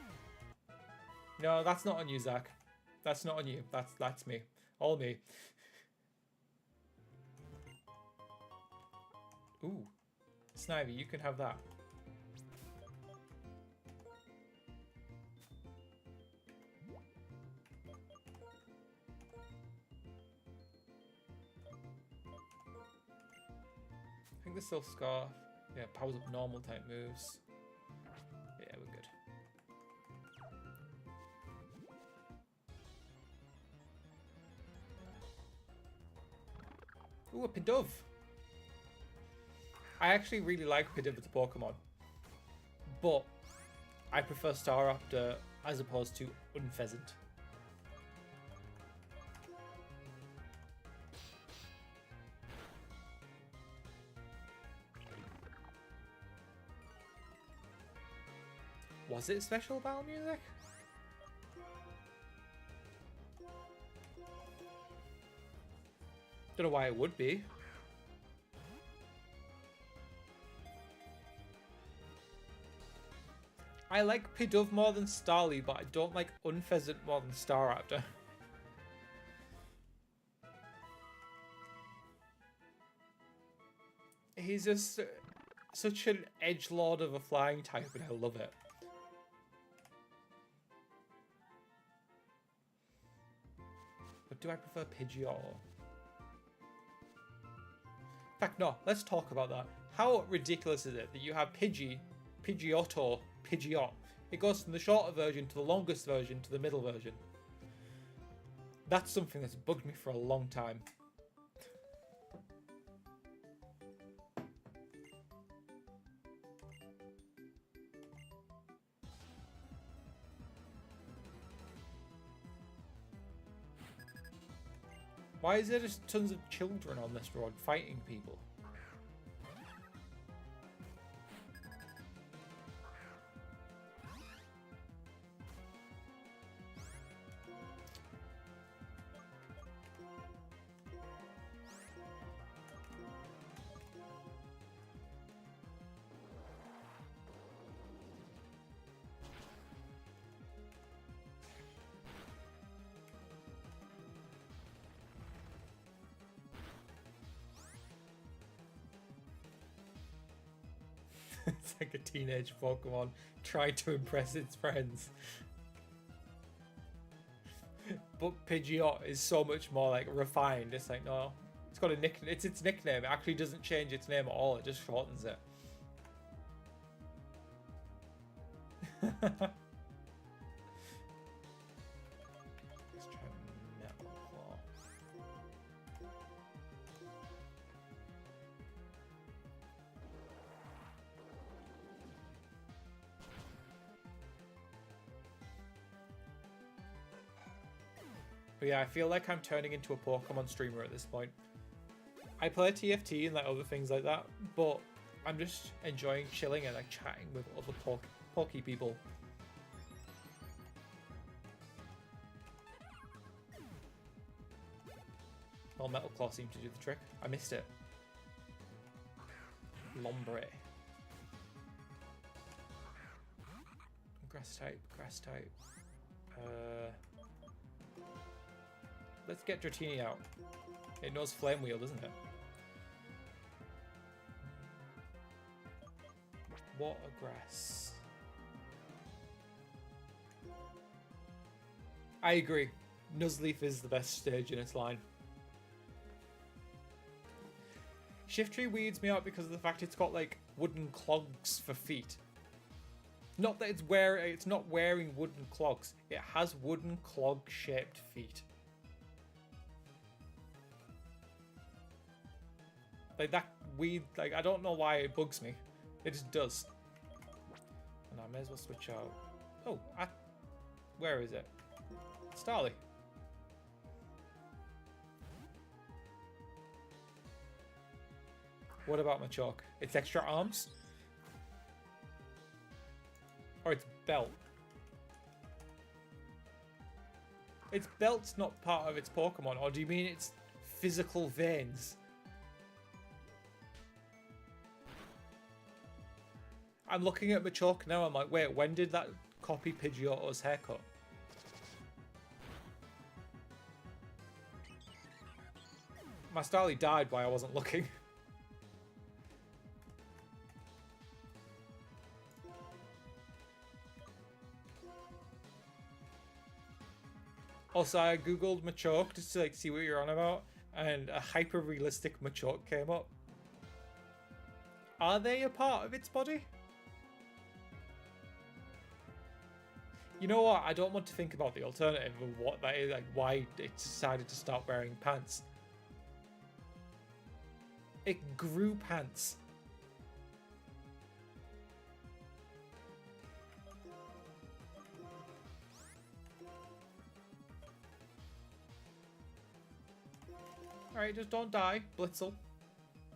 No, that's not on you, Zach. That's not on you. That's me. All me. Ooh. Snivy, you can have that. I think the Silph Scarf, yeah, powers up normal type moves. Yeah, we're good. Ooh, a Pidove. I actually really like Pidove as a Pokemon, but I prefer Staraptor as opposed to Unpheasant. Was it special battle music? Don't know why it would be. I like Pidove more than Starly, but I don't like Unpheasant more than Staraptor. He's just such an edgelord of a flying type, and I love it. But do I prefer Pidgeot? In fact, no, let's talk about that. How ridiculous is it that you have Pidgeot. It goes from the shorter version to the longest version to the middle version. That's something that's bugged me for a long time. Why is there just tons of children on this road fighting people? It's like a teenage Pokemon trying to impress its friends. But Pidgeot is so much more like refined. It's like, no, it's got a nickname. It's its nickname. It actually doesn't change its name at all. It just shortens it. Let's try Metal Claw. But yeah, I feel like I'm turning into a Pokemon streamer at this point. I play TFT and like other things like that, but I'm just enjoying chilling and like chatting with other Poke people. Well, Metal Claw seemed to do the trick. I missed it. Lombre. Grass type, grass type. Let's get Dratini out. It knows Flame Wheel, doesn't it? Water Grass. I agree. Nuzleaf is the best stage in its line. Shiftry weeds me out because of the fact it's got like wooden clogs for feet. Not that it's not wearing wooden clogs. It has wooden clog-shaped feet. Like that weed, like I don't know why it bugs me. It just does. And I may as well switch out. Oh, where is it? Starly. What about Machoke? Its extra arms? Or its belt? Its belt's not part of its Pokemon, or do you mean its physical veins? I'm looking at Machoke now, I'm like, wait, when did that copy Pidgeotto's haircut? My Starly died while I wasn't looking. Also, I googled Machoke just to like see what you're on about, and a hyper-realistic Machoke came up. Are they a part of its body? You know what? I don't want to think about the alternative of what that is, like why it decided to start wearing pants. It grew pants. Alright, just don't die, Blitzel.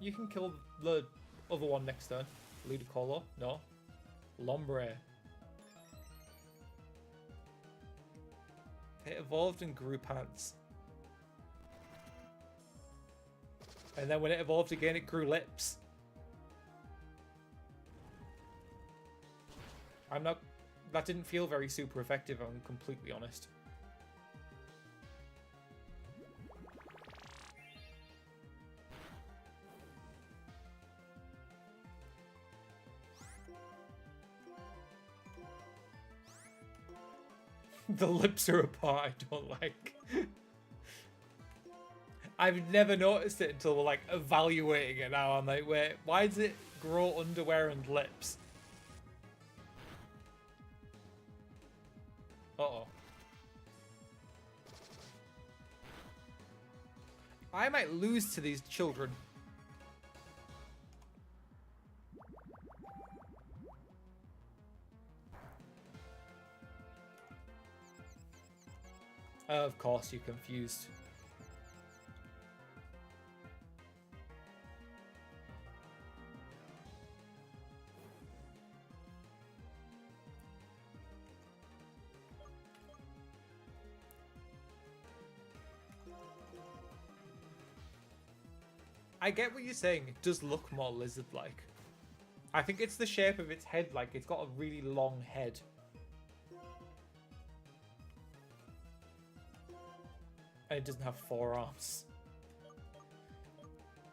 You can kill the other one next turn. Ludicolo? No. Lombre. It evolved and grew pants. And then when it evolved again, it grew lips. That didn't feel very super effective, I'm completely honest. The lips are a part I don't like. I've never noticed it until we're like evaluating it now. I'm like, wait, why does it grow underwear and lips? Uh-oh. I might lose to these children. Of course, you're confused. I get what you're saying. It does look more lizard-like. I think it's the shape of its head. Like, it's got a really long head. And it doesn't have 4 arms.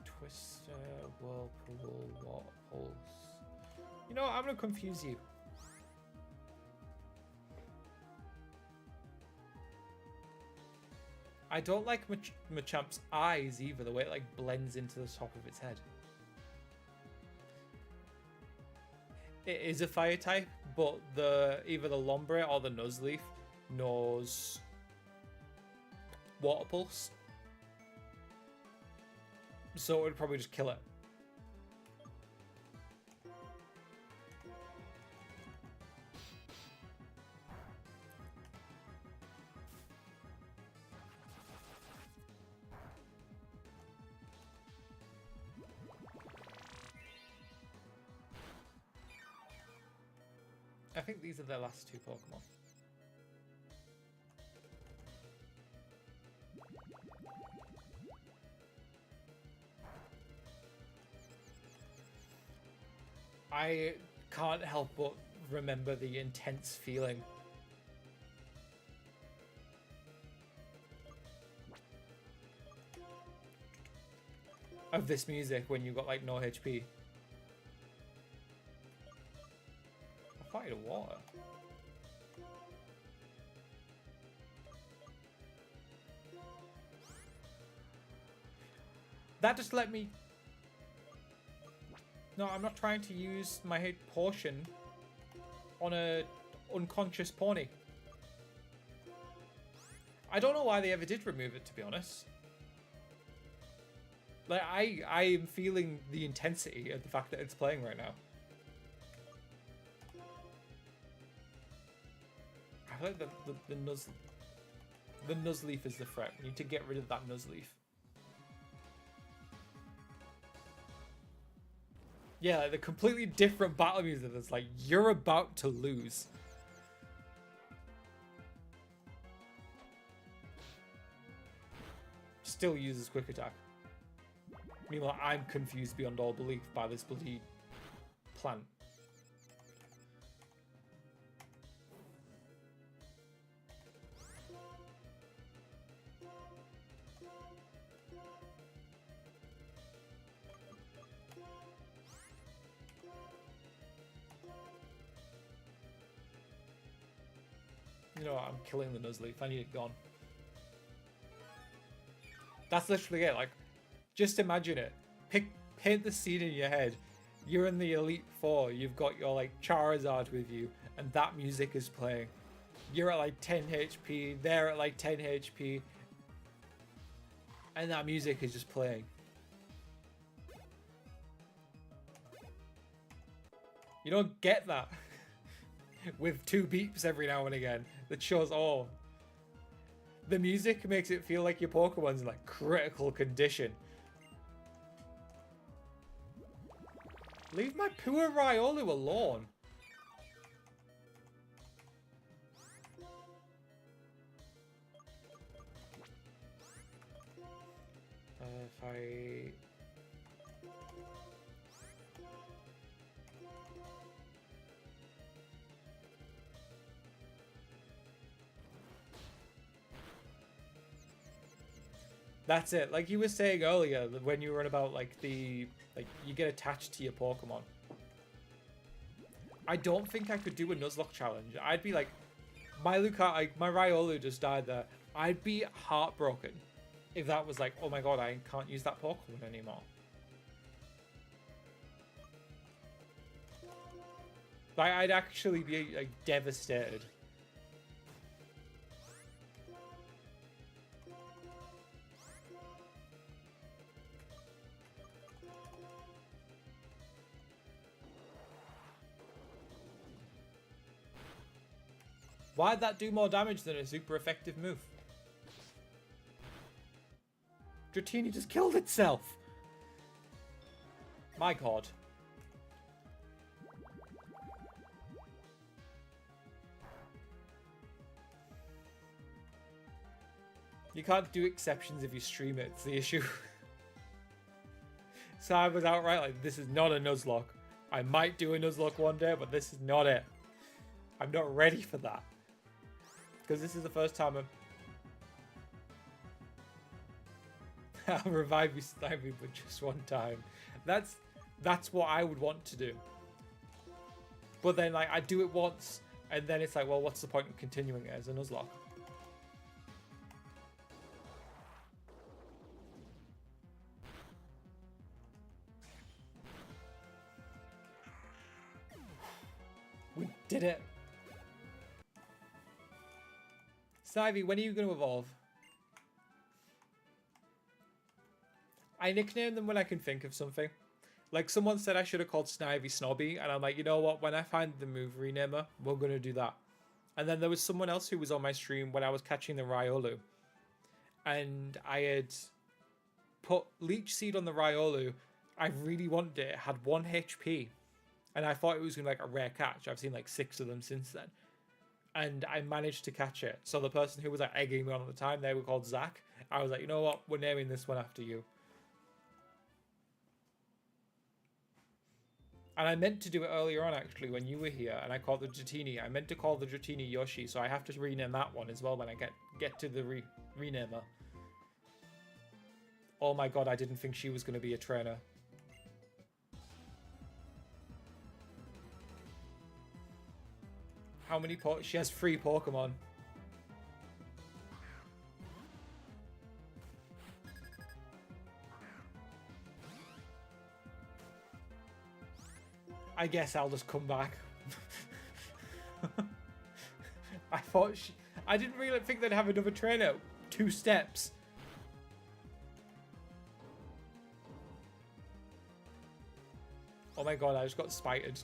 Twister, whirlpool, water pulse. You know what? I'm going to confuse you. I don't like Machamp's eyes either, the way it like blends into the top of its head. It is a fire type, but either the Lombre or the Nuzleaf knows water pulse. So it would probably just kill it. I think these are their last 2 Pokemon. I can't help but remember the intense feeling of this music when you got like no HP. Fight of water. That just let me... No, I'm not trying to use my hit potion on a unconscious pony. I don't know why they ever did remove it, to be honest. Like, I am feeling the intensity of the fact that it's playing right now. I feel like the Nuzleaf is the threat. We need to get rid of that Nuzleaf. Yeah, like the completely different battle music that's like, you're about to lose. Still uses quick attack. Meanwhile, I'm confused beyond all belief by this bloody plant. You know what, I'm killing the Nuzleaf. I need it gone. That's literally it. Like, just imagine it. Paint the scene in your head. You're in the Elite Four. You've got your like Charizard with you, and that music is playing. You're at like 10 HP. They're at like 10 HP, and that music is just playing. You don't get that with 2 beeps every now and again that shows, oh, the music makes it feel like your Pokemon's in like critical condition. Leave my poor Riolu alone. If I That's it. Like you were saying earlier, when you were on about like you get attached to your Pokemon. I don't think I could do a Nuzlocke challenge. I'd be like, my Riolu just died there. I'd be heartbroken if that was like, oh my god, I can't use that Pokemon anymore. Like, I'd actually be like devastated. Why'd that do more damage than a super effective move? Dratini just killed itself! My god. You can't do exceptions if you stream it, it's the issue. So I was outright like, this is not a Nuzlocke. I might do a Nuzlocke one day, but this is not it. I'm not ready for that. Because this is the first time I'll revive you, Snivy, but just one time. That's what I would want to do. But then like I do it once, and then it's like, well, what's the point of continuing it as a Nuzlocke? We did it. Snivy, when are you going to evolve? I nickname them when I can think of something. Like someone said I should have called Snivy Snobby, and I'm like, you know what? When I find the move renamer, we're going to do that. And then there was someone else who was on my stream when I was catching the Riolu. And I had put Leech Seed on the Riolu. I really wanted it. It had 1 HP. And I thought it was going to be like a rare catch. I've seen like 6 of them since then. And I managed to catch it. So the person who was like egging me on at the time, they were called Zach. I was like, you know what? We're naming this one after you. And I meant to do it earlier on, actually, when you were here, and I called the Dratini. I meant to call the Dratini Yoshi, so I have to rename that one as well when I get to the renamer. Oh my god, I didn't think she was going to be a trainer. How many she has 3 Pokemon. I guess I'll just come back. I didn't really think they'd have another trainer. 2 steps. Oh my god, I just got spited.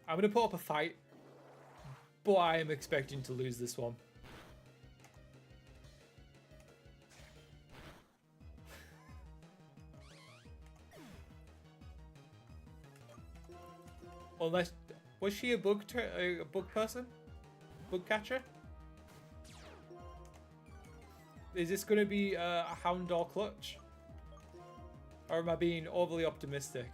I'm going to put up a fight, but I am expecting to lose this one. Unless, was she a bug person? Bug catcher? Is this going to be a Houndour clutch? Or am I being overly optimistic?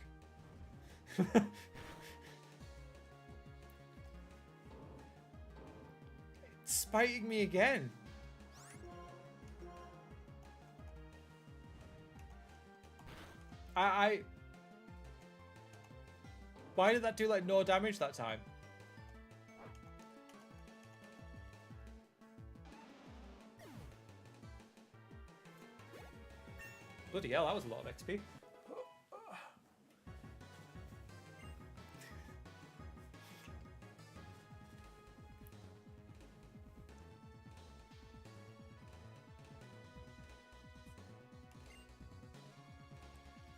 Spiting me again. Why did that do like no damage that time? Bloody hell, that was a lot of XP.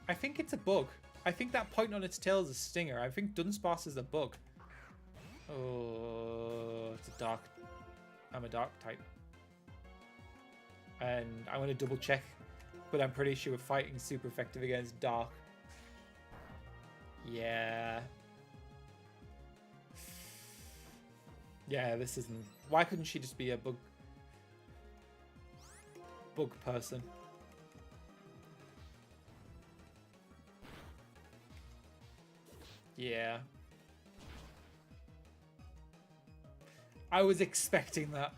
I think it's a bug. I think that point on its tail is a stinger. I think Dunsparce is a bug. Oh, it's a dark. I'm a dark type. And I'm going to double check. But I'm pretty sure fighting super effective against dark. Yeah. Yeah, this isn't... Why couldn't she just be a bug person? Yeah. I was expecting that.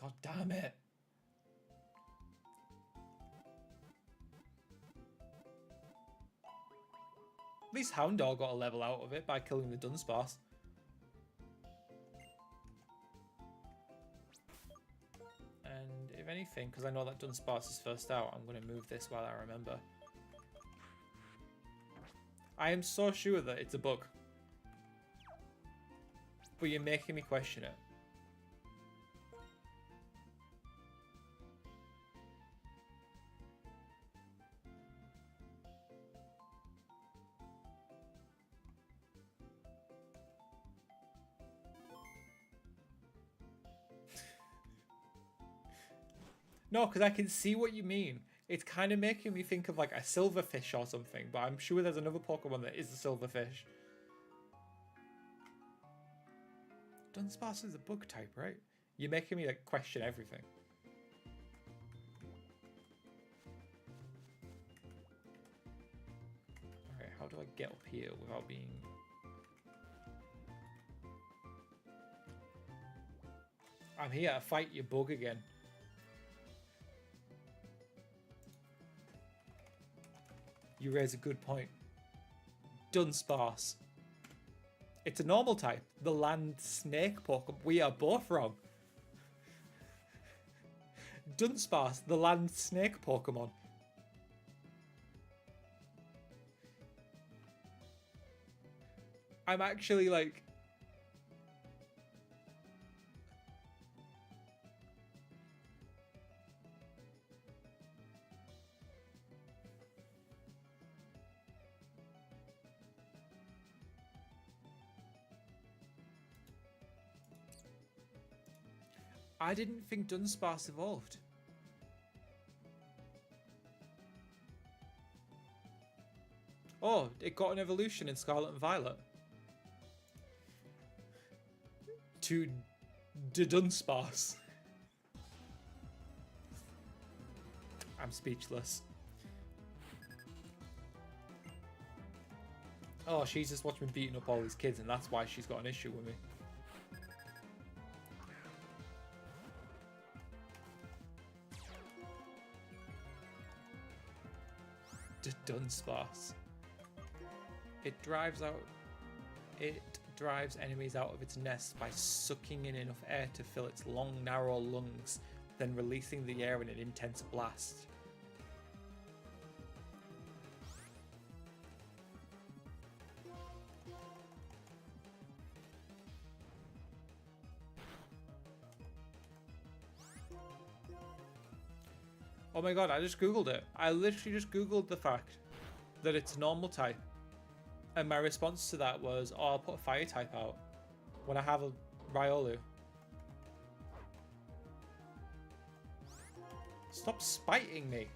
God damn it. At least Houndour got a level out of it by killing the Dunsparce. And if anything, because I know that Dunsparce is first out, I'm going to move this while I remember. I am so sure that it's a bug. But you're making me question it. No, because I can see what you mean. It's kind of making me think of like a silverfish or something, but I'm sure there's another Pokemon that is a silverfish. Dunsparce is a bug type, right? You're making me like question everything. Alright, how do I get up here without being... I'm here to fight your bug again. You raise a good point. Dunsparce. It's a normal type. The land snake Pokemon. We are both wrong. Dunsparce, the land snake Pokemon. I'm actually like... I didn't think Dunsparce evolved. Oh, it got an evolution in Scarlet and Violet. To Dunsparce. I'm speechless. Oh, she's just watching me beating up all these kids and that's why she's got an issue with me. Dunsparce. It drives enemies out of its nest by sucking in enough air to fill its long, narrow lungs, then releasing the air in an intense blast. Oh my god, I just googled it. I literally just googled the fact that it's normal type. And my response to that was, oh, I'll put a fire type out when I have a Riolu. Stop spiting me.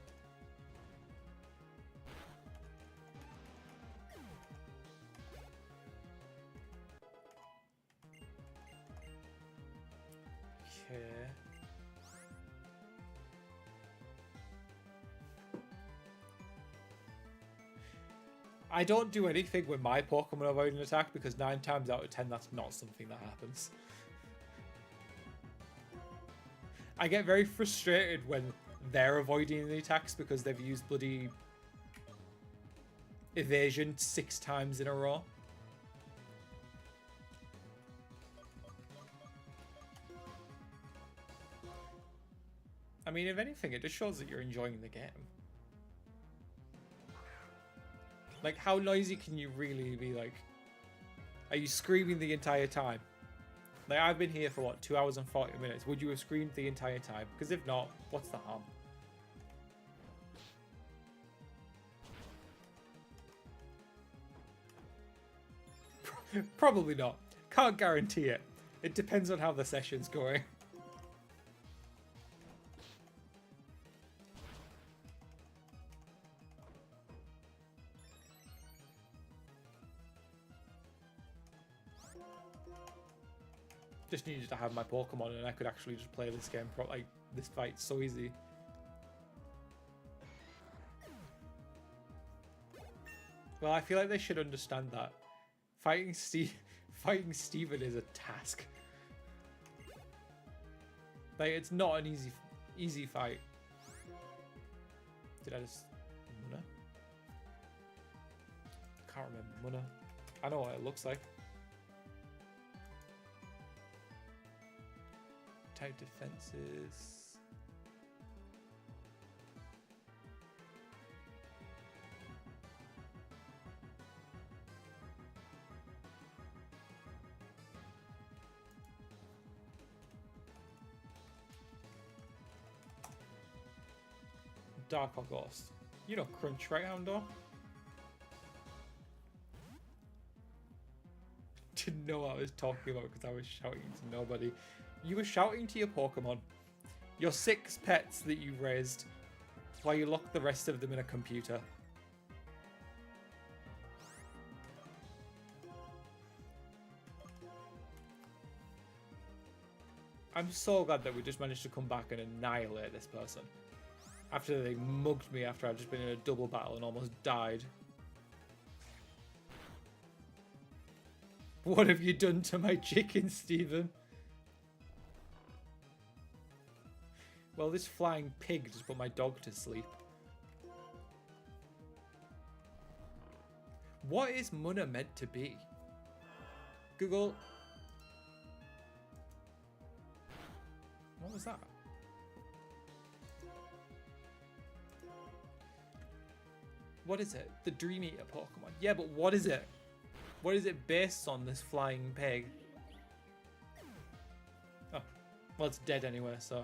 Okay. I don't do anything when my Pokemon avoid an attack because 9 times out of 10 that's not something that happens. I get very frustrated when they're avoiding the attacks because they've used bloody evasion 6 times in a row. I mean, if anything, it just shows that you're enjoying the game. Like, how noisy can you really be? Like, are you screaming the entire time? Like, I've been here for, what, 2 hours and 40 minutes. Would you have screamed the entire time? Because if not, what's the harm? Probably not. Can't guarantee it. It depends on how the session's going. Just needed to have my Pokemon and I could actually just play this game like this fight so easy. Well, I feel like they should understand that. Fighting Steven is a task. Like, it's not an easy fight. Did I just... Muna? I can't remember Muna. I know what it looks like. Type defenses... Dark or Ghost. You know Crunch, right, Houndor? Didn't know what I was talking about because I was shouting to nobody. You were shouting to your Pokemon. Your 6 pets that you raised while you locked the rest of them in a computer. I'm so glad that we just managed to come back and annihilate this person. After they mugged me after I'd just been in a double battle and almost died. What have you done to my chicken, Steven? Well, this flying pig just put my dog to sleep. What is Muna meant to be? Google. What was that? What is it? The Dream Eater Pokemon. Yeah, but what is it? What is it based on, this flying pig? Oh, well, it's dead anyway, so...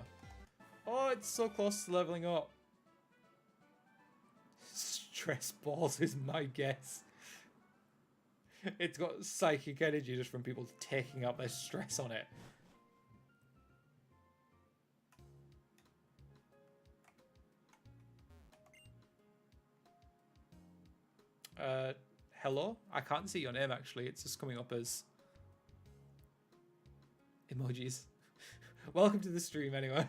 Oh, it's so close to leveling up. Stress balls is my guess. It's got psychic energy just from people taking out their stress on it. Hello? I can't see your name, actually. It's just coming up as emojis. Welcome to the stream, anyway.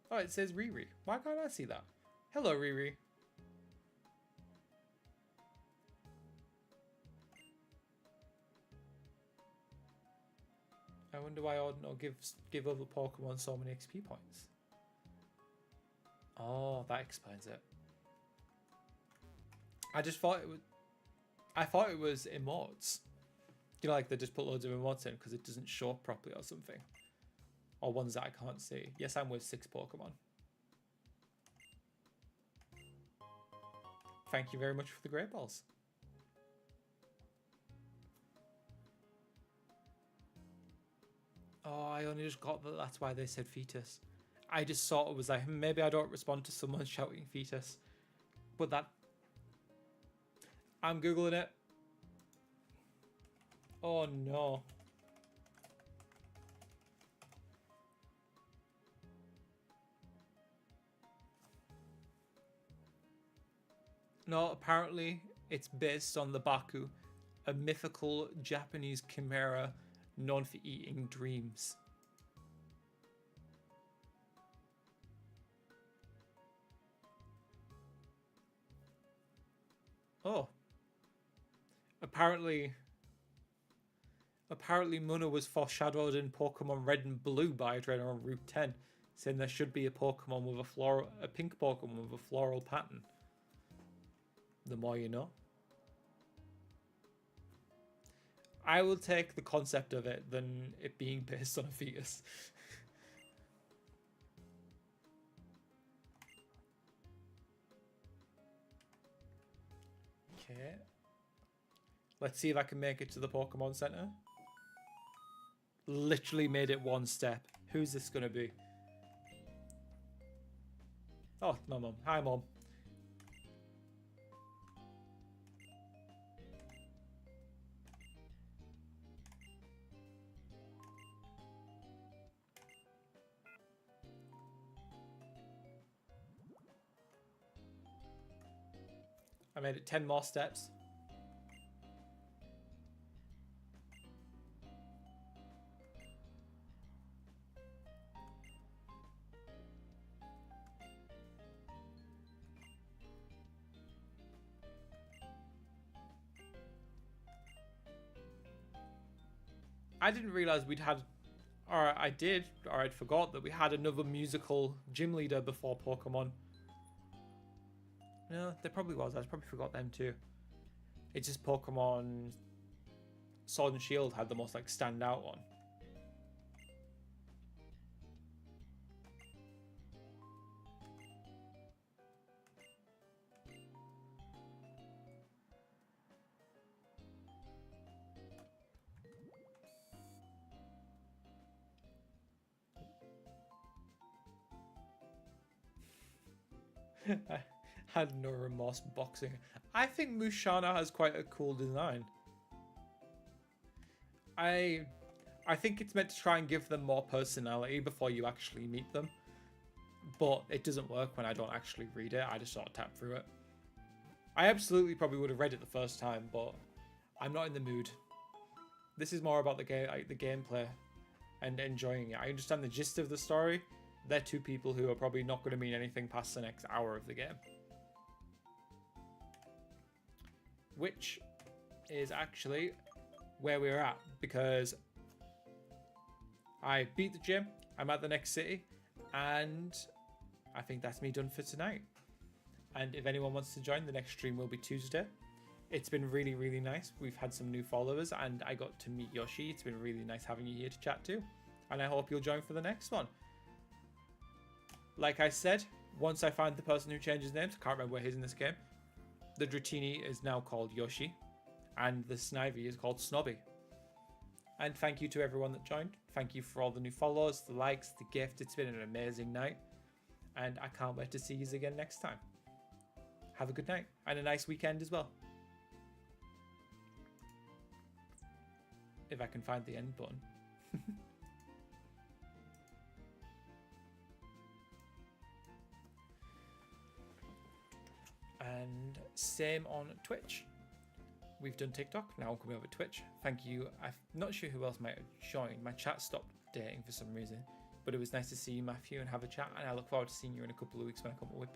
Oh, it says Riri. Why can't I see that? Hello, Riri. I wonder why Ordinal give other Pokemon so many XP points. Oh, that explains it. I just thought it was... I thought it was emotes. You know, like they just put loads of emotes in because it doesn't show up properly or something. Or ones that I can't see. Yes, I'm with 6 Pokemon. Thank you very much for the Great Balls. Oh, I only just got that. That's why they said fetus. I just thought it was like, maybe I don't respond to someone shouting fetus. But that... I'm Googling it. Oh no. No, apparently it's based on the Baku, a mythical Japanese chimera known for eating dreams. Oh. Apparently Muna was foreshadowed in Pokemon Red and Blue by a trainer on Route 10, saying there should be a Pokemon with a pink Pokemon with a floral pattern. The more you know. I will take the concept of it than it being based on a fetus. Okay. Let's see if I can make it to the Pokemon Center. Literally made it 1 step. Who's this gonna be? Oh, my mum. Hi, Mum. I made it 10 more steps. I didn't realize we'd had, or I did, or I'd forgot that we had another musical gym leader before Pokemon. No, there probably was. I probably forgot them too. It's just Pokemon Sword and Shield had the most like standout one. I had no remorse boxing. I think Musharna has quite a cool design. I think it's meant to try and give them more personality before you actually meet them. But it doesn't work when I don't actually read it. I just sort of tap through it. I absolutely probably would have read it the first time, but I'm not in the mood. This is more about the game, like the gameplay and enjoying it. I understand the gist of the story. They're two people who are probably not going to mean anything past the next hour of the game. Which is actually where we're at, because I beat the gym, I'm at the next city, and I think that's me done for tonight. And if anyone wants to join, the next stream will be Tuesday. It's been really, really nice. We've had some new followers, and I got to meet Yoshi. It's been really nice having you here to chat to, and I hope you'll join for the next one. Like I said, once I find the person who changes names, I can't remember where he is in this game, the Dratini is now called Yoshi, and the Snivy is called Snobby. And thank you to everyone that joined. Thank you for all the new follows, the likes, the gift. It's been an amazing night, and I can't wait to see you again next time. Have a good night, and a nice weekend as well. If I can find the end button. And same on Twitch. We've done TikTok, now I'm coming over to Twitch. Thank you. I'm not sure who else might have joined. My chat stopped updating for some reason. But it was nice to see you, Matthew, and have a chat. And I look forward to seeing you in a couple of weeks when I come to Whitby.